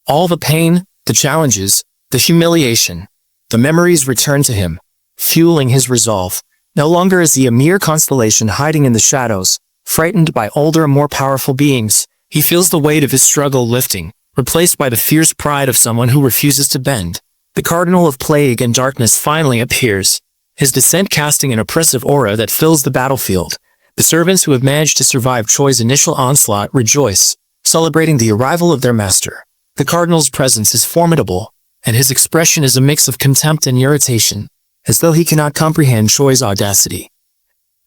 All the pain, the challenges, the humiliation, the memories return to him, fueling his resolve. No longer is he a mere constellation hiding in the shadows, frightened by older, more powerful beings. He feels the weight of his struggle lifting, replaced by the fierce pride of someone who refuses to bend. The Cardinal of Plague and Darkness finally appears, his descent casting an oppressive aura that fills the battlefield. The servants who have managed to survive Choi's initial onslaught rejoice, celebrating the arrival of their master. The Cardinal's presence is formidable, and his expression is a mix of contempt and irritation, as though he cannot comprehend Choi's audacity.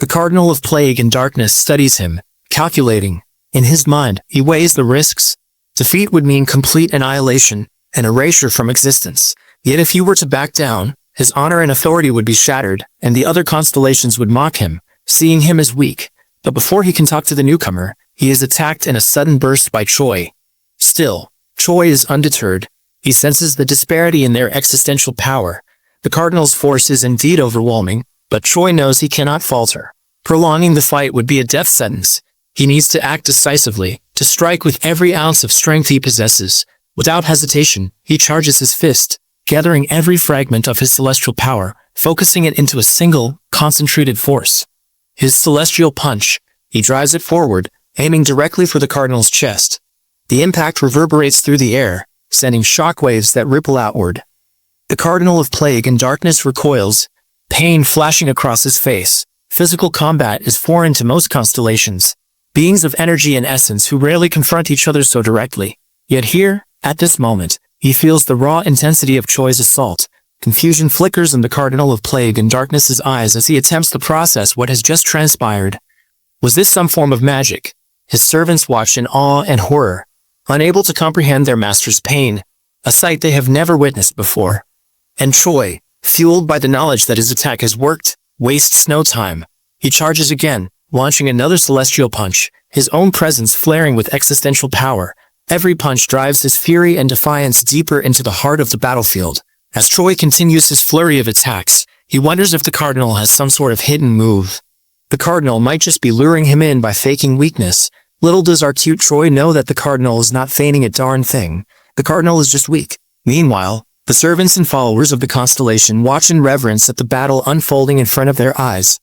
The Cardinal of Plague and Darkness studies him, calculating. In his mind, he weighs the risks. Defeat would mean complete annihilation, an erasure from existence. Yet if he were to back down, his honor and authority would be shattered, and the other constellations would mock him, seeing him as weak. But before he can talk to the newcomer, he is attacked in a sudden burst by Choi. Still, Choi is undeterred. He senses the disparity in their existential power. The Cardinal's force is indeed overwhelming, but Choi knows he cannot falter. Prolonging the fight would be a death sentence. He needs to act decisively, to strike with every ounce of strength he possesses. Without hesitation, he charges his fist, gathering every fragment of his celestial power, focusing it into a single, concentrated force. His celestial punch, he drives it forward, aiming directly for the Cardinal's chest. The impact reverberates through the air, sending shockwaves that ripple outward. The Cardinal of Plague and Darkness recoils, pain flashing across his face. Physical combat is foreign to most constellations, beings of energy and essence who rarely confront each other so directly. Yet here, at this moment, he feels the raw intensity of Choi's assault. Confusion flickers in the Cardinal of Plague and Darkness's eyes as he attempts to process what has just transpired. Was this some form of magic? His servants watch in awe and horror, unable to comprehend their master's pain, a sight they have never witnessed before. And Choi, fueled by the knowledge that his attack has worked, wastes no time. He charges again, launching another celestial punch, his own presence flaring with existential power. Every punch drives his fury and defiance deeper into the heart of the battlefield. As Choi continues his flurry of attacks, he wonders if the Cardinal has some sort of hidden move. The Cardinal might just be luring him in by faking weakness. Little does our cute Choi know that the Cardinal is not feigning a darn thing. The Cardinal is just weak. Meanwhile, the servants and followers of the constellation watch in reverence at the battle unfolding in front of their eyes,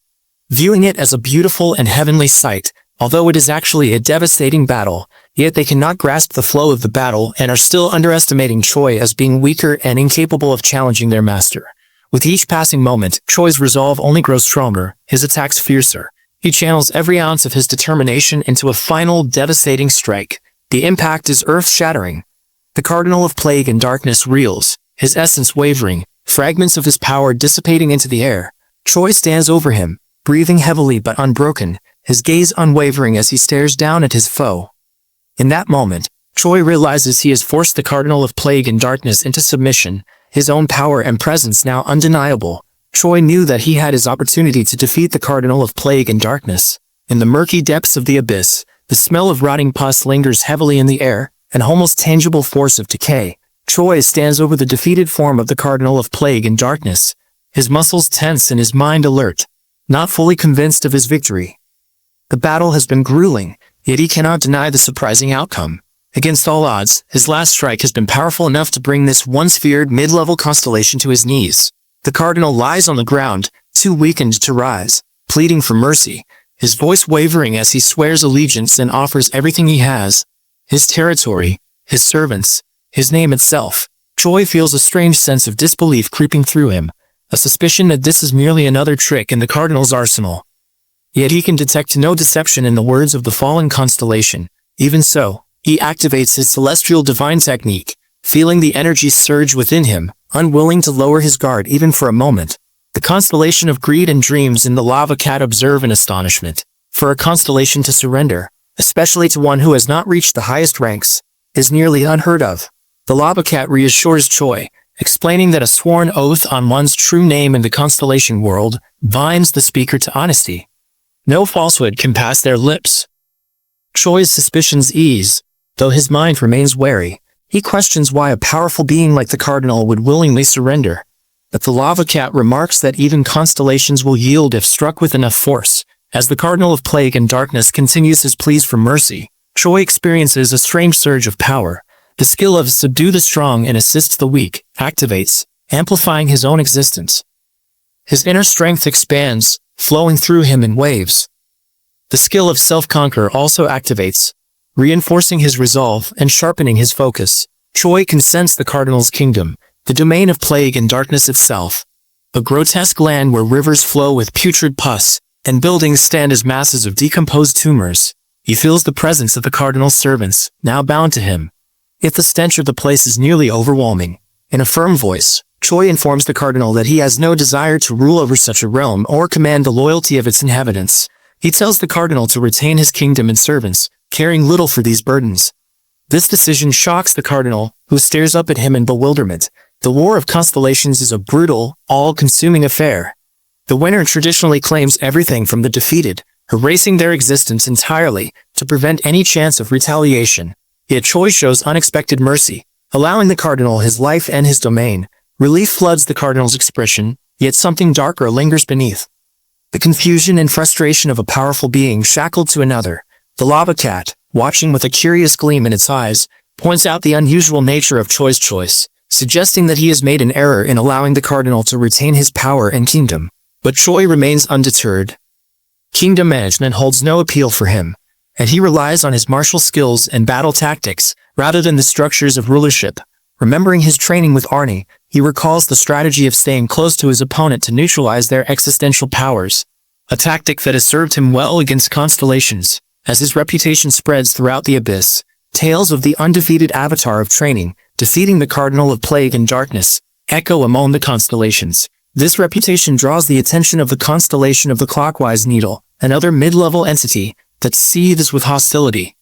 viewing it as a beautiful and heavenly sight. Although it is actually a devastating battle, yet they cannot grasp the flow of the battle and are still underestimating Choi as being weaker and incapable of challenging their master. With each passing moment, Choi's resolve only grows stronger, his attacks fiercer. He channels every ounce of his determination into a final, devastating strike. The impact is earth-shattering. The Cardinal of Plague and Darkness reels, his essence wavering, fragments of his power dissipating into the air. Choi stands over him, breathing heavily but unbroken, his gaze unwavering as he stares down at his foe. In that moment, Choi realizes he has forced the Cardinal of Plague and Darkness into submission, his own power and presence now undeniable. Choi knew that he had his opportunity to defeat the Cardinal of Plague and Darkness. In the murky depths of the abyss, the smell of rotting pus lingers heavily in the air, an almost tangible force of decay. Choi stands over the defeated form of the Cardinal of Plague and Darkness, his muscles tense and his mind alert, not fully convinced of his victory. The battle has been grueling, yet he cannot deny the surprising outcome. Against all odds, his last strike has been powerful enough to bring this once feared mid-level constellation to his knees. The Cardinal lies on the ground, too weakened to rise, pleading for mercy, his voice wavering as he swears allegiance and offers everything he has. His territory, his servants, his name itself. Choi feels a strange sense of disbelief creeping through him, a suspicion that this is merely another trick in the Cardinal's arsenal. Yet he can detect no deception in the words of the fallen constellation. Even so, he activates his celestial divine technique, feeling the energy surge within him, unwilling to lower his guard even for a moment. The constellation of greed and dreams in the lava cat observe in astonishment. For a constellation to surrender, especially to one who has not reached the highest ranks, is nearly unheard of. The lava cat reassures Choi, explaining that a sworn oath on one's true name in the constellation world binds the speaker to honesty. No falsehood can pass their lips. Choi's suspicions ease, though his mind remains wary. He questions why a powerful being like the Cardinal would willingly surrender. But the lava cat remarks that even constellations will yield if struck with enough force. As the Cardinal of Plague and Darkness continues his pleas for mercy, Choi experiences a strange surge of power. The skill of subdue the strong and assist the weak activates, amplifying his own existence. His inner strength expands, flowing through him in waves. The skill of self-conquer also activates, reinforcing his resolve and sharpening his focus. Choi can sense the Cardinal's kingdom, the domain of plague and darkness itself. A grotesque land where rivers flow with putrid pus, and buildings stand as masses of decomposed tumors. He feels the presence of the Cardinal's servants, now bound to him. Yet the stench of the place is nearly overwhelming. In a firm voice, Choi informs the Cardinal that he has no desire to rule over such a realm or command the loyalty of its inhabitants. He tells the Cardinal to retain his kingdom and servants, caring little for these burdens. This decision shocks the Cardinal, who stares up at him in bewilderment. The War of Constellations is a brutal, all-consuming affair. The winner traditionally claims everything from the defeated, erasing their existence entirely to prevent any chance of retaliation. Yet Choi shows unexpected mercy, allowing the Cardinal his life and his domain. Relief floods the Cardinal's expression, yet something darker lingers beneath. The confusion and frustration of a powerful being shackled to another. The lava cat, watching with a curious gleam in its eyes, points out the unusual nature of Choi's choice, suggesting that he has made an error in allowing the Cardinal to retain his power and kingdom. But Choi remains undeterred. Kingdom management holds no appeal for him, and he relies on his martial skills and battle tactics rather than the structures of rulership. Remembering his training with Arnie, he recalls the strategy of staying close to his opponent to neutralize their existential powers, a tactic that has served him well against constellations. As his reputation spreads throughout the abyss, tales of the undefeated avatar of training, defeating the Cardinal of Plague and Darkness, echo among the constellations. This reputation draws the attention of the constellation of the Clockwise Needle, another mid-level entity that seethes with hostility.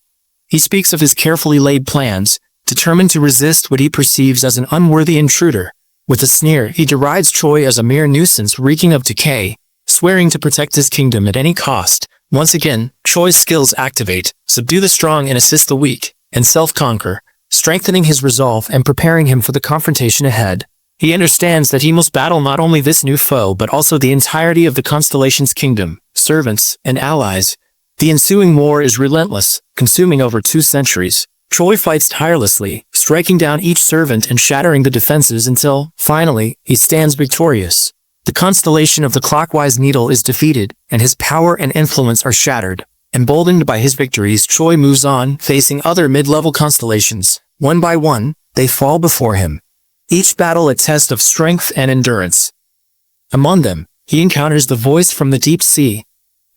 He speaks of his carefully laid plans, determined to resist what he perceives as an unworthy intruder. With a sneer, he derides Choi as a mere nuisance reeking of decay, swearing to protect his kingdom at any cost. Once again, Choi's skills activate, subdue the strong and assist the weak, and self-conquer, strengthening his resolve and preparing him for the confrontation ahead. He understands that he must battle not only this new foe but also the entirety of the constellation's kingdom, servants, and allies. The ensuing war is relentless, consuming over 2 centuries. Choi fights tirelessly, striking down each servant and shattering the defenses until, finally, he stands victorious. The constellation of the Clockwise Needle is defeated, and his power and influence are shattered. Emboldened by his victories, Choi moves on, facing other mid-level constellations. One by one, they fall before him. Each battle a test of strength and endurance. Among them, he encounters the voice from the deep sea,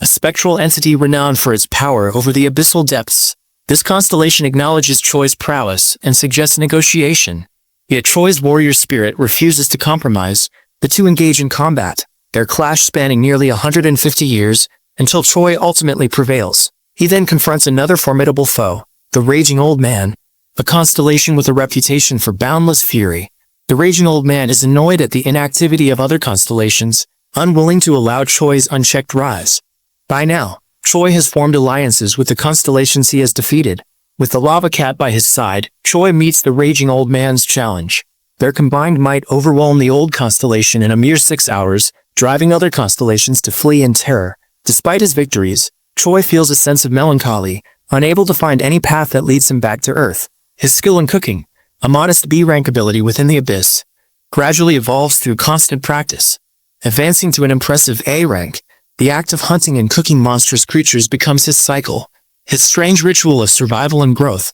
a spectral entity renowned for its power over the abyssal depths. This constellation acknowledges Choi's prowess and suggests negotiation. Yet Choi's warrior spirit refuses to compromise. The two engage in combat, their clash spanning nearly 150 years, until Choi ultimately prevails. He then confronts another formidable foe, the Raging Old Man, a constellation with a reputation for boundless fury. The Raging Old Man is annoyed at the inactivity of other constellations, unwilling to allow Choi's unchecked rise. By now, Choi has formed alliances with the constellations he has defeated. With the Lava Cat by his side, Choi meets the Raging Old Man's challenge. Their combined might overwhelm the old constellation in a mere 6 hours, driving other constellations to flee in terror. Despite his victories, Choi feels a sense of melancholy, unable to find any path that leads him back to Earth. His skill in cooking, a modest B-rank ability within the Abyss, gradually evolves through constant practice. Advancing to an impressive A rank, the act of hunting and cooking monstrous creatures becomes his cycle, his strange ritual of survival and growth.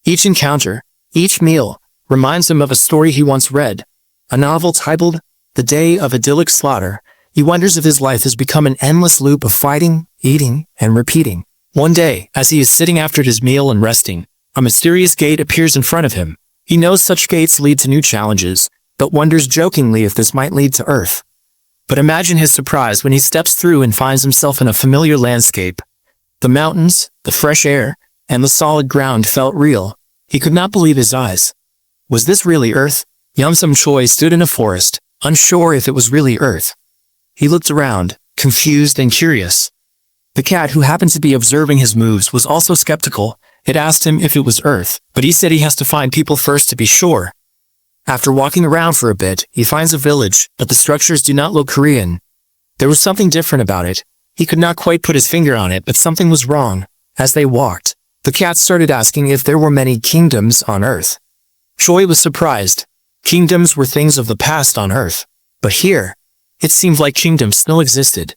Each encounter, each meal, reminds him of a story he once read, a novel titled The Day of Idyllic Slaughter. He wonders if his life has become an endless loop of fighting, eating, and repeating. One day, as he is sitting after his meal and resting, a mysterious gate appears in front of him. He knows such gates lead to new challenges, but wonders jokingly if this might lead to Earth. But imagine his surprise when he steps through and finds himself in a familiar landscape. The mountains, the fresh air, and the solid ground felt real. He could not believe his eyes. Was this really Earth? Yumsum Choi stood in a forest, unsure if it was really Earth. He looked around, confused and curious. The cat, who happened to be observing his moves, was also skeptical. It asked him if it was Earth, but he said he has to find people first to be sure. After walking around for a bit, he finds a village, but the structures do not look Korean. There was something different about it. He could not quite put his finger on it, but something was wrong. As they walked, the cat started asking if there were many kingdoms on Earth. Choi was surprised. Kingdoms were things of the past on Earth. But here, it seemed like kingdoms still existed.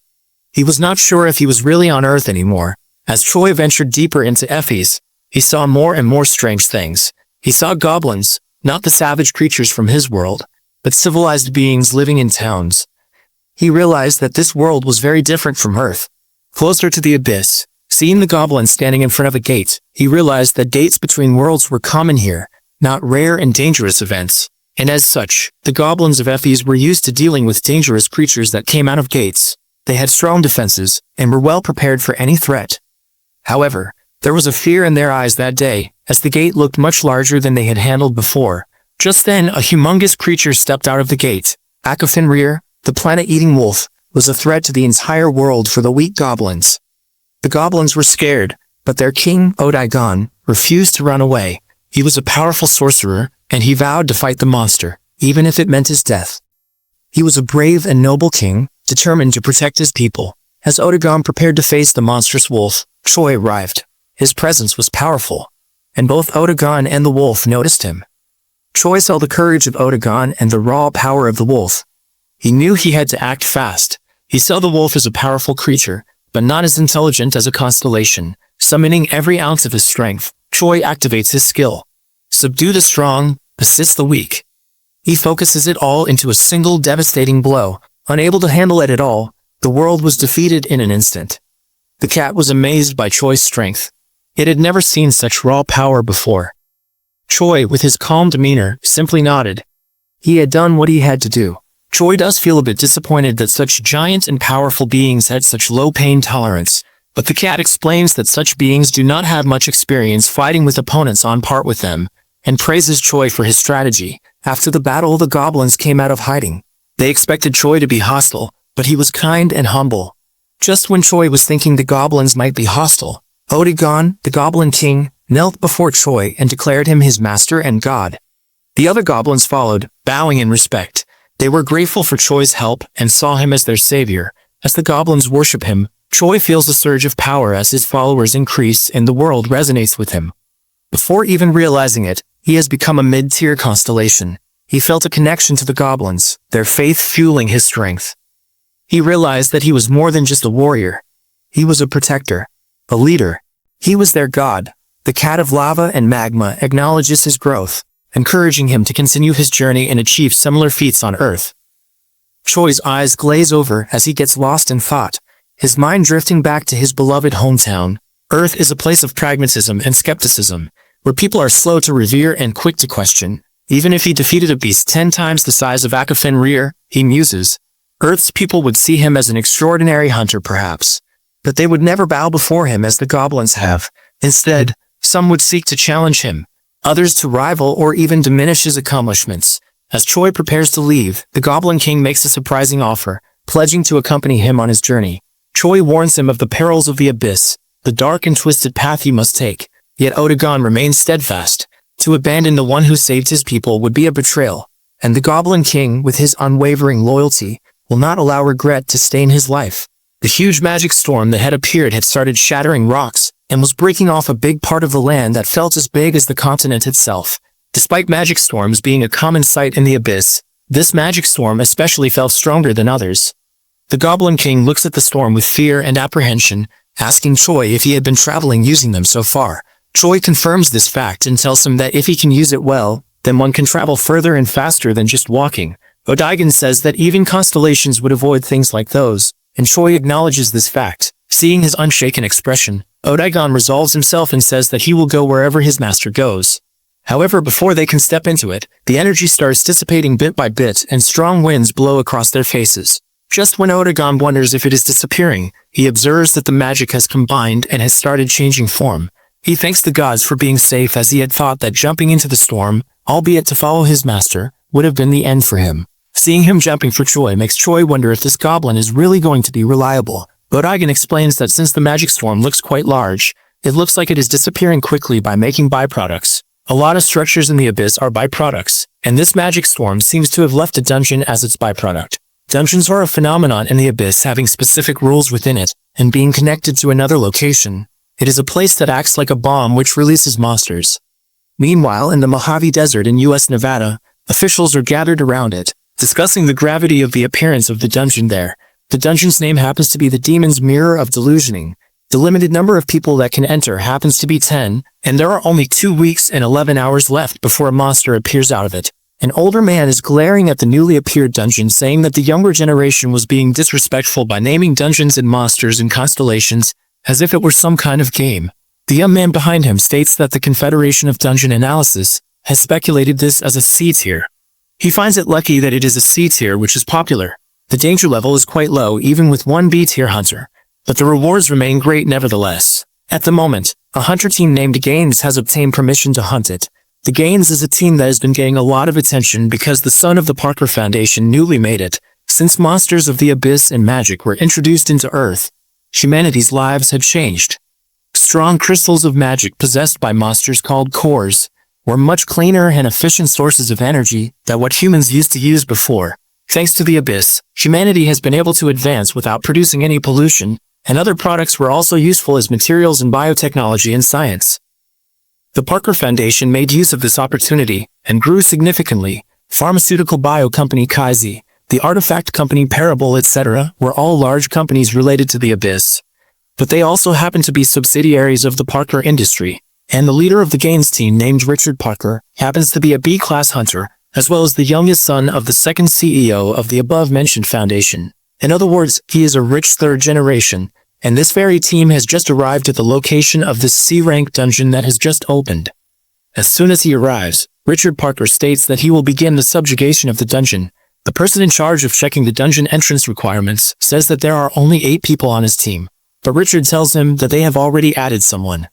He was not sure if he was really on Earth anymore. As Choi ventured deeper into Effie's, he saw more and more strange things. He saw goblins, not the savage creatures from his world, but civilized beings living in towns. He realized that this world was very different from Earth. Closer to the Abyss, seeing the goblins standing in front of a gate, he realized that dates between worlds were common here, not rare and dangerous events. And as such, the goblins of Effie's were used to dealing with dangerous creatures that came out of gates. They had strong defenses, and were well prepared for any threat. However, there was a fear in their eyes that day, as the gate looked much larger than they had handled before. Just then, a humongous creature stepped out of the gate. Akafenrir, the planet-eating wolf, was a threat to the entire world for the weak goblins. The goblins were scared, but their king, Odaigon, refused to run away. He was a powerful sorcerer, and he vowed to fight the monster, even if it meant his death. He was a brave and noble king, determined to protect his people. As Odaigon prepared to face the monstrous wolf, Choi arrived. His presence was powerful, and both Odaigon and the wolf noticed him. Choi saw the courage of Odaigon and the raw power of the wolf. He knew he had to act fast. He saw the wolf as a powerful creature, but not as intelligent as a constellation. Summoning every ounce of his strength, Choi activates his skill. Subdue the strong, assist the weak. He focuses it all into a single devastating blow. Unable to handle it at all, the world was defeated in an instant. The cat was amazed by Choi's strength. It had never seen such raw power before. Choi, with his calm demeanor, simply nodded. He had done what he had to do. Choi does feel a bit disappointed that such giant and powerful beings had such low pain tolerance, but the cat explains that such beings do not have much experience fighting with opponents on par with them, and praises Choi for his strategy. After the battle, the goblins came out of hiding. They expected Choi to be hostile, but he was kind and humble. Just when Choi was thinking the goblins might be hostile, Odaigon, the Goblin King, knelt before Choi and declared him his master and god. The other goblins followed, bowing in respect. They were grateful for Choi's help and saw him as their savior. As the goblins worship him, Choi feels a surge of power as his followers increase and the world resonates with him. Before even realizing it, he has become a mid-tier constellation. He felt a connection to the goblins, their faith fueling his strength. He realized that he was more than just a warrior. He was a protector, a leader. He was their god. The cat of lava and magma acknowledges his growth, encouraging him to continue his journey and achieve similar feats on Earth. Choi's eyes glaze over as he gets lost in thought, his mind drifting back to his beloved hometown. Earth is a place of pragmatism and skepticism, where people are slow to revere and quick to question. Even if he defeated a beast 10 times the size of Akafenrir, he muses, Earth's people would see him as an extraordinary hunter perhaps, but they would never bow before him as the goblins have. Instead, some would seek to challenge him, others to rival or even diminish his accomplishments. As Choi prepares to leave, the Goblin King makes a surprising offer, pledging to accompany him on his journey. Choi warns him of the perils of the abyss, the dark and twisted path he must take, yet Otagon remains steadfast. To abandon the one who saved his people would be a betrayal, and the Goblin King, with his unwavering loyalty, will not allow regret to stain his life. The huge magic storm that had appeared had started shattering rocks, and was breaking off a big part of the land that felt as big as the continent itself. Despite magic storms being a common sight in the abyss, this magic storm especially felt stronger than others. The Goblin King looks at the storm with fear and apprehension, asking Choi if he had been traveling using them so far. Choi confirms this fact and tells him that if he can use it well, then one can travel further and faster than just walking. Odaigan says that even constellations would avoid things like those, and Choi acknowledges this fact. Seeing his unshaken expression, Odaigan resolves himself and says that he will go wherever his master goes. However, before they can step into it, the energy starts dissipating bit by bit and strong winds blow across their faces. Just when Odaigan wonders if it is disappearing, he observes that the magic has combined and has started changing form. He thanks the gods for being safe, as he had thought that jumping into the storm, albeit to follow his master, would have been the end for him. Seeing him jumping for Choi makes Choi wonder if this goblin is really going to be reliable. Odaigan explains that since the magic storm looks quite large, it looks like it is disappearing quickly by making byproducts. A lot of structures in the abyss are byproducts, and this magic storm seems to have left a dungeon as its byproduct. Dungeons are a phenomenon in the abyss, having specific rules within it, and being connected to another location. It is a place that acts like a bomb which releases monsters. Meanwhile, in the Mojave Desert in US Nevada, officials are gathered around it, discussing the gravity of the appearance of the dungeon there. The dungeon's name happens to be the Demon's Mirror of Delusioning. The limited number of people that can enter happens to be 10, and there are only 2 weeks and 11 hours left before a monster appears out of it. An older man is glaring at the newly appeared dungeon, saying that the younger generation was being disrespectful by naming dungeons and monsters and constellations as if it were some kind of game. The young man behind him states that the Confederation of Dungeon Analysis has speculated this as a C tier. He finds it lucky that it is a C tier, which is popular. The danger level is quite low even with one B tier hunter, but the rewards remain great nevertheless. At the moment, a hunter team named Gaines has obtained permission to hunt it. The Gaines is a team that has been getting a lot of attention because the son of the Parker Foundation newly made it. Since monsters of the abyss and magic were introduced into Earth, humanity's lives had changed. Strong crystals of magic possessed by monsters called cores were much cleaner and efficient sources of energy than what humans used to use before. Thanks to the abyss, humanity has been able to advance without producing any pollution, and other products were also useful as materials in biotechnology and science. The Parker Foundation made use of this opportunity and grew significantly. Pharmaceutical bio company Kaizi, the artifact company Parable, etc. were all large companies related to the abyss. But they also happen to be subsidiaries of the Parker industry, and the leader of the Gaines team, named Richard Parker, happens to be a B-class hunter, as well as the youngest son of the second CEO of the above-mentioned foundation. In other words, he is a rich third generation, and this very team has just arrived at the location of this C-rank dungeon that has just opened. As soon as he arrives, Richard Parker states that he will begin the subjugation of the dungeon. The person in charge of checking the dungeon entrance requirements says that there are only 8 people on his team, but Richard tells him that they have already added someone.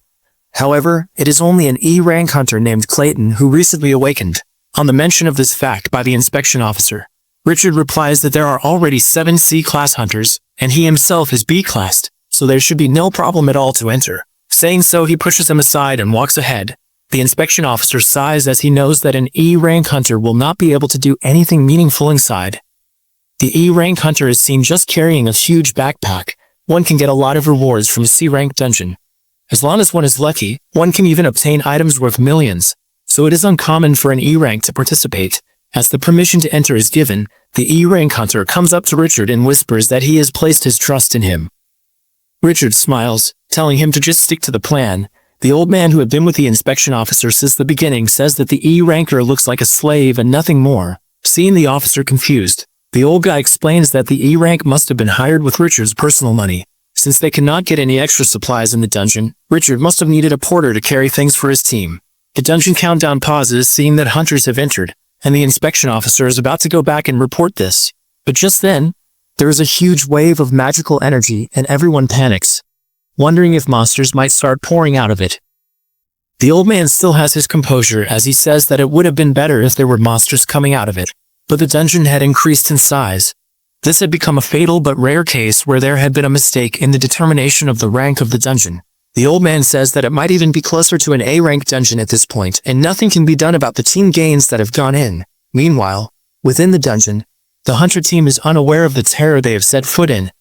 However, it is only an E-rank hunter named Clayton who recently awakened. On the mention of this fact by the inspection officer, Richard replies that there are already 7 C-class hunters, and he himself is B-classed, so there should be no problem at all to enter. Saying so, he pushes him aside and walks ahead. The inspection officer sighs as he knows that an E-rank hunter will not be able to do anything meaningful inside. The E-rank hunter is seen just carrying a huge backpack. One can get a lot of rewards from a C-rank dungeon. As long as one is lucky, one can even obtain items worth millions. So it is uncommon for an E-rank to participate. As the permission to enter is given, the E-rank hunter comes up to Richard and whispers that he has placed his trust in him. Richard smiles, telling him to just stick to the plan. The old man who had been with the inspection officer since the beginning says that the E-ranker looks like a slave and nothing more. Seeing the officer confused, The old guy explains that the E rank must have been hired with Richard's personal money. Since they could not get any extra supplies in the dungeon, Richard must have needed a porter to carry things for his team. The dungeon countdown pauses, seeing that hunters have entered, and the inspection officer is about to go back and report this. But just then, there is a huge wave of magical energy and everyone panics, wondering if monsters might start pouring out of it. The old man still has his composure as he says that it would have been better if there were monsters coming out of it, but the dungeon had increased in size. This had become a fatal but rare case where there had been a mistake in the determination of the rank of the dungeon. The old man says that it might even be closer to an A-rank dungeon at this point, and nothing can be done about the team gains that have gone in. Meanwhile, within the dungeon, the hunter team is unaware of the terror they have set foot in,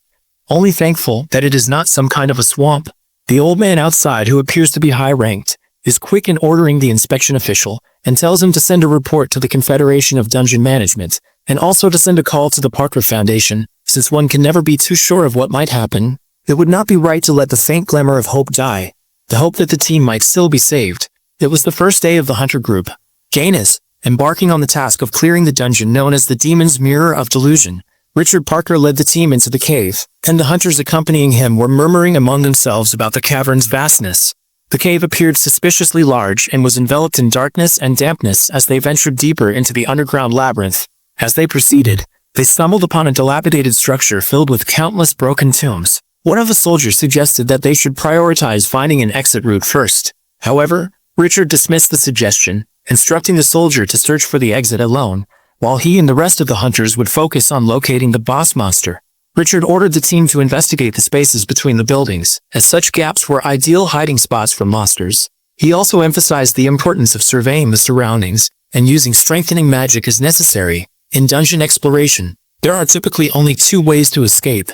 only thankful that it is not some kind of a swamp. The old man outside, who appears to be high-ranked, is quick in ordering the inspection official and tells him to send a report to the Confederation of Dungeon Management, and also to send a call to the Parker Foundation. Since one can never be too sure of what might happen, it would not be right to let the faint glimmer of hope die, the hope that the team might still be saved. It was the first day of the hunter group. Janus, embarking on the task of clearing the dungeon known as the Demon's Mirror of Delusion. Richard Parker led the team into the cave, and the hunters accompanying him were murmuring among themselves about the cavern's vastness. The cave appeared suspiciously large and was enveloped in darkness and dampness as they ventured deeper into the underground labyrinth. As they proceeded, they stumbled upon a dilapidated structure filled with countless broken tombs. One of the soldiers suggested that they should prioritize finding an exit route first. However, Richard dismissed the suggestion, instructing the soldier to search for the exit alone, while he and the rest of the hunters would focus on locating the boss monster. Richard ordered the team to investigate the spaces between the buildings, as such gaps were ideal hiding spots for monsters. He also emphasized the importance of surveying the surroundings and using strengthening magic as necessary. In dungeon exploration, there are typically only two ways to escape.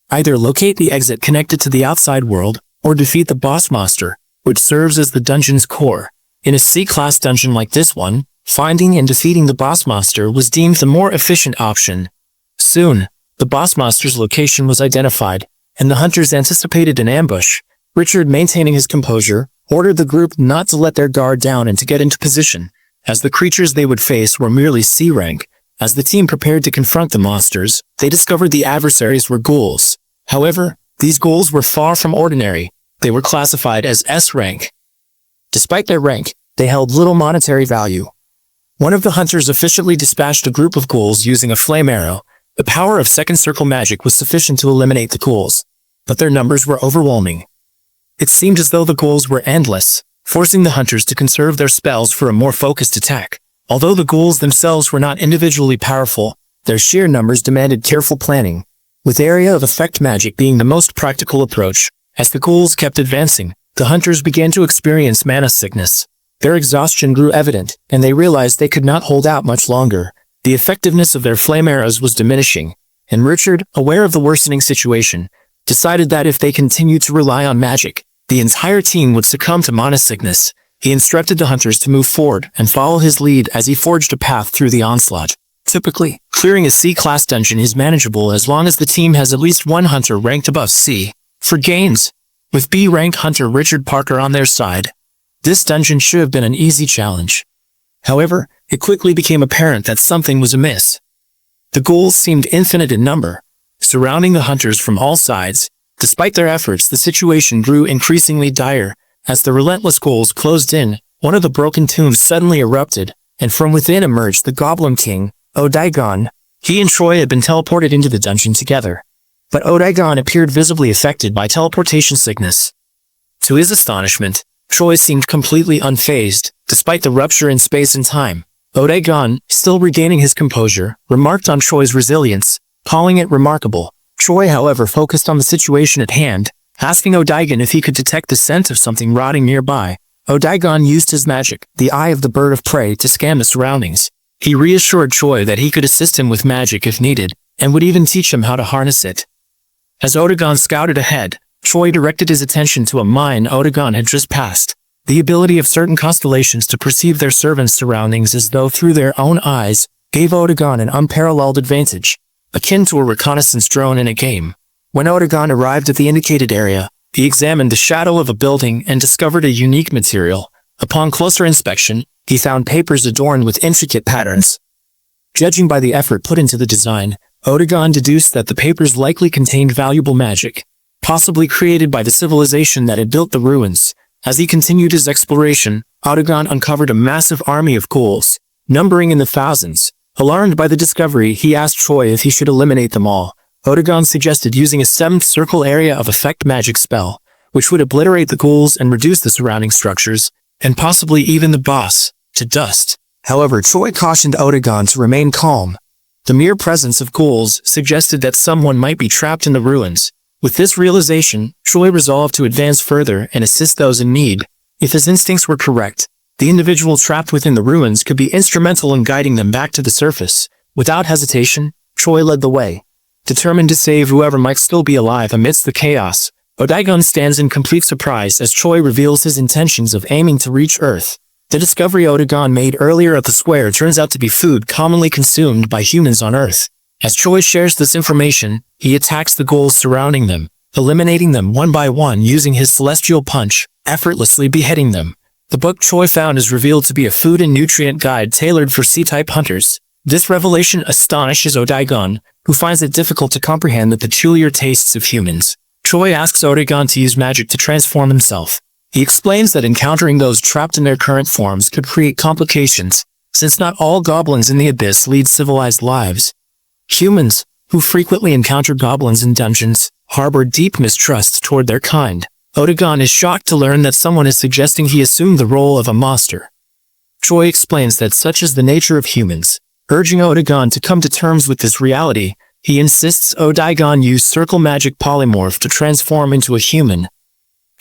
Either locate the exit connected to the outside world, or defeat the boss monster, which serves as the dungeon's core. In a C-class dungeon like this one, finding and defeating the boss monster was deemed the more efficient option. Soon, the boss monster's location was identified, and the hunters anticipated an ambush. Richard, maintaining his composure, ordered the group not to let their guard down and to get into position, as the creatures they would face were merely C-rank. As the team prepared to confront the monsters, they discovered the adversaries were ghouls. However, these ghouls were far from ordinary. They were classified as S-rank. Despite their rank, they held little monetary value. One of the hunters efficiently dispatched a group of ghouls using a flame arrow. The power of second circle magic was sufficient to eliminate the ghouls, but their numbers were overwhelming. It seemed as though the ghouls were endless, forcing the hunters to conserve their spells for a more focused attack. Although the ghouls themselves were not individually powerful, their sheer numbers demanded careful planning, with area of effect magic being the most practical approach. As the ghouls kept advancing, the hunters began to experience mana sickness. Their exhaustion grew evident, and they realized they could not hold out much longer. The effectiveness of their flame arrows was diminishing, and Richard, aware of the worsening situation, decided that if they continued to rely on magic, the entire team would succumb to mana sickness. He instructed the hunters to move forward and follow his lead as he forged a path through the onslaught. Typically, clearing a C-class dungeon is manageable as long as the team has at least one hunter ranked above C. For gains, with B-rank hunter Richard Parker on their side, this dungeon should have been an easy challenge. However, it quickly became apparent that something was amiss. The ghouls seemed infinite in number, surrounding the hunters from all sides. Despite their efforts, the situation grew increasingly dire. As the relentless ghouls closed in, one of the broken tombs suddenly erupted, and from within emerged the Goblin King, Odaigon. He and Troy had been teleported into the dungeon together, but Odaigon appeared visibly affected by teleportation sickness. To his astonishment, Troy seemed completely unfazed, despite the rupture in space and time. Odaigon, still regaining his composure, remarked on Troy's resilience, calling it remarkable. Troy, however, focused on the situation at hand, asking Odaigon if he could detect the scent of something rotting nearby. Odaigon used his magic, the Eye of the Bird of Prey, to scan the surroundings. He reassured Troy that he could assist him with magic if needed, and would even teach him how to harness it. As Odaigon scouted ahead, Troy directed his attention to a mine Odaigon had just passed. The ability of certain constellations to perceive their servants' surroundings as though through their own eyes gave Odaigon an unparalleled advantage, akin to a reconnaissance drone in a game. When Odaigon arrived at the indicated area, he examined the shadow of a building and discovered a unique material. Upon closer inspection, he found papers adorned with intricate patterns. Judging by the effort put into the design, Otagon deduced that the papers likely contained valuable magic, possibly created by the civilization that had built the ruins. As he continued his exploration, Otagon uncovered a massive army of ghouls, numbering in the thousands. Alarmed by the discovery, he asked Choi if he should eliminate them all. Otagon suggested using a 7th circle area of effect magic spell, which would obliterate the ghouls and reduce the surrounding structures, and possibly even the boss, to dust. However, Choi cautioned Otagon to remain calm. The mere presence of ghouls suggested that someone might be trapped in the ruins. With this realization, Choi resolved to advance further and assist those in need. If his instincts were correct, the individual trapped within the ruins could be instrumental in guiding them back to the surface. Without hesitation, Choi led the way. Determined to save whoever might still be alive amidst the chaos, Otagon stands in complete surprise as Choi reveals his intentions of aiming to reach Earth. The discovery Otagon made earlier at the square turns out to be food commonly consumed by humans on Earth. As Choi shares this information, he attacks the ghouls surrounding them, eliminating them one by one using his celestial punch, effortlessly beheading them. The book Choi found is revealed to be a food and nutrient guide tailored for C-type hunters. This revelation astonishes Otagon, who finds it difficult to comprehend the peculiar tastes of humans. Choi asks Otagon to use magic to transform himself. He explains that encountering those trapped in their current forms could create complications, since not all goblins in the abyss lead civilized lives. Humans, who frequently encounter goblins in dungeons, harbor deep mistrust toward their kind. Otagon is shocked to learn that someone is suggesting he assume the role of a monster. Choi explains that such is the nature of humans. Urging Otagon to come to terms with this reality, he insists Otagon use circle magic polymorph to transform into a human.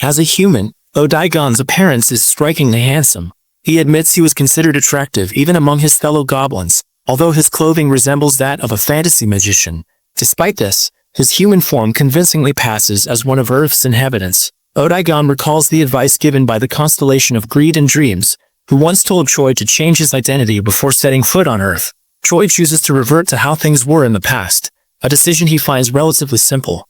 As a human, Otagon's appearance is strikingly handsome. He admits he was considered attractive even among his fellow goblins, although his clothing resembles that of a fantasy magician. Despite this, his human form convincingly passes as one of Earth's inhabitants. Otagon recalls the advice given by the constellation of Greed and Dreams, who once told Choi to change his identity before setting foot on Earth. Choi chooses to revert to how things were in the past, a decision he finds relatively simple.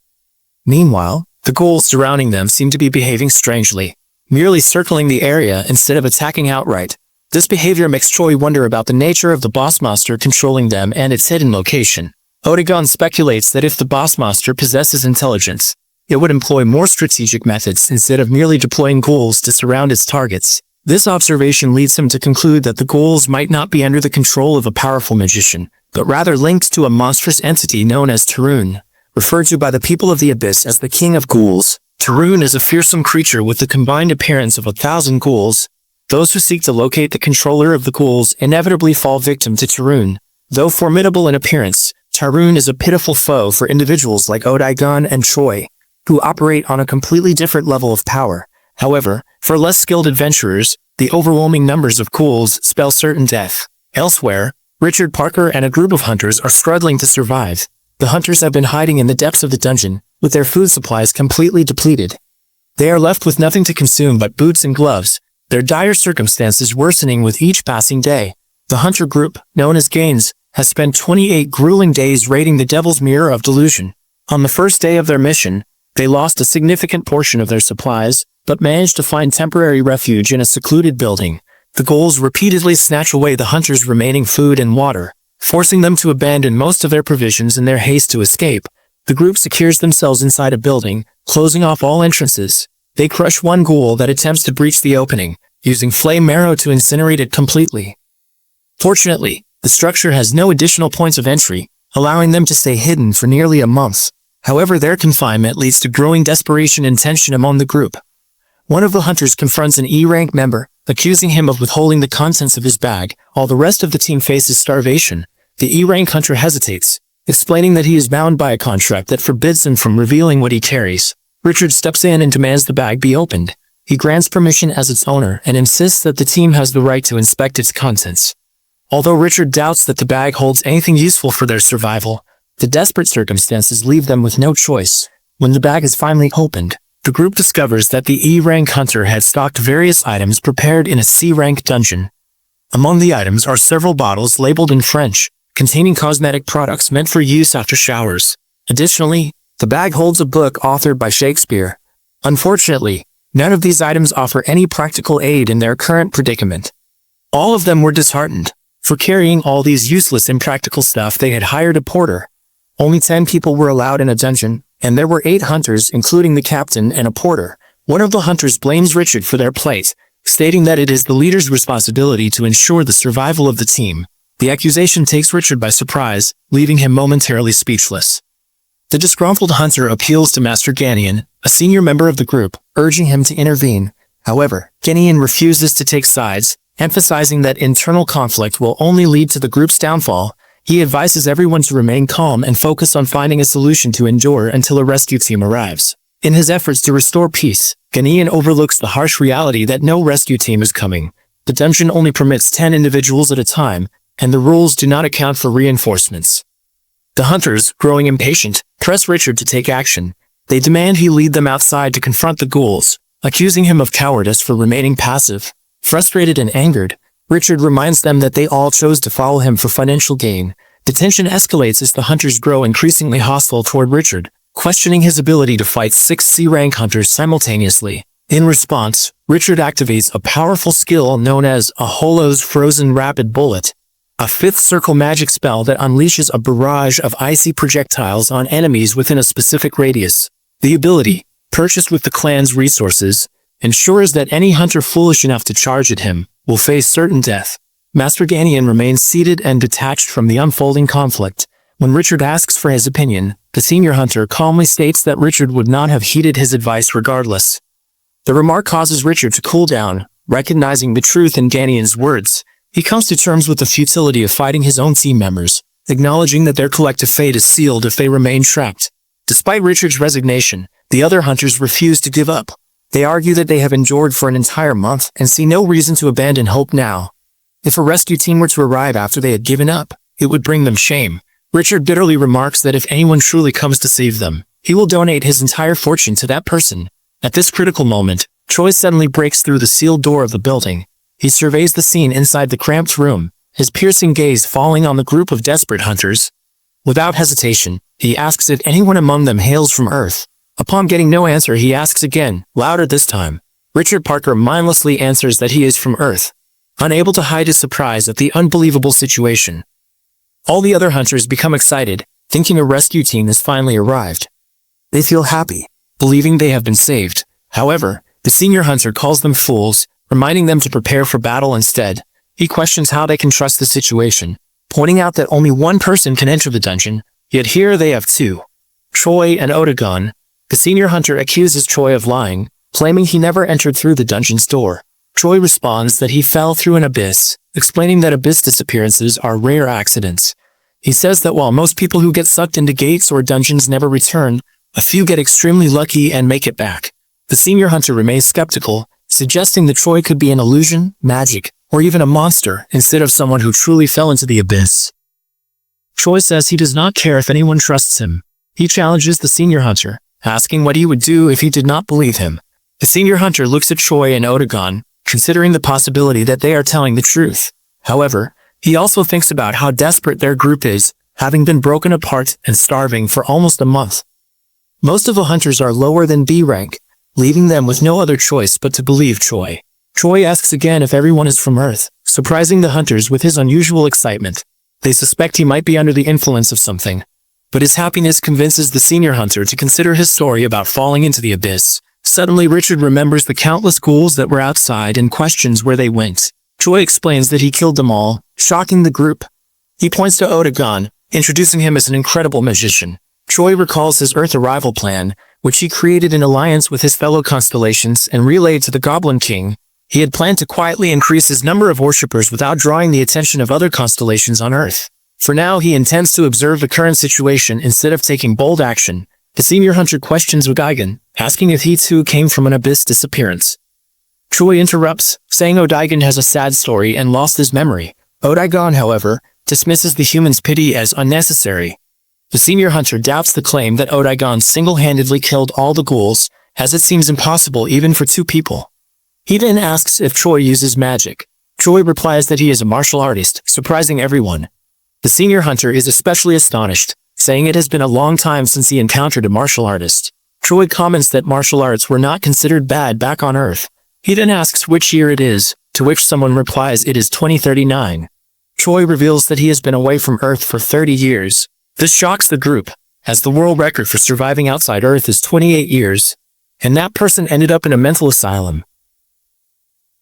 Meanwhile, the ghouls surrounding them seem to be behaving strangely, merely circling the area instead of attacking outright. This behavior makes Choi wonder about the nature of the boss monster controlling them and its hidden location. Otagon speculates that if the boss monster possesses intelligence, it would employ more strategic methods instead of merely deploying ghouls to surround its targets. This observation leads him to conclude that the ghouls might not be under the control of a powerful magician, but rather linked to a monstrous entity known as Tarun, referred to by the people of the Abyss as the King of Ghouls. Tarun is a fearsome creature with the combined appearance of 1,000 ghouls. Those who seek to locate the controller of the ghouls inevitably fall victim to Tarun. Though formidable in appearance, Tarun is a pitiful foe for individuals like Otagon and Choi, who operate on a completely different level of power. However, for less skilled adventurers, the overwhelming numbers of ghouls spell certain death. Elsewhere, Richard Parker and a group of hunters are struggling to survive. The hunters have been hiding in the depths of the dungeon, with their food supplies completely depleted. They are left with nothing to consume but boots and gloves, their dire circumstances worsening with each passing day. The hunter group, known as Gaines, has spent 28 grueling days raiding the Devil's Mirror of Delusion. On the first day of their mission, they lost a significant portion of their supplies, but managed to find temporary refuge in a secluded building. The ghouls repeatedly snatch away the hunters' remaining food and water, forcing them to abandon most of their provisions in their haste to escape. The group secures themselves inside a building, closing off all entrances. They crush one ghoul that attempts to breach the opening, using flame marrow to incinerate it completely. Fortunately, the structure has no additional points of entry, allowing them to stay hidden for nearly a month. However, their confinement leads to growing desperation and tension among the group. One of the hunters confronts an E-rank member, accusing him of withholding the contents of his bag, while the rest of the team faces starvation. The E-rank hunter hesitates, explaining that he is bound by a contract that forbids him from revealing what he carries. Richard steps in and demands the bag be opened. He grants permission as its owner and insists that the team has the right to inspect its contents. Although Richard doubts that the bag holds anything useful for their survival, the desperate circumstances leave them with no choice. When the bag is finally opened, the group discovers that the E-rank hunter had stocked various items prepared in a C-rank dungeon. Among the items are several bottles labeled in French, containing cosmetic products meant for use after showers. Additionally, the bag holds a book authored by Shakespeare. Unfortunately, none of these items offer any practical aid in their current predicament. All of them were disheartened. For carrying all these useless impractical stuff, they had hired a porter. Only 10 people were allowed in a dungeon, and there were 8 hunters, including the captain and a porter. One of the hunters blames Richard for their plight, stating that it is the leader's responsibility to ensure the survival of the team. The accusation takes Richard by surprise, leaving him momentarily speechless. The disgruntled hunter appeals to Master Ganian, a senior member of the group, urging him to intervene. However, Ganian refuses to take sides, emphasizing that internal conflict will only lead to the group's downfall. He advises everyone to remain calm and focus on finding a solution to endure until a rescue team arrives. In his efforts to restore peace, Ganian overlooks the harsh reality that no rescue team is coming. The dungeon only permits 10 individuals at a time, and the rules do not account for reinforcements. The hunters, growing impatient, press Richard to take action. They demand he lead them outside to confront the ghouls, accusing him of cowardice for remaining passive. Frustrated and angered, Richard reminds them that they all chose to follow him for financial gain. The tension escalates as the hunters grow increasingly hostile toward Richard, questioning his ability to fight 6 C-rank hunters simultaneously. In response, Richard activates a powerful skill known as a Holo's Frozen Rapid Bullet, a 5th circle magic spell that unleashes a barrage of icy projectiles on enemies within a specific radius. The ability, purchased with the clan's resources, ensures that any hunter foolish enough to charge at him will face certain death. Master Ganian remains seated and detached from the unfolding conflict. When Richard asks for his opinion, the senior hunter calmly states that Richard would not have heeded his advice regardless. The remark causes Richard to cool down, recognizing the truth in Ganian's words. He comes to terms with the futility of fighting his own team members, acknowledging that their collective fate is sealed if they remain trapped. Despite Richard's resignation, the other hunters refuse to give up. They argue that they have endured for an entire month and see no reason to abandon hope now. If a rescue team were to arrive after they had given up, it would bring them shame. Richard bitterly remarks that if anyone truly comes to save them, he will donate his entire fortune to that person. At this critical moment, Troy suddenly breaks through the sealed door of the building. He surveys the scene inside the cramped room, his piercing gaze falling on the group of desperate hunters. Without hesitation, he asks if anyone among them hails from Earth. Upon getting no answer, he asks again, louder this time. Richard Parker mindlessly answers that he is from Earth, unable to hide his surprise at the unbelievable situation. All the other hunters become excited, thinking a rescue team has finally arrived. They feel happy, believing they have been saved. However, the senior hunter calls them fools, reminding them to prepare for battle instead. He questions how they can trust the situation, pointing out that only one person can enter the dungeon, yet here they have 2. Troy and Otagon. The senior hunter accuses Troy of lying, claiming he never entered through the dungeon's door. Troy responds that he fell through an abyss, explaining that abyss disappearances are rare accidents. He says that while most people who get sucked into gates or dungeons never return, a few get extremely lucky and make it back. The senior hunter remains skeptical, suggesting that Troy could be an illusion, magic, or even a monster instead of someone who truly fell into the abyss. Troy says he does not care if anyone trusts him. He challenges the senior hunter, asking what he would do if he did not believe him. The senior hunter looks at Troy and Otagon, considering the possibility that they are telling the truth. However, he also thinks about how desperate their group is, having been broken apart and starving for almost a month. Most of the hunters are lower than B rank, leaving them with no other choice but to believe Troy. Troy asks again if everyone is from Earth, surprising the hunters with his unusual excitement. They suspect he might be under the influence of something, but his happiness convinces the senior hunter to consider his story about falling into the abyss. Suddenly, Richard remembers the countless ghouls that were outside and questions where they went. Troy explains that he killed them all, shocking the group. He points to Otagon, introducing him as an incredible magician. Troy recalls his Earth arrival plan, which he created in alliance with his fellow constellations and relayed to the Goblin King. He had planned to quietly increase his number of worshippers without drawing the attention of other constellations on Earth. For now, he intends to observe the current situation instead of taking bold action. The senior hunter questions Odaigan, asking if he too came from an abyss disappearance. Troy interrupts, saying Odaigan has a sad story and lost his memory. Odaigan, however, dismisses the human's pity as unnecessary. The senior hunter doubts the claim that Odaigan single-handedly killed all the ghouls, as it seems impossible even for 2 people. He then asks if Troy uses magic. Troy replies that he is a martial artist, surprising everyone. The senior hunter is especially astonished, saying it has been a long time since he encountered a martial artist. Troy comments that martial arts were not considered bad back on Earth. He then asks which year it is, to which someone replies it is 2039. Choi reveals that he has been away from Earth for 30 years. This shocks the group, as the world record for surviving outside Earth is 28 years, and that person ended up in a mental asylum.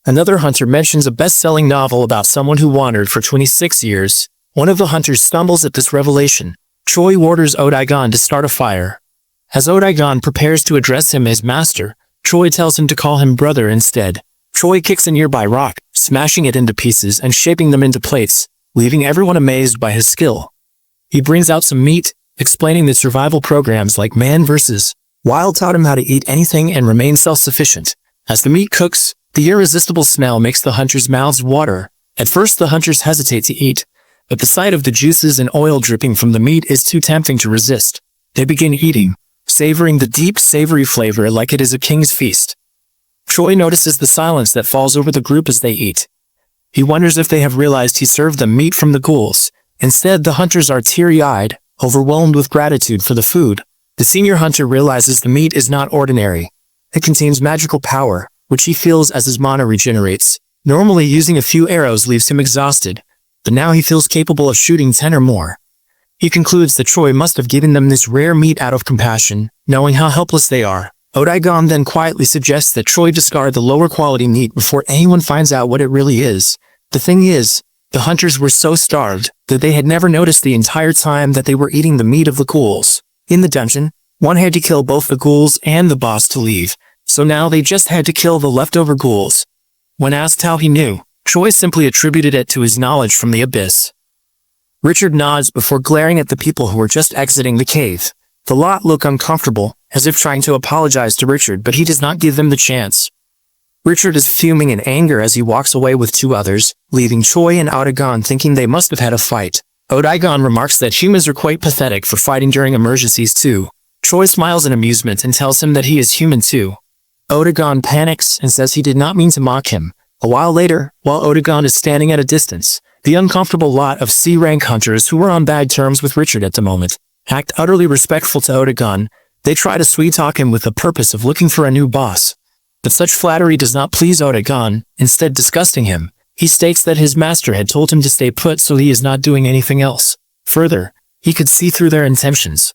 Another hunter mentions a best-selling novel about someone who wandered for 26 years. One of the hunters stumbles at this revelation. Choi orders Odaigon to start a fire. As Odaigon prepares to address him as master, Choi tells him to call him brother instead. Choi kicks a nearby rock, smashing it into pieces and shaping them into plates, leaving everyone amazed by his skill. He brings out some meat, explaining that survival programs like Man vs. Wild taught him how to eat anything and remain self-sufficient. As the meat cooks, the irresistible smell makes the hunters' mouths water. At first the hunters hesitate to eat, but the sight of the juices and oil dripping from the meat is too tempting to resist. They begin eating, savoring the deep, savory flavor like it is a king's feast. Choi notices the silence that falls over the group as they eat. He wonders if they have realized he served them meat from the ghouls. Instead, the hunters are teary-eyed, overwhelmed with gratitude for the food. The senior hunter realizes the meat is not ordinary. It contains magical power, which he feels as his mana regenerates. Normally, using a few arrows leaves him exhausted, but now he feels capable of shooting 10 or more. He concludes that Choi must have given them this rare meat out of compassion, knowing how helpless they are. Odaigon then quietly suggests that Choi discard the lower quality meat before anyone finds out what it really is. The thing is, the hunters were so starved that they had never noticed the entire time that they were eating the meat of the ghouls. In the dungeon, one had to kill both the ghouls and the boss to leave, so now they just had to kill the leftover ghouls. When asked how he knew, Choi simply attributed it to his knowledge from the abyss. Richard nods before glaring at the people who were just exiting the cave. The lot look uncomfortable, as if trying to apologize to Richard, but he does not give them the chance. Richard is fuming in anger as he walks away with two others, leaving Choi and Odaigon thinking they must have had a fight. Odaigon remarks that humans are quite pathetic for fighting during emergencies too. Choi smiles in amusement and tells him that he is human too. Odaigon panics and says he did not mean to mock him. A while later, while Odaigon is standing at a distance, the uncomfortable lot of C-rank hunters who were on bad terms with Richard at the moment act utterly respectful to Odaigon. They try to sweet-talk him with the purpose of looking for a new boss. But such flattery does not please Odaigon, instead disgusting him. He states that his master had told him to stay put, so he is not doing anything else. Further, he could see through their intentions.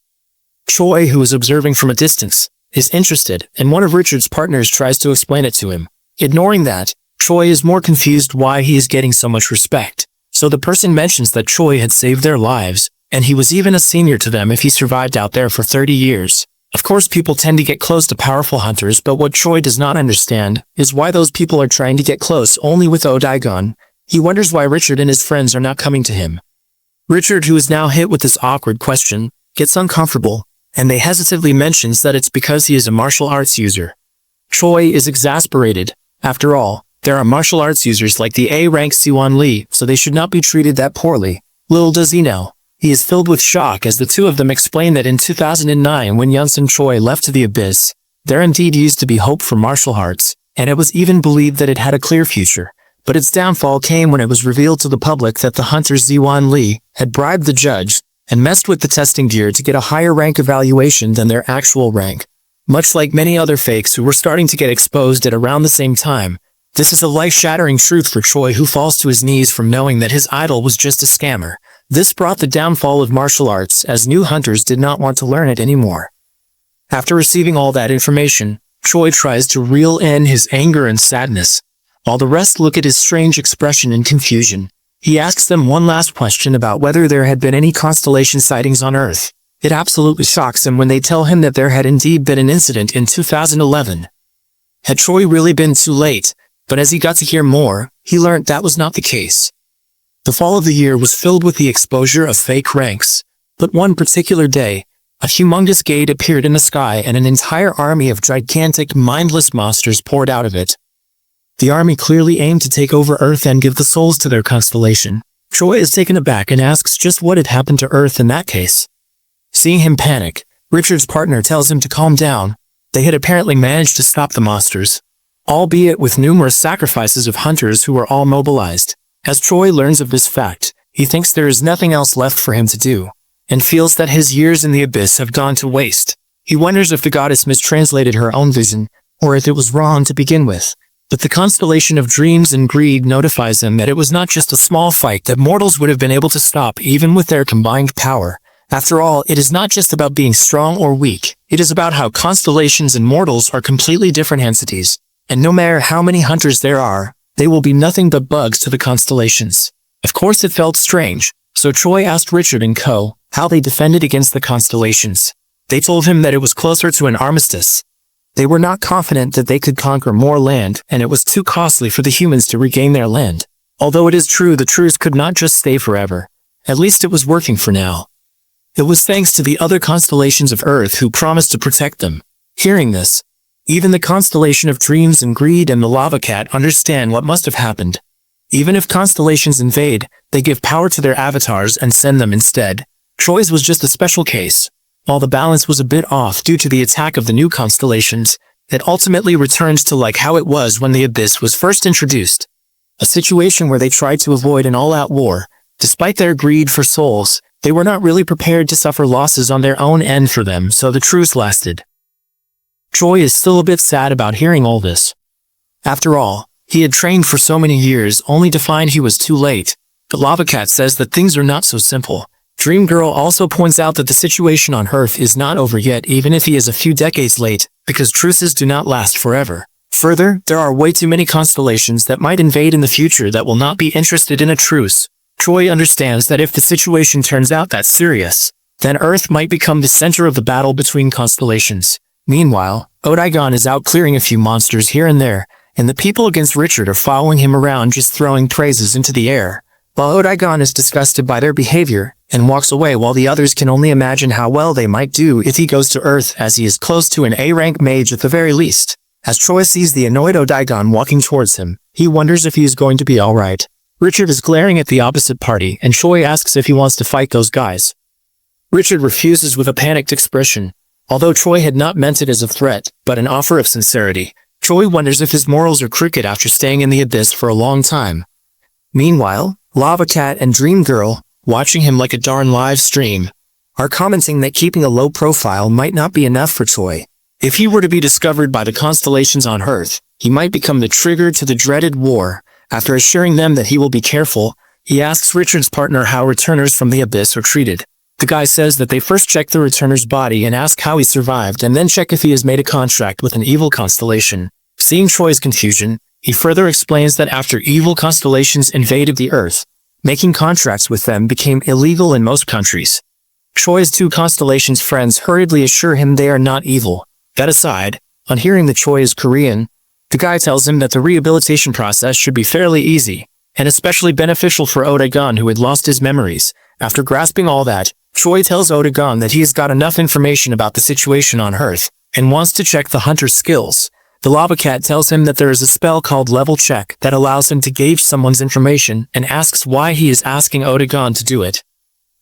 Choi, who is observing from a distance, is interested, and one of Richard's partners tries to explain it to him. Ignoring that, Choi is more confused why he is getting so much respect. So the person mentions that Choi had saved their lives, and he was even a senior to them if he survived out there for 30 years. Of course, people tend to get close to powerful hunters, but what Choi does not understand is why those people are trying to get close only with Odaigon. He wonders why Richard and his friends are not coming to him. Richard, who is now hit with this awkward question, gets uncomfortable, and they hesitantly mentions that it's because he is a martial arts user. Choi is exasperated. After all, there are martial arts users like the A-rank Siwon Lee, so they should not be treated that poorly. Little does he know, he is filled with shock as the two of them explain that in 2009 when Yunsun Choi left to the abyss, there indeed used to be hope for martial arts, and it was even believed that it had a clear future. But its downfall came when it was revealed to the public that the hunter Siwon Lee had bribed the judge and messed with the testing gear to get a higher rank evaluation than their actual rank. Much like many other fakes who were starting to get exposed at around the same time, this is a life-shattering truth for Choi, who falls to his knees from knowing that his idol was just a scammer. This brought the downfall of martial arts, as new hunters did not want to learn it anymore. After receiving all that information, Choi tries to reel in his anger and sadness, while the rest look at his strange expression in confusion. He asks them one last question about whether there had been any constellation sightings on Earth. It absolutely shocks him when they tell him that there had indeed been an incident in 2011. Had Choi really been too late? But as he got to hear more, he learned that was not the case. The fall of the year was filled with the exposure of fake ranks. But one particular day, a humongous gate appeared in the sky and an entire army of gigantic, mindless monsters poured out of it. The army clearly aimed to take over Earth and give the souls to their constellation. Choi is taken aback and asks just what had happened to Earth in that case. Seeing him panic, Richard's partner tells him to calm down. They had apparently managed to stop the monsters, albeit with numerous sacrifices of hunters who were all mobilized. As Choi learns of this fact, he thinks there is nothing else left for him to do, and feels that his years in the abyss have gone to waste. He wonders if the goddess mistranslated her own vision, or if it was wrong to begin with. But the constellation of dreams and greed notifies him that it was not just a small fight that mortals would have been able to stop even with their combined power. After all, it is not just about being strong or weak. It is about how constellations and mortals are completely different entities. And no matter how many hunters there are, they will be nothing but bugs to the constellations. Of course it felt strange, so Choi asked Richard and Co. how they defended against the constellations. They told him that it was closer to an armistice. They were not confident that they could conquer more land, and it was too costly for the humans to regain their land. Although it is true the truce could not just stay forever. At least it was working for now. It was thanks to the other constellations of Earth who promised to protect them. Hearing this, even the constellation of dreams and greed and the lava cat understand what must have happened. Even if constellations invade, they give power to their avatars and send them instead. Choi's was just a special case. While the balance was a bit off due to the attack of the new constellations, it ultimately returns to like how it was when the Abyss was first introduced. A situation where they tried to avoid an all-out war. Despite their greed for souls, they were not really prepared to suffer losses on their own end for them, so the truce lasted. Choi is still a bit sad about hearing all this. After all, he had trained for so many years only to find he was too late. The Lava Cat says that things are not so simple. Dream Girl also points out that the situation on Earth is not over yet even if he is a few decades late, because truces do not last forever. Further, there are way too many constellations that might invade in the future that will not be interested in a truce. Choi understands that if the situation turns out that serious, then Earth might become the center of the battle between constellations. Meanwhile, Odaigon is out clearing a few monsters here and there, and the people against Richard are following him around just throwing praises into the air. While Odaigon is disgusted by their behavior and walks away while the others can only imagine how well they might do if he goes to Earth as he is close to an A-rank mage at the very least. As Choi sees the annoyed Odaigon walking towards him, he wonders if he is going to be alright. Richard is glaring at the opposite party and Choi asks if he wants to fight those guys. Richard refuses with a panicked expression. Although Choi had not meant it as a threat, but an offer of sincerity, Choi wonders if his morals are crooked after staying in the Abyss for a long time. Meanwhile, Lava Cat and Dream Girl, watching him like a darn live stream, are commenting that keeping a low profile might not be enough for Choi. If he were to be discovered by the constellations on Earth, he might become the trigger to the dreaded war. After assuring them that he will be careful, he asks Richard's partner how returners from the Abyss are treated. The guy says that they first check the returner's body and ask how he survived and then check if he has made a contract with an evil constellation. Seeing Choi's confusion, he further explains that after evil constellations invaded the Earth, making contracts with them became illegal in most countries. Choi's two constellations friends hurriedly assure him they are not evil. That aside, on hearing that Choi is Korean, the guy tells him that the rehabilitation process should be fairly easy, and especially beneficial for Odaigon who had lost his memories. After grasping all that, Choi tells Odaigon that he has got enough information about the situation on Earth, and wants to check the hunter's skills. The Lava Cat tells him that there is a spell called Level Check that allows him to gauge someone's information and asks why he is asking Odaigon to do it.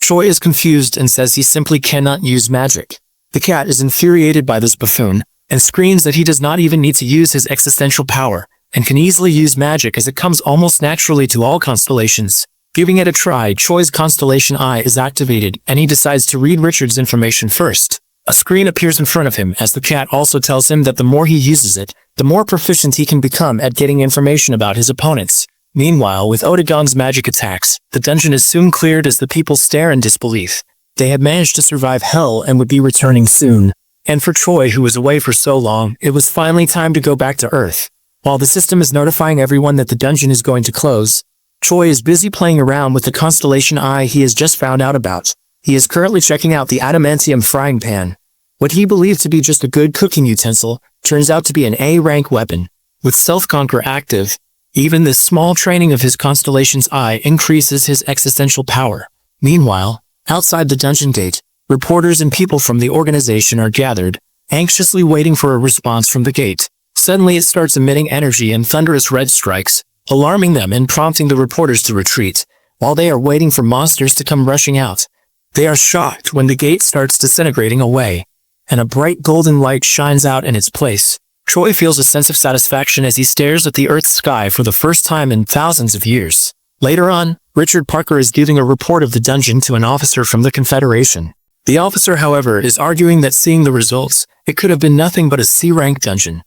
Choi is confused and says he simply cannot use magic. The cat is infuriated by this buffoon, and screams that he does not even need to use his existential power, and can easily use magic as it comes almost naturally to all constellations. Giving it a try, Choi's constellation eye is activated, and he decides to read Richard's information first. A screen appears in front of him as the cat also tells him that the more he uses it, the more proficient he can become at getting information about his opponents. Meanwhile, with Odaigon's magic attacks, the dungeon is soon cleared as the people stare in disbelief. They had managed to survive hell and would be returning soon. And for Choi, who was away for so long, it was finally time to go back to Earth. While the system is notifying everyone that the dungeon is going to close, Choi is busy playing around with the constellation eye he has just found out about. He is currently checking out the adamantium frying pan. What he believed to be just a good cooking utensil turns out to be an A-rank weapon. With self-conquer active, even this small training of his constellation's eye increases his existential power. Meanwhile, outside the dungeon gate, reporters and people from the organization are gathered, anxiously waiting for a response from the gate. Suddenly it starts emitting energy and thunderous red strikes, alarming them and prompting the reporters to retreat, while they are waiting for monsters to come rushing out. They are shocked when the gate starts disintegrating away, and a bright golden light shines out in its place. Choi feels a sense of satisfaction as he stares at the Earth's sky for the first time in thousands of years. Later on, Richard Parker is giving a report of the dungeon to an officer from the Confederation. The officer, however, is arguing that seeing the results, it could have been nothing but a C-rank dungeon.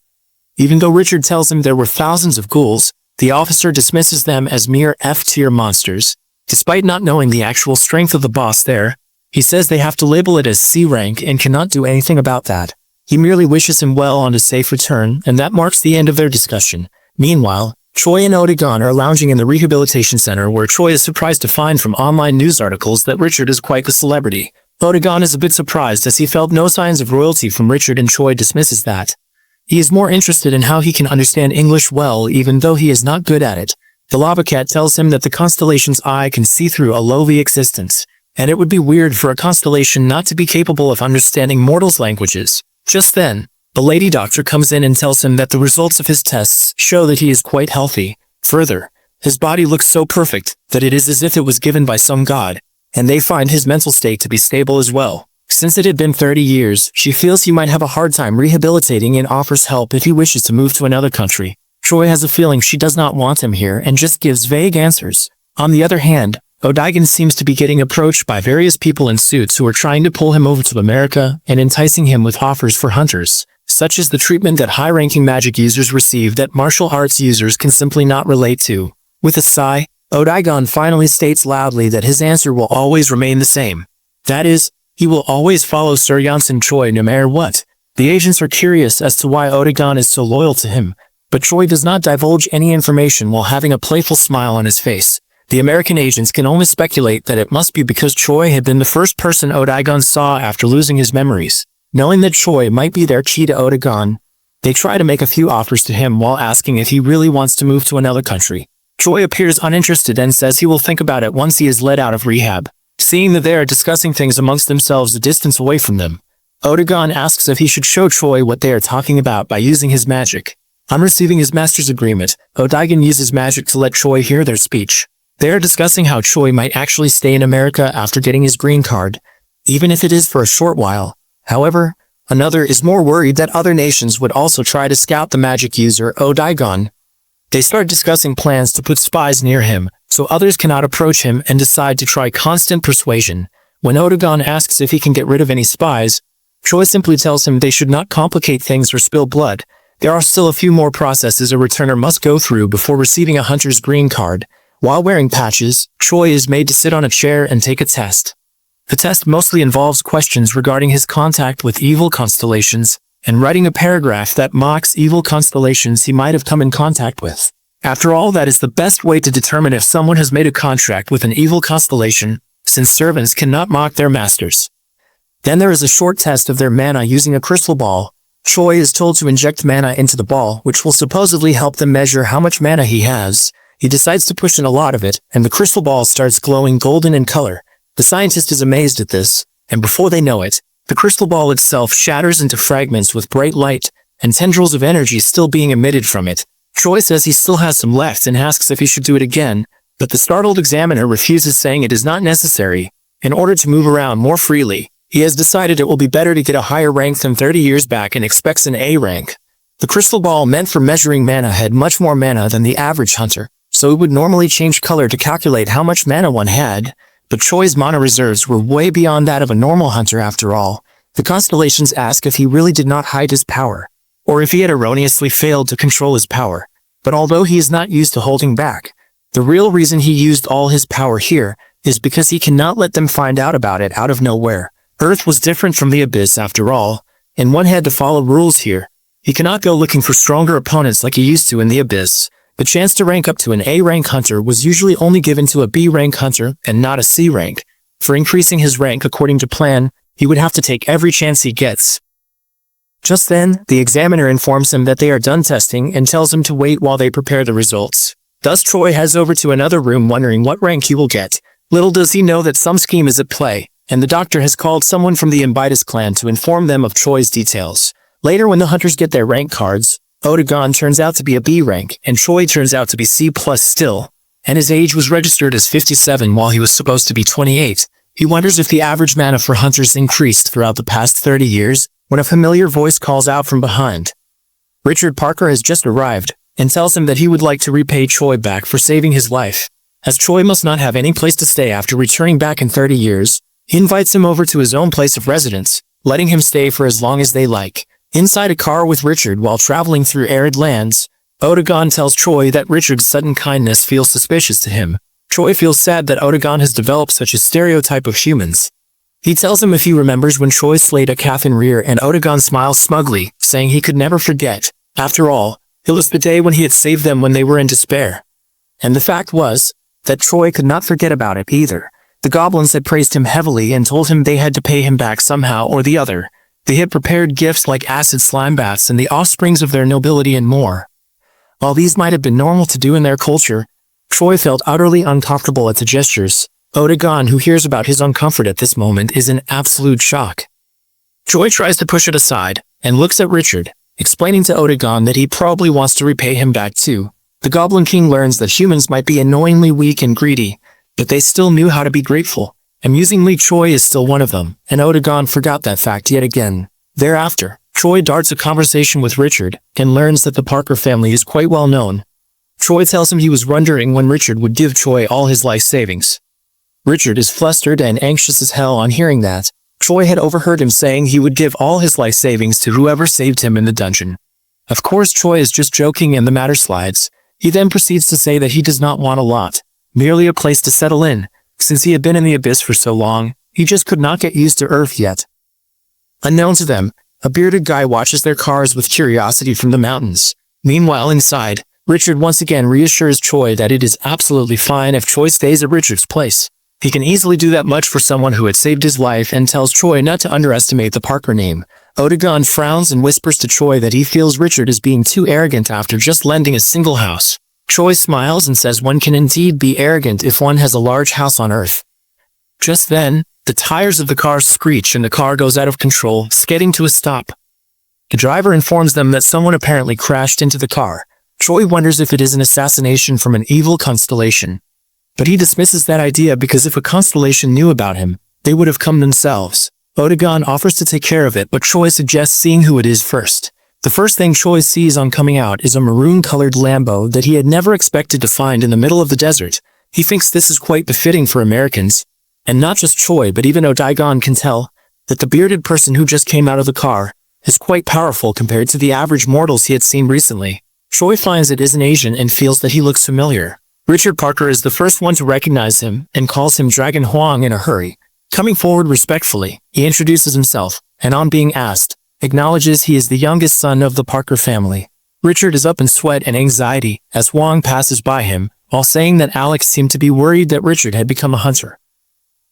Even though Richard tells him there were thousands of ghouls, the officer dismisses them as mere F-tier monsters. Despite not knowing the actual strength of the boss there, he says they have to label it as C rank and cannot do anything about that. He merely wishes him well on his safe return, and that marks the end of their discussion. Meanwhile, Choi and Otagon are lounging in the rehabilitation center where Choi is surprised to find from online news articles that Richard is quite the celebrity. Otagon is a bit surprised as he felt no signs of royalty from Richard, and Choi dismisses that. He is more interested in how he can understand English well even though he is not good at it. The lava cat tells him that the constellation's eye can see through a lowly existence, and it would be weird for a constellation not to be capable of understanding mortals' languages. Just then, the lady doctor comes in and tells him that the results of his tests show that he is quite healthy. Further, his body looks so perfect that it is as if it was given by some god, and they find his mental state to be stable as well. Since it had been 30 years, she feels he might have a hard time rehabilitating and offers help if he wishes to move to another country. Choi has a feeling she does not want him here and just gives vague answers. On the other hand, Otagon seems to be getting approached by various people in suits who are trying to pull him over to America and enticing him with offers for hunters, such as the treatment that high-ranking magic users receive that martial arts users can simply not relate to. With a sigh, Otagon finally states loudly that his answer will always remain the same. That is, he will always follow Sir Yonsen Choi no matter what. The agents are curious as to why Otagon is so loyal to him, but Choi does not divulge any information while having a playful smile on his face. The American agents can only speculate that it must be because Choi had been the first person Otagon saw after losing his memories. Knowing that Choi might be their key to Otagon, they try to make a few offers to him while asking if he really wants to move to another country. Choi appears uninterested and says he will think about it once he is let out of rehab. Seeing that they are discussing things amongst themselves a distance away from them, Otagon asks if he should show Choi what they are talking about by using his magic. On receiving his master's agreement, Otagon uses magic to let Choi hear their speech. They are discussing how Choi might actually stay in America after getting his green card, even if it is for a short while. However, another is more worried that other nations would also try to scout the magic user Otagon. They start discussing plans to put spies near him, so others cannot approach him, and decide to try constant persuasion. When Otagon asks if he can get rid of any spies, Choi simply tells him they should not complicate things or spill blood. There are still a few more processes a returner must go through before receiving a hunter's green card. While wearing patches, Choi is made to sit on a chair and take a test. The test mostly involves questions regarding his contact with evil constellations, and writing a paragraph that mocks evil constellations he might have come in contact with. After all, that is the best way to determine if someone has made a contract with an evil constellation, since servants cannot mock their masters. Then there is a short test of their mana using a crystal ball. Choi is told to inject mana into the ball, which will supposedly help them measure how much mana he has. He decides to push in a lot of it, and the crystal ball starts glowing golden in color. The scientist is amazed at this, and before they know it, the crystal ball itself shatters into fragments with bright light, and tendrils of energy still being emitted from it. Choi says he still has some left and asks if he should do it again, but the startled examiner refuses, saying it is not necessary. In order to move around more freely, he has decided it will be better to get a higher rank than 30 years back and expects an A rank. The crystal ball meant for measuring mana had much more mana than the average hunter, so it would normally change color to calculate how much mana one had, but Choi's mana reserves were way beyond that of a normal hunter after all. The constellations ask if he really did not hide his power, or if he had erroneously failed to control his power. But although he is not used to holding back, the real reason he used all his power here is because he cannot let them find out about it out of nowhere. Earth was different from the Abyss after all, and one had to follow rules here. He cannot go looking for stronger opponents like he used to in the Abyss. The chance to rank up to an A-rank hunter was usually only given to a B-rank hunter and not a C-rank. For increasing his rank according to plan, he would have to take every chance he gets. Just then, the examiner informs him that they are done testing and tells him to wait while they prepare the results. Thus Choi heads over to another room wondering what rank he will get. Little does he know that some scheme is at play, and the doctor has called someone from the Imbitus clan to inform them of Choi's details. Later, when the hunters get their rank cards, Otagon turns out to be a B rank, and Choi turns out to be C+ still, and his age was registered as 57 while he was supposed to be 28. He wonders if the average mana for hunters increased throughout the past 30 years, when a familiar voice calls out from behind. Richard Parker has just arrived, and tells him that he would like to repay Choi back for saving his life. As Choi must not have any place to stay after returning back in 30 years, he invites him over to his own place of residence, letting him stay for as long as they like. Inside a car with Richard while traveling through arid lands, Otagon tells Choi that Richard's sudden kindness feels suspicious to him. Choi feels sad that Otagon has developed such a stereotype of humans. He tells him if he remembers when Choi slayed a calf in rear, and Otagon smiles smugly, saying he could never forget. After all, it was the day when he had saved them when they were in despair. And the fact was that Choi could not forget about it either. The goblins had praised him heavily and told him they had to pay him back somehow or the other. They had prepared gifts like acid slime baths and the offsprings of their nobility and more. While these might have been normal to do in their culture, Choi felt utterly uncomfortable at the gestures. Otagon, who hears about his uncomfort at this moment, is in absolute shock. Choi tries to push it aside and looks at Richard, explaining to Otagon that he probably wants to repay him back too. The Goblin King learns that humans might be annoyingly weak and greedy, but they still knew how to be grateful. Amusingly, Choi is still one of them, and Otagon forgot that fact yet again. Thereafter, Choi darts a conversation with Richard and learns that the Parker family is quite well known. Choi tells him he was wondering when Richard would give Choi all his life savings. Richard is flustered and anxious as hell on hearing that. Choi had overheard him saying he would give all his life savings to whoever saved him in the dungeon. Of course, Choi is just joking and the matter slides. He then proceeds to say that he does not want a lot, merely a place to settle in. Since he had been in the abyss for so long, he just could not get used to Earth yet. Unknown to them, a bearded guy watches their cars with curiosity from the mountains. Meanwhile, inside, Richard once again reassures Choi that it is absolutely fine if Choi stays at Richard's place. He can easily do that much for someone who had saved his life and tells Choi not to underestimate the Parker name. Otagon frowns and whispers to Choi that he feels Richard is being too arrogant after just lending a single house. Choi smiles and says one can indeed be arrogant if one has a large house on Earth. Just then, the tires of the car screech and the car goes out of control, skidding to a stop. The driver informs them that someone apparently crashed into the car. Choi wonders if it is an assassination from an evil constellation. But he dismisses that idea because if a constellation knew about him, they would have come themselves. Otagon offers to take care of it, but Choi suggests seeing who it is first. The first thing Choi sees on coming out is a maroon-colored Lambo that he had never expected to find in the middle of the desert. He thinks this is quite befitting for Americans. And not just Choi, but even Otagon can tell that the bearded person who just came out of the car is quite powerful compared to the average mortals he had seen recently. Choi finds it is an Asian and feels that he looks familiar. Richard Parker is the first one to recognize him and calls him Dragon Huang in a hurry. Coming forward respectfully, he introduces himself, and on being asked, acknowledges he is the youngest son of the Parker family. Richard is up in sweat and anxiety as Huang passes by him, while saying that Alex seemed to be worried that Richard had become a hunter.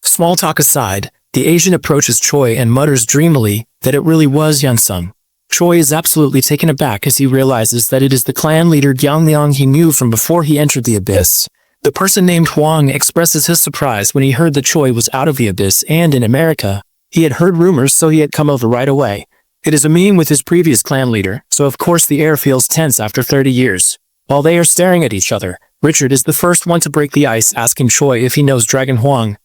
Small talk aside, the Asian approaches Choi and mutters dreamily that it really was Yunsung. Choi is absolutely taken aback as he realizes that it is the clan leader Gyeongnyeong he knew from before he entered the abyss. The person named Huang expresses his surprise when he heard that Choi was out of the abyss and in America. He had heard rumors, so he had come over right away. It is a meeting with his previous clan leader, so of course the air feels tense after 30 years. While they are staring at each other, Richard is the first one to break the ice, asking Choi if he knows Dragon Huang.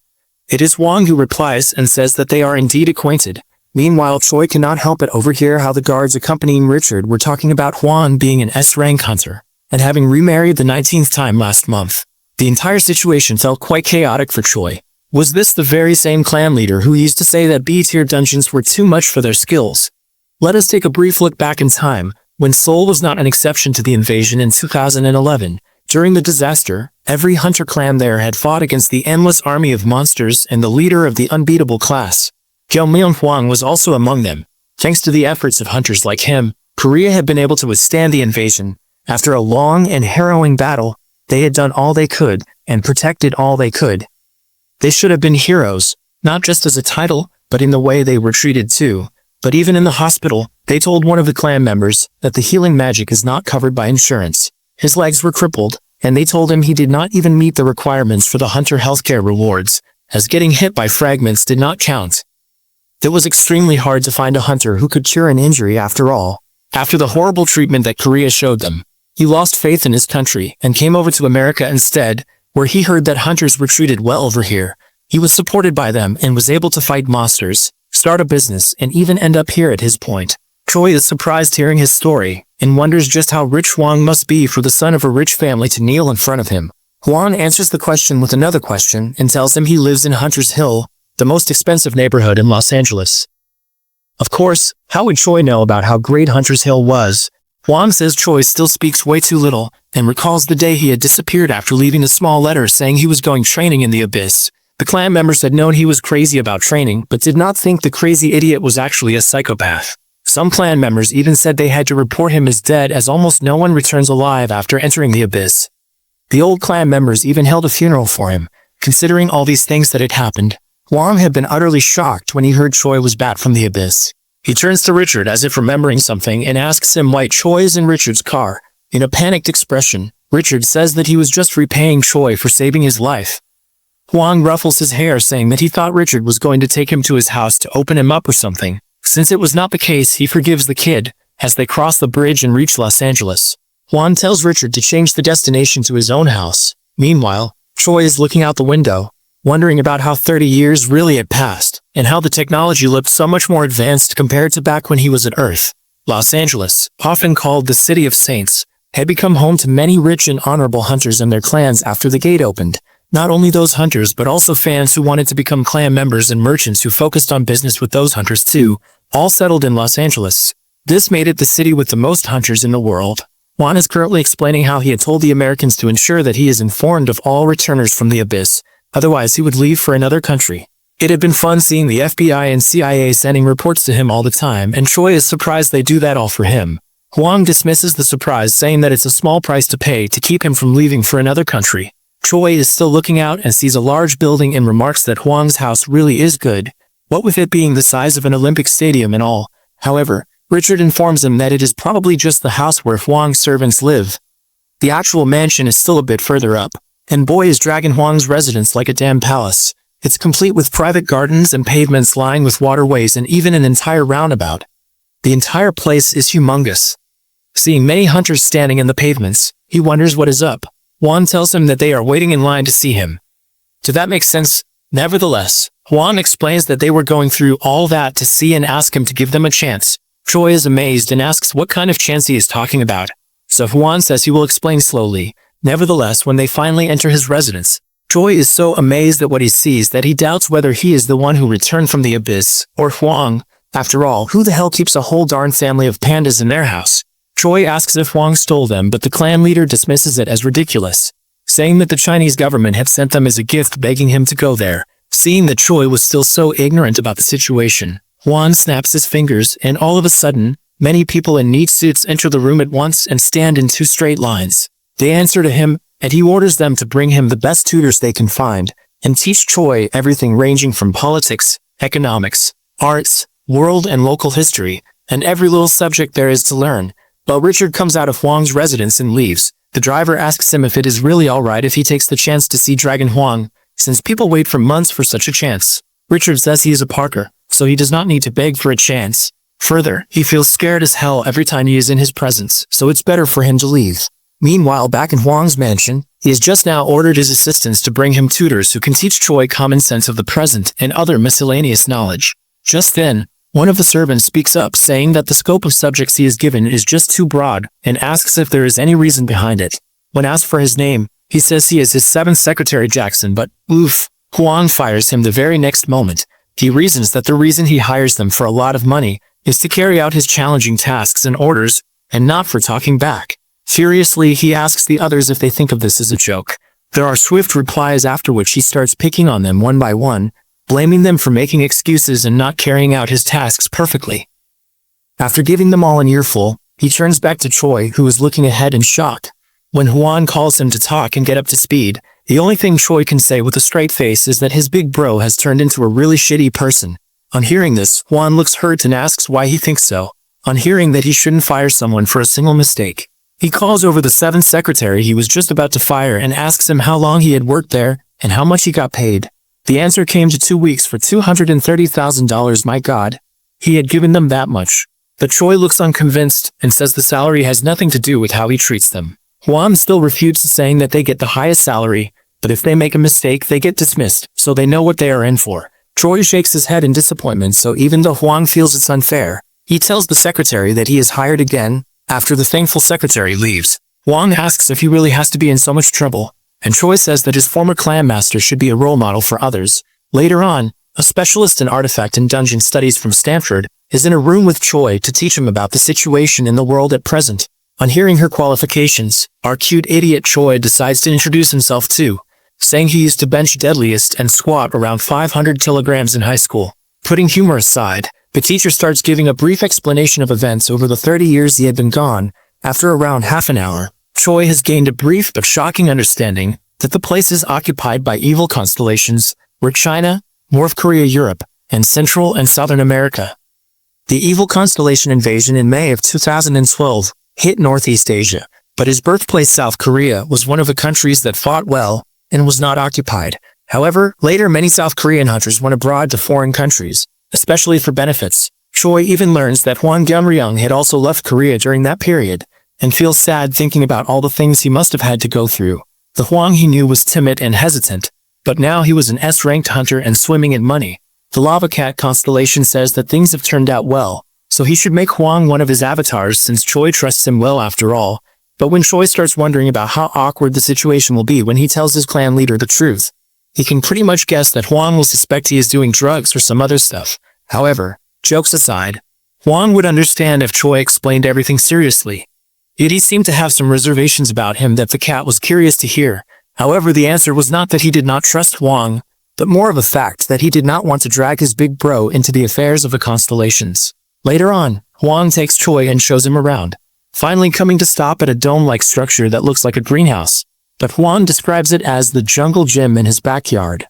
It is Huang who replies and says that they are indeed acquainted. Meanwhile, Choi cannot help but overhear how the guards accompanying Richard were talking about Huang being an S-rank hunter and having remarried the 19th time last month. The entire situation felt quite chaotic for Choi. Was this the very same clan leader who used to say that B-tier dungeons were too much for their skills? Let us take a brief look back in time, when Seoul was not an exception to the invasion in 2011. During the disaster, every hunter clan there had fought against the endless army of monsters and the leader of the unbeatable class. Gyeongnyeong Huang was also among them. Thanks to the efforts of hunters like him, Korea had been able to withstand the invasion. After a long and harrowing battle, they had done all they could and protected all they could. They should have been heroes, not just as a title, but in the way they were treated too. But even in the hospital, they told one of the clan members that the healing magic is not covered by insurance. His legs were crippled, and they told him he did not even meet the requirements for the hunter healthcare rewards, as getting hit by fragments did not count. It was extremely hard to find a hunter who could cure an injury after all. After the horrible treatment that Korea showed them, he lost faith in his country and came over to America instead, where he heard that hunters were treated well over here. He was supported by them and was able to fight monsters, start a business, and even end up here at his point. Choi is surprised hearing his story and wonders just how rich Huang must be for the son of a rich family to kneel in front of him. Huang answers the question with another question and tells him he lives in Hunter's Hill, the most expensive neighborhood in Los Angeles. Of course, how would Choi know about how great Hunter's Hill was? Huang says Choi still speaks way too little, and recalls the day he had disappeared after leaving a small letter saying he was going training in the abyss. The clan members had known he was crazy about training, but did not think the crazy idiot was actually a psychopath. Some clan members even said they had to report him as dead as almost no one returns alive after entering the abyss. The old clan members even held a funeral for him. Considering all these things that had happened, Huang had been utterly shocked when he heard Choi was back from the abyss. He turns to Richard as if remembering something and asks him why Choi is in Richard's car. In a panicked expression, Richard says that he was just repaying Choi for saving his life. Huang ruffles his hair saying that he thought Richard was going to take him to his house to open him up or something. Since it was not the case, he forgives the kid as they cross the bridge and reach Los Angeles. Huang tells Richard to change the destination to his own house. Meanwhile, Choi is looking out the window, wondering about how 30 years really had passed, and how the technology looked so much more advanced compared to back when he was at Earth. Los Angeles, often called the City of Saints, had become home to many rich and honorable hunters and their clans after the gate opened. Not only those hunters but also fans who wanted to become clan members and merchants who focused on business with those hunters too, all settled in Los Angeles. This made it the city with the most hunters in the world. Juan is currently explaining how he had told the Americans to ensure that he is informed of all returners from the abyss, otherwise he would leave for another country. It had been fun seeing the FBI and CIA sending reports to him all the time, and Choi is surprised they do that all for him. Huang dismisses the surprise, saying that it's a small price to pay to keep him from leaving for another country. Choi is still looking out and sees a large building and remarks that Huang's house really is good, what with it being the size of an Olympic stadium and all. However, Richard informs him that it is probably just the house where Huang's servants live. The actual mansion is still a bit further up, and boy is Dragon Huang's residence like a damn palace. It's complete with private gardens and pavements lined with waterways and even an entire roundabout. The entire place is humongous. Seeing many hunters standing in the pavements, he wonders what is up. Huang tells him that they are waiting in line to see him. Does that make sense? Nevertheless, Huang explains that they were going through all that to see and ask him to give them a chance. Choi is amazed and asks what kind of chance he is talking about. So Huang says he will explain slowly. Nevertheless, when they finally enter his residence, Choi is so amazed at what he sees that he doubts whether he is the one who returned from the abyss, or Huang. After all, who the hell keeps a whole darn family of pandas in their house? Choi asks if Huang stole them, but the clan leader dismisses it as ridiculous, saying that the Chinese government had sent them as a gift, begging him to go there. Seeing that Choi was still so ignorant about the situation, Huang snaps his fingers, and all of a sudden, many people in neat suits enter the room at once and stand in two straight lines. They answer to him, and he orders them to bring him the best tutors they can find, and teach Choi everything ranging from politics, economics, arts, world and local history, and every little subject there is to learn. But Richard comes out of Huang's residence and leaves. The driver asks him if it is really alright if he takes the chance to see Dragon Huang, since people wait for months for such a chance. Richard says he is a Parker, so he does not need to beg for a chance. Further, he feels scared as hell every time he is in his presence, so it's better for him to leave. Meanwhile, back in Huang's mansion, he has just now ordered his assistants to bring him tutors who can teach Choi common sense of the present and other miscellaneous knowledge. Just then, one of the servants speaks up, saying that the scope of subjects he is given is just too broad, and asks if there is any reason behind it. When asked for his name, he says he is his 7th secretary Jackson, but, oof, Huang fires him the very next moment. He reasons that the reason he hires them for a lot of money is to carry out his challenging tasks and orders, and not for talking back. Furiously, he asks the others if they think of this as a joke. There are swift replies, after which he starts picking on them one by one, blaming them for making excuses and not carrying out his tasks perfectly. After giving them all an earful, he turns back to Choi, who is looking ahead in shock. When Huang calls him to talk and get up to speed, the only thing Choi can say with a straight face is that his big bro has turned into a really shitty person. On hearing this, Huang looks hurt and asks why he thinks so. On hearing that he shouldn't fire someone for a single mistake, he calls over the 7th secretary he was just about to fire and asks him how long he had worked there and how much he got paid. The answer came to 2 weeks for $230,000. My God, he had given them that much. But Choi looks unconvinced and says the salary has nothing to do with how he treats them. Huang still refutes, saying that they get the highest salary, but if they make a mistake they get dismissed, so they know what they are in for. Choi shakes his head in disappointment, so even though Huang feels it's unfair, he tells the secretary that he is hired again. After the thankful secretary leaves, Huang asks if he really has to be in so much trouble, and Choi says that his former clan master should be a role model for others. Later on, a specialist in artifact and dungeon studies from Stanford is in a room with Choi to teach him about the situation in the world at present. On hearing her qualifications, our cute idiot Choi decides to introduce himself too, saying he used to bench deadliest and squat around 500 kilograms in high school. Putting humor aside, the teacher starts giving a brief explanation of events over the 30 years he had been gone. After around half an hour, Choi has gained a brief but shocking understanding that the place is occupied by evil constellations were China, North Korea, Europe, and Central and Southern America. The evil constellation invasion in May of 2012 hit Northeast Asia, but his birthplace South Korea was one of the countries that fought well and was not occupied. However, later many South Korean hunters went abroad to foreign countries, especially for benefits. Choi even learns that Hwang Gyumryung had also left Korea during that period, and feels sad thinking about all the things he must have had to go through. The Hwang he knew was timid and hesitant, but now he was an S-ranked hunter and swimming in money. The Lava Cat constellation says that things have turned out well, so he should make Hwang one of his avatars since Choi trusts him well after all. But when Choi starts wondering about how awkward the situation will be when he tells his clan leader the truth, he can pretty much guess that Hwang will suspect he is doing drugs or some other stuff. However, jokes aside, Hwang would understand if Choi explained everything seriously. Yet he seemed to have some reservations about him that the cat was curious to hear. However, the answer was not that he did not trust Hwang, but more of a fact that he did not want to drag his big bro into the affairs of the constellations. Later on, Hwang takes Choi and shows him around, finally coming to stop at a dome-like structure that looks like a greenhouse, but Hwang describes it as the jungle gym in his backyard.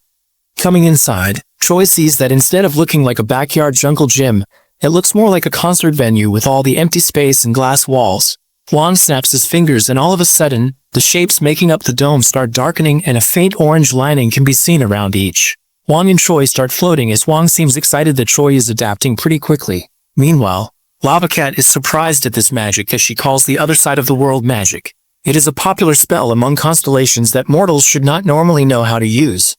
Coming inside, Choi sees that instead of looking like a backyard jungle gym, it looks more like a concert venue with all the empty space and glass walls. Hwang snaps his fingers and all of a sudden, the shapes making up the dome start darkening and a faint orange lining can be seen around each. Hwang and Choi start floating as Hwang seems excited that Choi is adapting pretty quickly. Meanwhile, Lava Cat is surprised at this magic as she calls the other side of the world magic. It is a popular spell among constellations that mortals should not normally know how to use.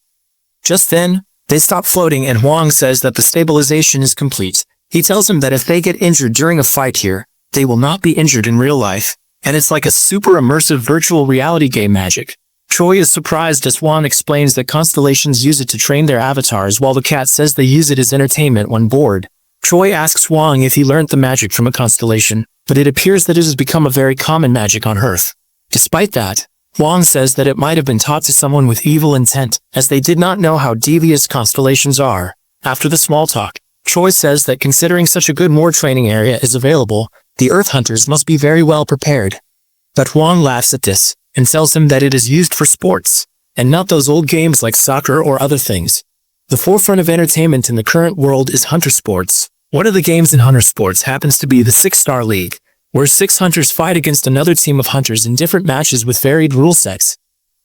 Just then, they stop floating and Hwang says that the stabilization is complete. He tells him that if they get injured during a fight here, they will not be injured in real life, and it's like a super immersive virtual reality game magic. Choi is surprised as Hwang explains that constellations use it to train their avatars while the cat says they use it as entertainment when bored. Choi asks Hwang if he learned the magic from a constellation, but it appears that it has become a very common magic on Earth. Despite that, Hwang says that it might have been taught to someone with evil intent, as they did not know how devious constellations are. After the small talk, Choi says that considering such a good more training area is available, the Earth hunters must be very well prepared. But Hwang laughs at this, and tells him that it is used for sports, and not those old games like soccer or other things. The forefront of entertainment in the current world is hunter sports. One of the games in hunter sports happens to be the 6-Star League, where 6 hunters fight against another team of hunters in different matches with varied rule sets.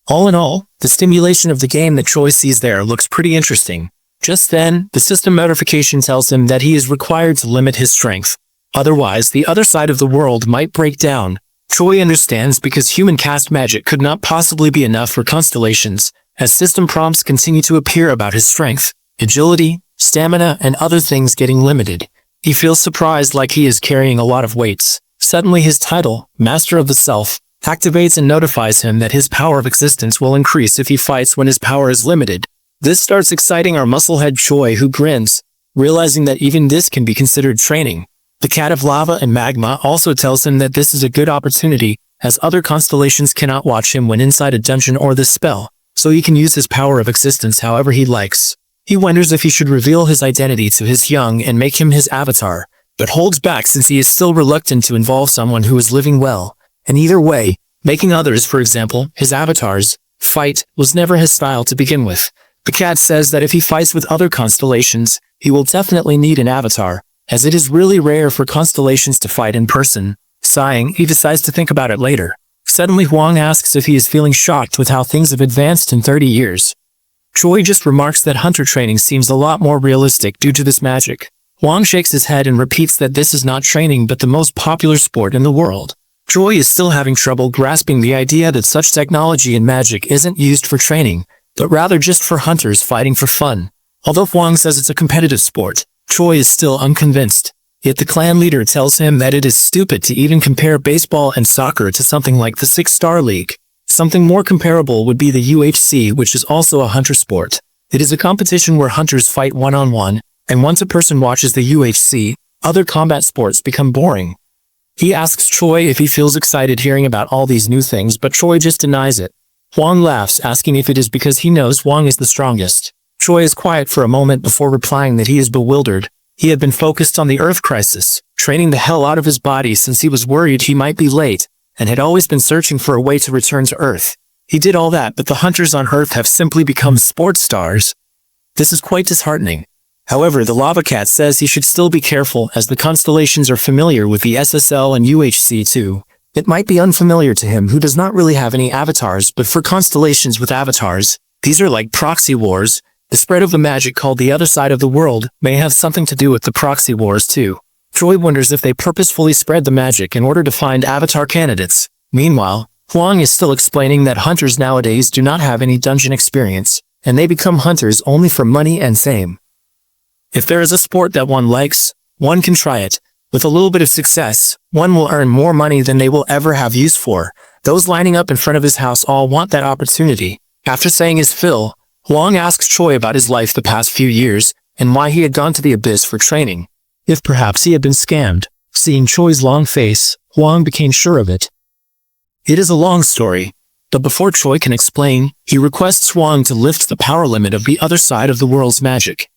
All in all, the stimulation of the game that Choi sees there looks pretty interesting. Just then, the system notification tells him that he is required to limit his strength. Otherwise, the other side of the world might break down. Choi understands because human cast magic could not possibly be enough for constellations, as system prompts continue to appear about his strength, agility, stamina, and other things getting limited. He feels surprised like he is carrying a lot of weights. Suddenly his title, Master of the Self, activates and notifies him that his power of existence will increase if he fights when his power is limited. This starts exciting our musclehead Choi, who grins, realizing that even this can be considered training. The Cat of Lava and Magma also tells him that this is a good opportunity, as other constellations cannot watch him when inside a dungeon or this spell, so he can use his power of existence however he likes. He wonders if he should reveal his identity to his young and make him his avatar, but holds back since he is still reluctant to involve someone who is living well. And either way, making others, for example, his avatars, fight was never his style to begin with. The cat says that if he fights with other constellations, he will definitely need an avatar, as it is really rare for constellations to fight in person. Sighing, he decides to think about it later. Suddenly Hwang asks if he is feeling shocked with how things have advanced in 30 years. Choi just remarks that hunter training seems a lot more realistic due to this magic. Hwang shakes his head and repeats that this is not training but the most popular sport in the world. Choi is still having trouble grasping the idea that such technology and magic isn't used for training, but rather just for hunters fighting for fun. Although Hwang says it's a competitive sport, Choi is still unconvinced. Yet the clan leader tells him that it is stupid to even compare baseball and soccer to something like the 6-Star League. Something more comparable would be the UHC, which is also a hunter sport. It is a competition where hunters fight one-on-one, and once a person watches the UHC, Other combat sports become boring. He asks Choi if he feels excited hearing about all these new things, but Choi just denies it. Hwang laughs, asking if it is because he knows Hwang is the strongest. Choi is quiet for a moment before replying that he is bewildered. He had been focused on the Earth crisis, training the hell out of his body since he was worried he might be late, and had always been searching for a way to return to Earth. He did all that, but the hunters on Earth have simply become sports stars. This is quite disheartening. However, the Lava Cat says he should still be careful as the constellations are familiar with the SSL and UHC too. It might be unfamiliar to him who does not really have any avatars, but for constellations with avatars, these are like proxy wars. The spread of the magic called the other side of the world may have something to do with the proxy wars too. Choi wonders if they purposefully spread the magic in order to find avatar candidates. Meanwhile, Hwang is still explaining that hunters nowadays do not have any dungeon experience, and they become hunters only for money and fame. If there is a sport that one likes, one can try it. With a little bit of success, one will earn more money than they will ever have use for. Those lining up in front of his house all want that opportunity. After saying his fill, Hwang asks Choi about his life the past few years, and why he had gone to the abyss for training. If perhaps he had been scammed. Seeing Choi's long face, Hwang became sure of it. It is a long story, but before Choi can explain, he requests Hwang to lift the power limit of the other side of the world's magic.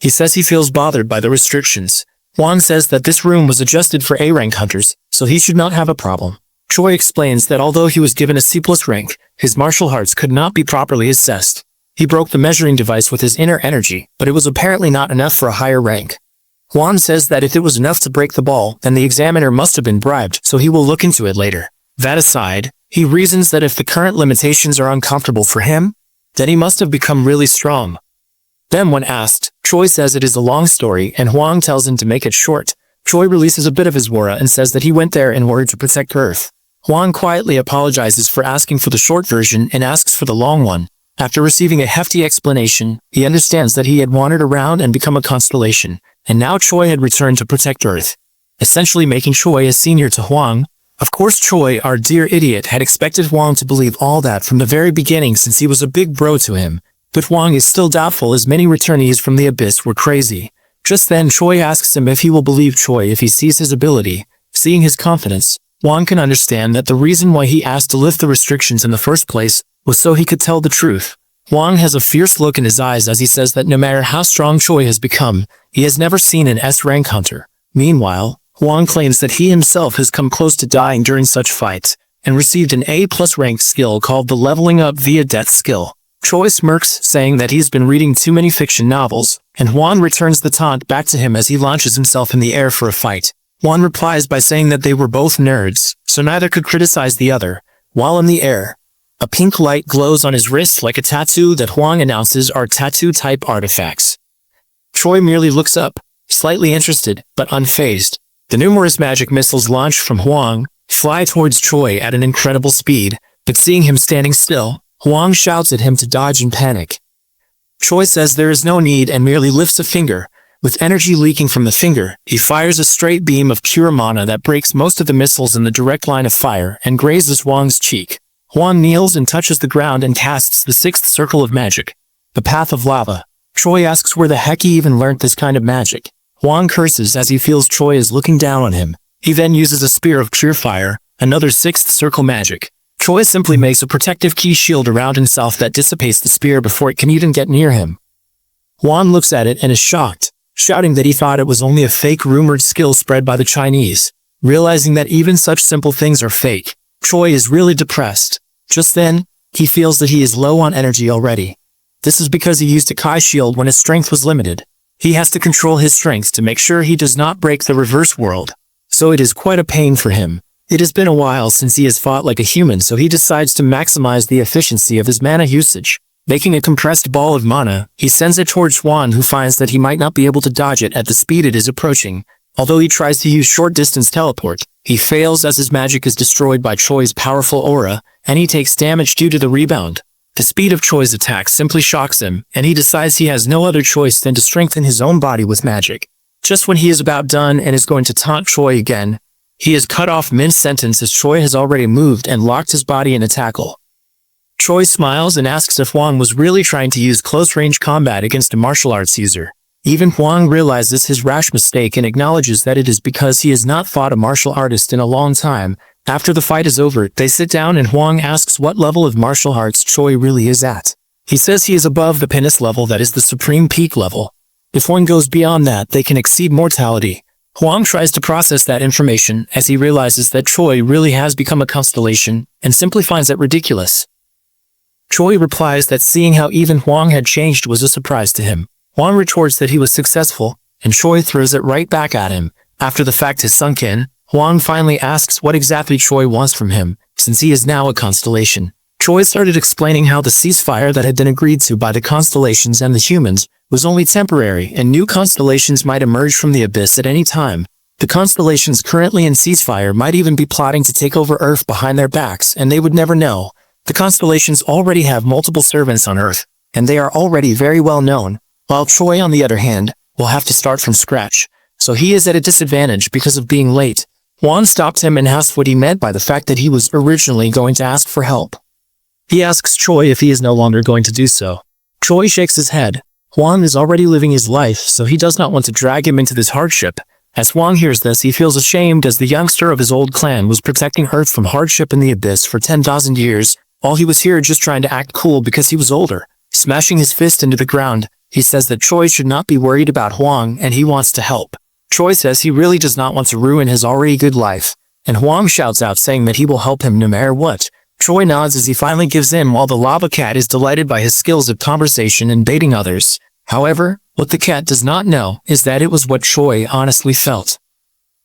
He says he feels bothered by the restrictions. Hwang says that this room was adjusted for A-rank hunters, so he should not have a problem. Choi explains that although he was given a C+ rank, his martial arts could not be properly assessed. He broke the measuring device with his inner energy, but it was apparently not enough for a higher rank. Hwang says that if it was enough to break the ball, then the examiner must have been bribed, so he will look into it later. That aside, he reasons that if the current limitations are uncomfortable for him, then he must have become really strong. Then when asked, Choi says it is a long story, and Hwang tells him to make it short. Choi releases a bit of his aura and says that he went there in order to protect Earth. Hwang quietly apologizes for asking for the short version and asks for the long one. After receiving a hefty explanation, he understands that he had wandered around and become a constellation, and now Choi had returned to protect Earth, essentially making Choi a senior to Hwang. Of course Choi, our dear idiot, had expected Hwang to believe all that from the very beginning since he was a big bro to him. But Hwang is still doubtful as many returnees from the abyss were crazy. Just then Choi asks him if he will believe Choi if he sees his ability. Seeing his confidence, Hwang can understand that the reason why he asked to lift the restrictions in the first place was so he could tell the truth. Hwang has a fierce look in his eyes as he says that no matter how strong Choi has become, he has never seen an S-rank hunter. Meanwhile, Hwang claims that he himself has come close to dying during such fights, and received an A+ rank skill called the leveling up via death skill. Choi smirks, saying that he's been reading too many fiction novels, and Hwang returns the taunt back to him as he launches himself in the air for a fight. Hwang replies by saying that they were both nerds, so neither could criticize the other. While in the air, a pink light glows on his wrist like a tattoo that Hwang announces are tattoo-type artifacts. Choi merely looks up, slightly interested, but unfazed. The numerous magic missiles launched from Hwang fly towards Choi at an incredible speed, but seeing him standing still, Hwang shouts at him to dodge in panic. Choi says there is no need and merely lifts a finger. With energy leaking from the finger, he fires a straight beam of pure mana that breaks most of the missiles in the direct line of fire and grazes Hwang's cheek. Hwang kneels and touches the ground and casts the 6th circle of magic, the path of lava. Choi asks where the heck he even learnt this kind of magic. Hwang curses as he feels Choi is looking down on him. He then uses a spear of pure fire, another 6th circle magic. Choi simply makes a protective key shield around himself that dissipates the spear before it can even get near him. Hwang looks at it and is shocked, shouting that he thought it was only a fake rumored skill spread by the Chinese. Realizing that even such simple things are fake, Choi is really depressed. Just then, he feels that he is low on energy already. This is because he used a Kai shield when his strength was limited. He has to control his strength to make sure he does not break the reverse world. So it is quite a pain for him. It has been a while since he has fought like a human, so he decides to maximize the efficiency of his mana usage. Making a compressed ball of mana, he sends it towards Hwang, who finds that he might not be able to dodge it at the speed it is approaching. Although he tries to use short-distance teleport, he fails as his magic is destroyed by Choi's powerful aura, and he takes damage due to the rebound. The speed of Choi's attack simply shocks him, and he decides he has no other choice than to strengthen his own body with magic. Just when he is about done and is going to taunt Choi again, he is cut off mid-sentence as Choi has already moved and locked his body in a tackle. Choi smiles and asks if Hwang was really trying to use close-range combat against a martial arts user. Even Huang realizes his rash mistake and acknowledges that it is because he has not fought a martial artist in a long time. After the fight is over, they sit down and Huang asks what level of martial arts Choi really is at. He says he is above the pinnace level, that is the supreme peak level. If one goes beyond that, they can exceed mortality. Huang tries to process that information as he realizes that Choi really has become a constellation and simply finds that ridiculous. Choi replies that seeing how even Huang had changed was a surprise to him. Huang retorts that he was successful, and Choi throws it right back at him. After the fact has sunk in, Huang finally asks what exactly Choi wants from him, since he is now a constellation. Choi started explaining how the ceasefire that had been agreed to by the constellations and the humans was only temporary and new constellations might emerge from the abyss at any time. The constellations currently in ceasefire might even be plotting to take over Earth behind their backs, and they would never know. The constellations already have multiple servants on Earth, and they are already very well known, while Choi, on the other hand, will have to start from scratch, so he is at a disadvantage because of being late. Huang stopped him and asked what he meant by the fact that he was originally going to ask for help. He asks Choi if he is no longer going to do so. Choi shakes his head. Huang is already living his life, so he does not want to drag him into this hardship. As Huang hears this, he feels ashamed as the youngster of his old clan was protecting Earth from hardship in the abyss for 10,000 years, while he was here just trying to act cool because he was older. Smashing his fist into the ground, he says that Choi should not be worried about Huang and he wants to help. Choi says he really does not want to ruin his already good life, and Huang shouts out saying that he will help him no matter what. Choi nods as he finally gives in while the lava cat is delighted by his skills of conversation and baiting others. However, what the cat does not know is that it was what Choi honestly felt.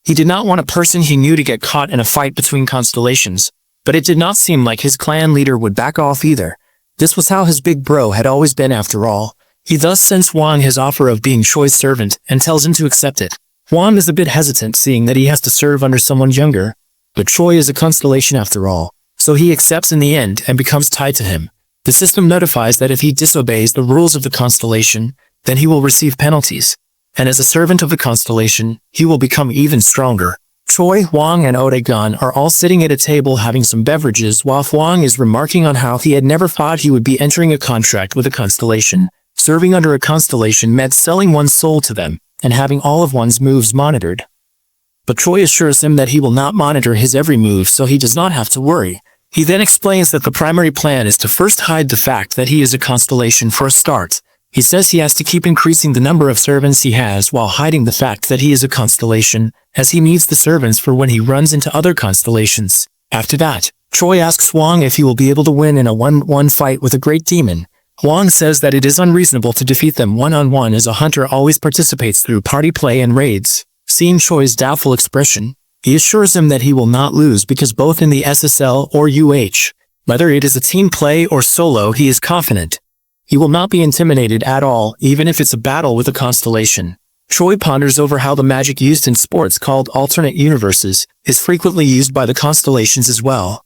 He did not want a person he knew to get caught in a fight between constellations, but it did not seem like his clan leader would back off either. This was how his big bro had always been after all. He thus sends Huang his offer of being Choi's servant and tells him to accept it. Huang is a bit hesitant seeing that he has to serve under someone younger, but Choi is a constellation after all, so he accepts in the end and becomes tied to him. The system notifies that if he disobeys the rules of the constellation, then he will receive penalties, and as a servant of the constellation, he will become even stronger. Choi, Huang, and Odaegon are all sitting at a table having some beverages while Huang is remarking on how he had never thought he would be entering a contract with a constellation. Serving under a constellation meant selling one's soul to them and having all of one's moves monitored. But Choi assures him that he will not monitor his every move, so he does not have to worry. He then explains that the primary plan is to first hide the fact that he is a constellation for a start. He says he has to keep increasing the number of servants he has while hiding the fact that he is a constellation, as he needs the servants for when he runs into other constellations. After that, Choi asks Huang if he will be able to win in a 1-1 fight with a great demon. Huang says that it is unreasonable to defeat them one-on-one as a hunter always participates through party play and raids. Seeing Choi's doubtful expression, he assures him that he will not lose because both in the SSL or UH, whether it is a team play or solo, he is confident. He will not be intimidated at all, even if it's a battle with a constellation. Choi ponders over how the magic used in sports called alternate universes is frequently used by the constellations as well.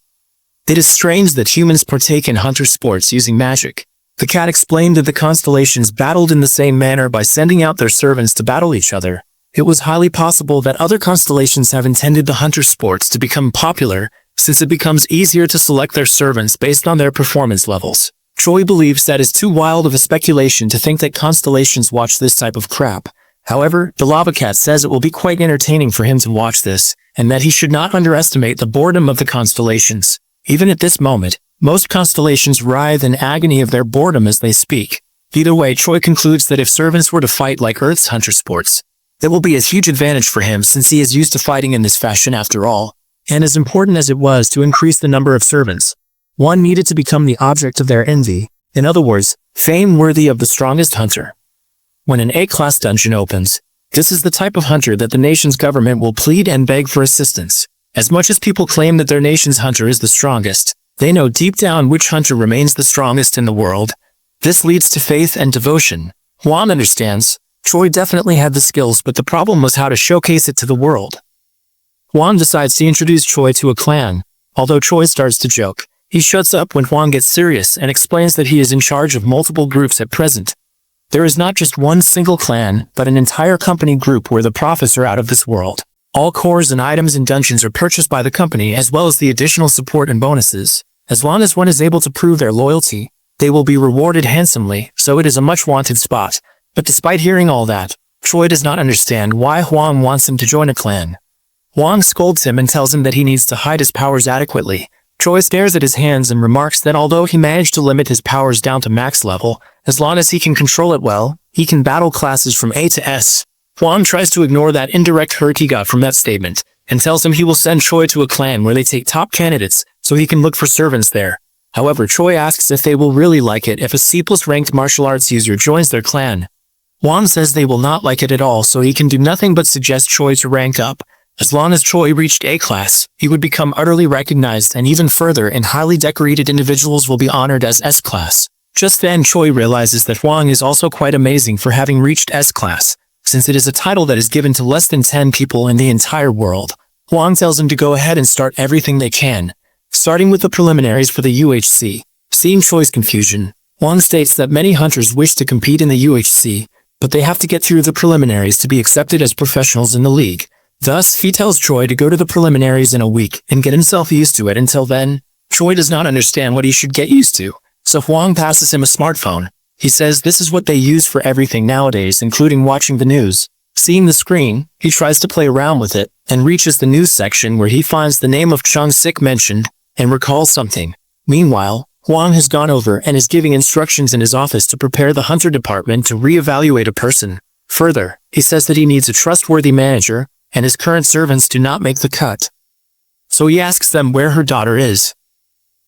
It is strange that humans partake in hunter sports using magic. The cat explained that the constellations battled in the same manner by sending out their servants to battle each other. It was highly possible that other constellations have intended the hunter sports to become popular, since it becomes easier to select their servants based on their performance levels. Choi believes that is too wild of a speculation to think that constellations watch this type of crap. However, the lava cat says it will be quite entertaining for him to watch this, and that he should not underestimate the boredom of the constellations. Even at this moment, most constellations writhe in agony of their boredom as they speak. Either way, Choi concludes that if servants were to fight like Earth's hunter sports, it will be a huge advantage for him since he is used to fighting in this fashion after all. And as important as it was to increase the number of servants, one needed to become the object of their envy. In other words, fame worthy of the strongest hunter. When an A-class dungeon opens, this is the type of hunter that the nation's government will plead and beg for assistance. As much as people claim that their nation's hunter is the strongest, they know deep down which hunter remains the strongest in the world. This leads to faith and devotion. Huang understands. Choi definitely had the skills, but the problem was how to showcase it to the world. Huang decides to introduce Choi to a clan. Although Choi starts to joke, he shuts up when Huang gets serious and explains that he is in charge of multiple groups at present. There is not just one single clan, but an entire company group where the profits are out of this world. All cores and items in dungeons are purchased by the company as well as the additional support and bonuses. As long as one is able to prove their loyalty, they will be rewarded handsomely, so it is a much wanted spot. But despite hearing all that, Choi does not understand why Hwang wants him to join a clan. Hwang scolds him and tells him that he needs to hide his powers adequately. Choi stares at his hands and remarks that although he managed to limit his powers down to max level, as long as he can control it well, he can battle classes from A to S. Hwang tries to ignore that indirect hurt he got from that statement, and tells him he will send Choi to a clan where they take top candidates so he can look for servants there. However, Choi asks if they will really like it if a C+ ranked martial arts user joins their clan. Hwang says they will not like it at all, so he can do nothing but suggest Choi to rank up. As long as Choi reached A class, he would become utterly recognized, and even further, and highly decorated individuals will be honored as S class. Just then Choi realizes that Hwang is also quite amazing for having reached S class, since it is a title that is given to less than 10 people in the entire world. Hwang tells him to go ahead and start everything they can, starting with the preliminaries for the UHC. Seeing Choi's confusion, Hwang states that many hunters wish to compete in the UHC, but they have to get through the preliminaries to be accepted as professionals in the league. Thus, he tells Choi to go to the preliminaries in a week and get himself used to it. Until then, Choi does not understand what he should get used to, so Hwang passes him a smartphone. He says this is what they use for everything nowadays, including watching the news. Seeing the screen, he tries to play around with it, and reaches the news section where he finds the name of Chung Sik mentioned, and recalls something. Meanwhile, Hwang has gone over and is giving instructions in his office to prepare the hunter department to re-evaluate a person. Further, he says that he needs a trustworthy manager, and his current servants do not make the cut. So he asks them where her daughter is.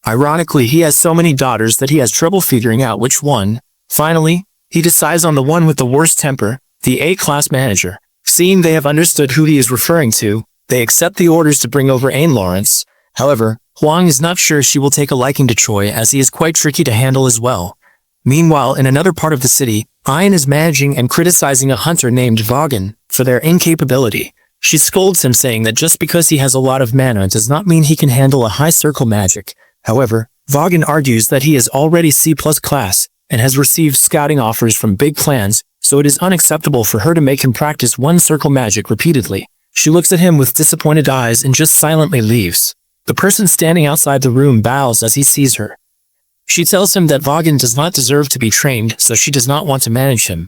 Ironically, he has so many daughters that he has trouble figuring out which one. Finally, he decides on the one with the worst temper, the A-class manager. Seeing they have understood who he is referring to, they accept the orders to bring over Ain Lawrence. However, Hwang is not sure she will take a liking to Choi, as he is quite tricky to handle as well. Meanwhile, in another part of the city, Ain is managing and criticizing a hunter named Vaughan for their incapability. She scolds him, saying that just because he has a lot of mana does not mean he can handle a high circle magic. However, Vaughan argues that he is already C+ class and has received scouting offers from big clans, so it is unacceptable for her to make him practice one circle magic repeatedly. She looks at him with disappointed eyes and just silently leaves. The person standing outside the room bows as he sees her. She tells him that Vaughan does not deserve to be trained, so she does not want to manage him.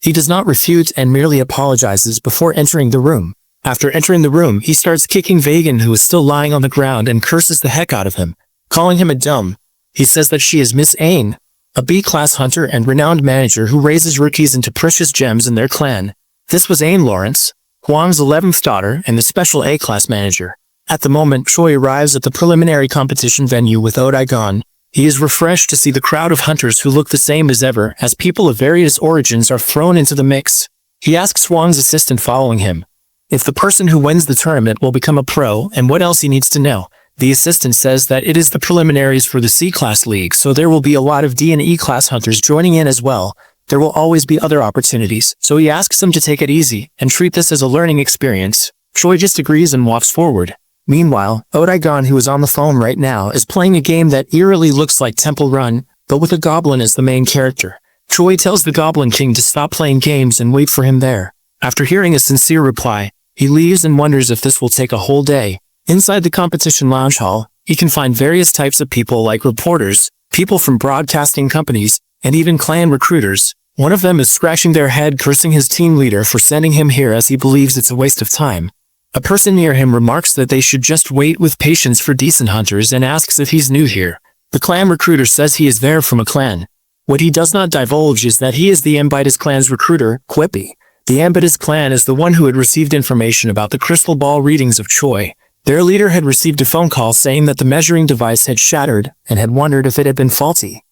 He does not refute and merely apologizes before entering the room. After entering the room, he starts kicking Vaughan, who is still lying on the ground, and curses the heck out of him, calling him a Daum. He says that she is Miss Ain, a B-class hunter and renowned manager who raises rookies into precious gems in their clan. This was Ain Lawrence, Hwang's 11th daughter and the special A-class manager. At the moment, Choi arrives at the preliminary competition venue with Odaigon. He is refreshed to see the crowd of hunters who look the same as ever, as people of various origins are thrown into the mix. He asks Hwang's assistant following him if the person who wins the tournament will become a pro and what else he needs to know. The assistant says that it is the preliminaries for the C-class league, so there will be a lot of D and E-class hunters joining in as well. There will always be other opportunities, so he asks him to take it easy and treat this as a learning experience. Choi just agrees and walks forward. Meanwhile, Odaigon, who is on the phone right now, is playing a game that eerily looks like Temple Run, but with a goblin as the main character. Choi tells the Goblin King to stop playing games and wait for him there. After hearing a sincere reply, he leaves and wonders if this will take a whole day. Inside the competition lounge hall, he can find various types of people like reporters, people from broadcasting companies, and even clan recruiters. One of them is scratching their head, cursing his team leader for sending him here, as he believes it's a waste of time. A person near him remarks that they should just wait with patience for decent hunters and asks if he's new here. The clan recruiter says he is there from a clan. What he does not divulge is that he is the Ambitus clan's recruiter, Quippy. The Ambitus clan is the one who had received information about the crystal ball readings of Choi. Their leader had received a phone call saying that the measuring device had shattered and had wondered if it had been faulty.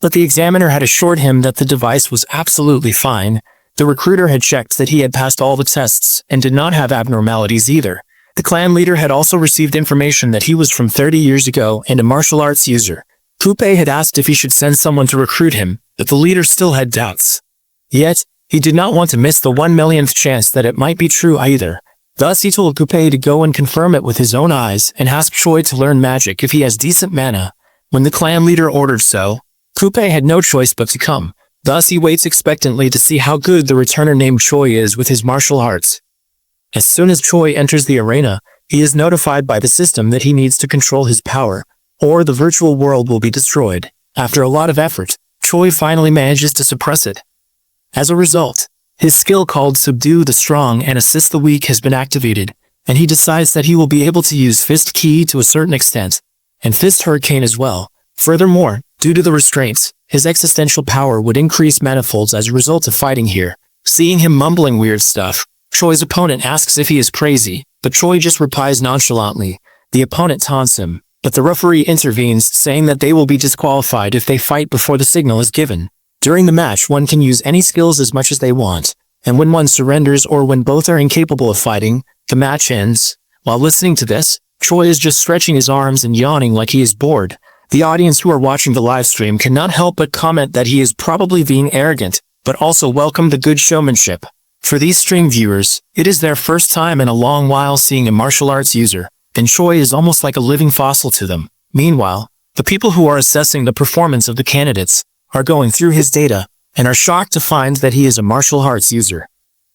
But the examiner had assured him that the device was absolutely fine. The recruiter had checked that he had passed all the tests and did not have abnormalities either. The clan leader had also received information that he was from 30 years ago and a martial arts user. Coupe had asked if he should send someone to recruit him, but the leader still had doubts. Yet, he did not want to miss the 1 millionth chance that it might be true either. Thus he told Coupe to go and confirm it with his own eyes and ask Choi to learn magic if he has decent mana. When the clan leader ordered so, Coupe had no choice but to come. Thus he waits expectantly to see how good the returner named Choi is with his martial arts. As soon as Choi enters the arena, he is notified by the system that he needs to control his power, or the virtual world will be destroyed. After a lot of effort, Choi finally manages to suppress it. As a result, his skill called Subdue the Strong and Assist the Weak has been activated, and he decides that he will be able to use Fist Key to a certain extent, and Fist Hurricane as well. Furthermore, due to the restraints, his existential power would increase manifolds as a result of fighting here. Seeing him mumbling weird stuff, Choi's opponent asks if he is crazy, but Choi just replies nonchalantly. The opponent taunts him, but the referee intervenes, saying that they will be disqualified if they fight before the signal is given. During the match, one can use any skills as much as they want, and when one surrenders or when both are incapable of fighting, the match ends. While listening to this, Choi is just stretching his arms and yawning like he is bored. The audience who are watching the live stream cannot help but comment that he is probably being arrogant, but also welcome the good showmanship. For these stream viewers, it is their first time in a long while seeing a martial arts user, and Choi is almost like a living fossil to them. Meanwhile, the people who are assessing the performance of the candidates are going through his data and are shocked to find that he is a martial arts user.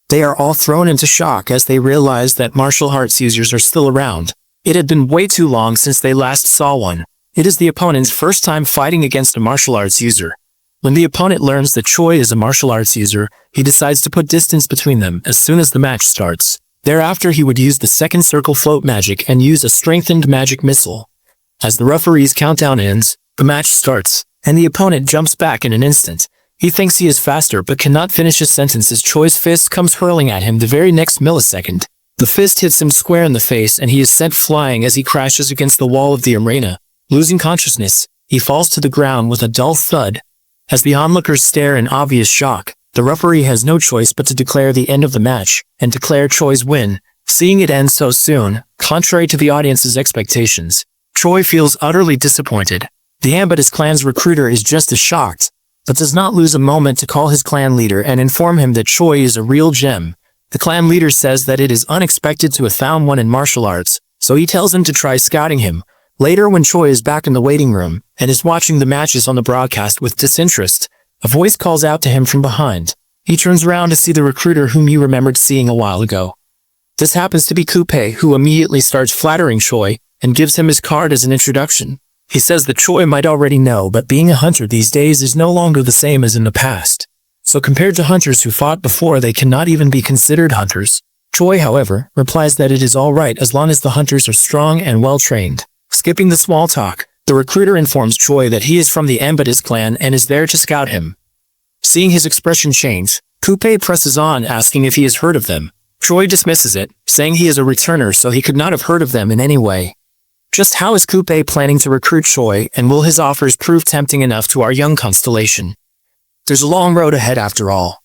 They are all thrown into shock as they realize that martial arts users are still around. It had been way too long since they last saw one. It is the opponent's first time fighting against a martial arts user. When the opponent learns that Choi is a martial arts user, he decides to put distance between them as soon as the match starts. Thereafter, he would use the second circle float magic and use a strengthened magic missile. As the referee's countdown ends, the match starts, and the opponent jumps back in an instant. He thinks he is faster but cannot finish his sentence as Choi's fist comes hurling at him the very next millisecond. The fist hits him square in the face and he is sent flying as he crashes against the wall of the arena. Losing consciousness, he falls to the ground with a dull thud. As the onlookers stare in obvious shock, the referee has no choice but to declare the end of the match and declare Choi's win. Seeing it end so soon, contrary to the audience's expectations, Choi feels utterly disappointed. The Ambitus clan's recruiter is just as shocked, but does not lose a moment to call his clan leader and inform him that Choi is a real gem. The clan leader says that it is unexpected to have found one in martial arts, so he tells him to try scouting him. Later, when Choi is back in the waiting room and is watching the matches on the broadcast with disinterest, a voice calls out to him from behind. He turns around to see the recruiter whom he remembered seeing a while ago. This happens to be Coupe, who immediately starts flattering Choi and gives him his card as an introduction. He says that Choi might already know, but being a hunter these days is no longer the same as in the past. So compared to hunters who fought before, they cannot even be considered hunters. Choi, however, replies that it is all right as long as the hunters are strong and well-trained. Skipping the small talk, the recruiter informs Choi that he is from the Ambitus clan and is there to scout him. Seeing his expression change, Coupe presses on, asking if he has heard of them. Choi dismisses it, saying he is a returner so he could not have heard of them in any way. Just how is Coupe planning to recruit Choi, and will his offers prove tempting enough to our young constellation? There's a long road ahead after all.